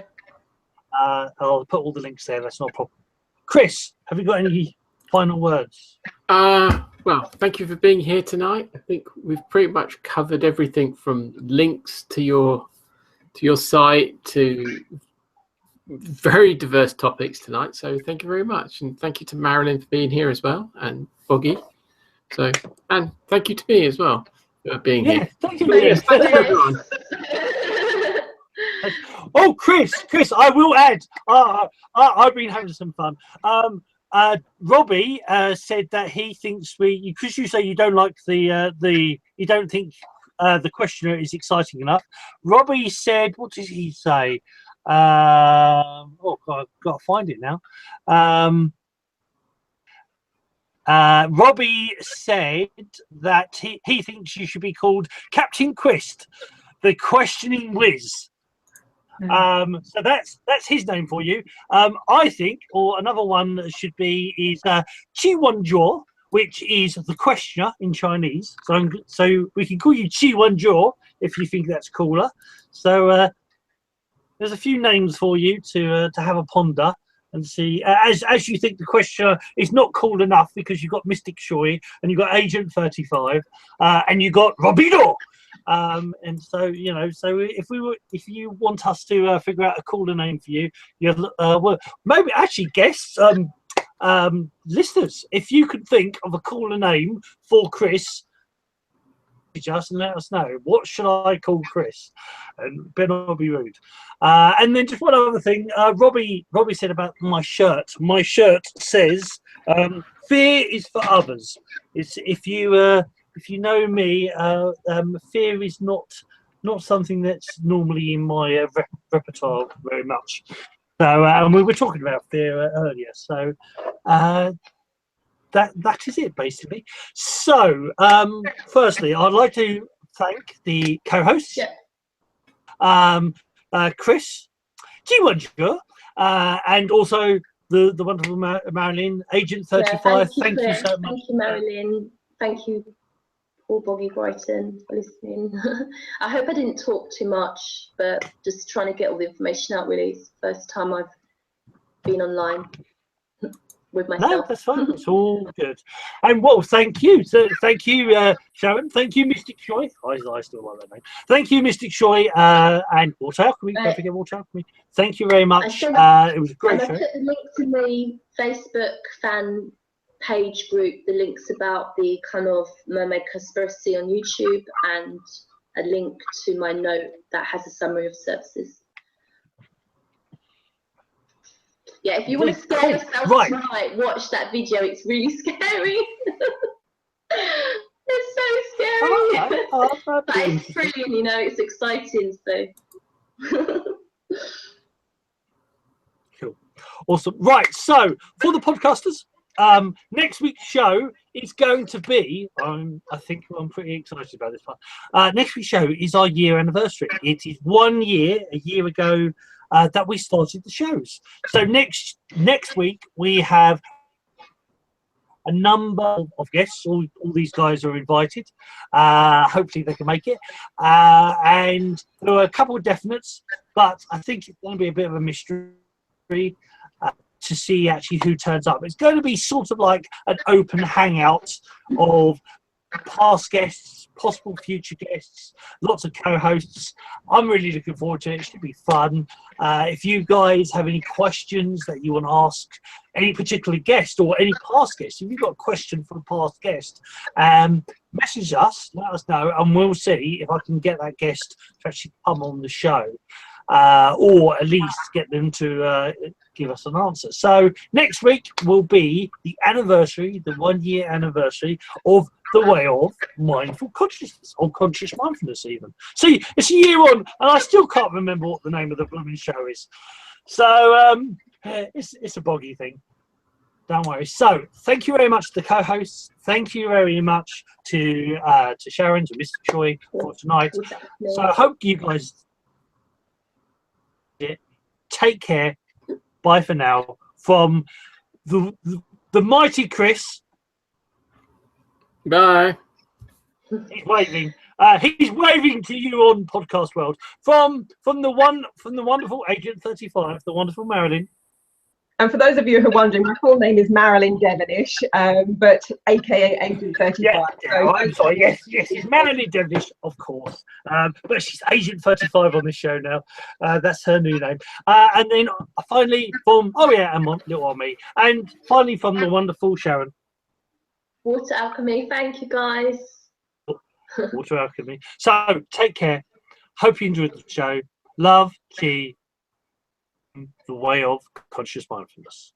I'll put all the links there. That's not a problem. Chris, have you got any final words? Well, thank you for being here tonight. I think we've pretty much covered everything from links to your site to very diverse topics tonight. So thank you very much, and thank you to Marilyn for being here as well, and Boggie. So, and thank you to me as well for being here. Thank you, everyone. Oh, Chris, I will add. I've been having some fun. Robbie said that he thinks because you say you don't like you don't think the questionnaire is exciting enough. Robbie said, what did he say? Oh God, I've got to find it now. Robbie said that he thinks you should be called Captain Quist, the questioning whiz. So that's his name for you. I think, or another one that should be is Chi Wan Jiao, which is the questioner in Chinese. So we can call you Chi Wan Jiao if you think that's cooler. So there's a few names for you to have a ponder and see. As you think the questioner is not cool enough, because you've got Mystic Shoy and you've got Agent 35 and you've got Robido. And so so if you want us to figure out a cooler name for you, well, maybe actually guests, listeners, if you could think of a cooler name for Chris, just let us know. What should I call Chris? And better not be rude. And then just one other thing, Robbie said about my shirt. My shirt says, "Fear is for others." It's if you know me, fear is not something that's normally in my repertoire very much. So, and we were talking about fear earlier. So, that is it basically. So, firstly, I'd like to thank the co-hosts, Chris, Jiwonju, and also the wonderful Marilyn, Agent 35. Thank you so much. Thank you, Marilyn. Thank you, Paul Boggie Brighton, for listening. I hope I didn't talk too much, but just trying to get all the information out. Really, it's the first time I've been online with myself. No, that's fine. It's all good. And well, thank you. So thank you, Sharon. Thank you, Mystic Shoy. I still like that name. Thank you, Mystic Shoy, and Water Alchemy. Don't forget Water Alchemy. Thank you very much. It was a great show. I put the link to the Facebook fan page group, the links about the kind of mermaid conspiracy on YouTube, and a link to my note that has a summary of services. Yeah, if you want to scare yourself tonight, watch that video. It's really scary. It's so scary. But it's thrilling, you know, it's exciting. So cool. Awesome. Right, so for the podcasters, next week's show is going to be, I think I'm pretty excited about this one. Next week's show is our year anniversary. It is 1 year, a year ago, that we started the shows. So next week we have a number of guests. All these guys are invited. Hopefully they can make it. And there are a couple of definites, but I think it's going to be a bit of a mystery to see actually who turns up. It's going to be sort of like an open hangout of past guests, possible future guests, lots of co-hosts. I'm really looking forward to it. It should be fun. If you guys have any questions that you want to ask any particular guest or any past guest, if you've got a question for a past guest, message us, let us know, and we'll see if I can get that guest to actually come on the show, or at least get them to give us an answer. So next week will be the anniversary, the 1 year anniversary of the Way of Mindful Consciousness, or Conscious Mindfulness even. See, it's a year on, and I still can't remember what the name of the blooming show is. So it's a boggy thing. Don't worry. So thank you very much to the co-hosts. Thank you very much to Sharon, to Mr. Choi for tonight. So I hope you guys take care. Bye for now. From the mighty Chris. Bye. He's waving. He's waving to you on Podcast World. From the wonderful Agent 35, the wonderful Marilyn. And for those of you who are wondering, my full name is Marilyn Devonish, but aka Agent 35. Yeah, I'm sorry. Yes, it's Marilyn Devonish, of course. But she's Agent 35 on this show now. That's her new name. And then finally from and little on me. And finally from the wonderful Sharon. Water Alchemy. Thank you, guys. Water Alchemy. So take care. Hope you enjoyed the show. Love, Chi. The Way of Conscious Mindfulness.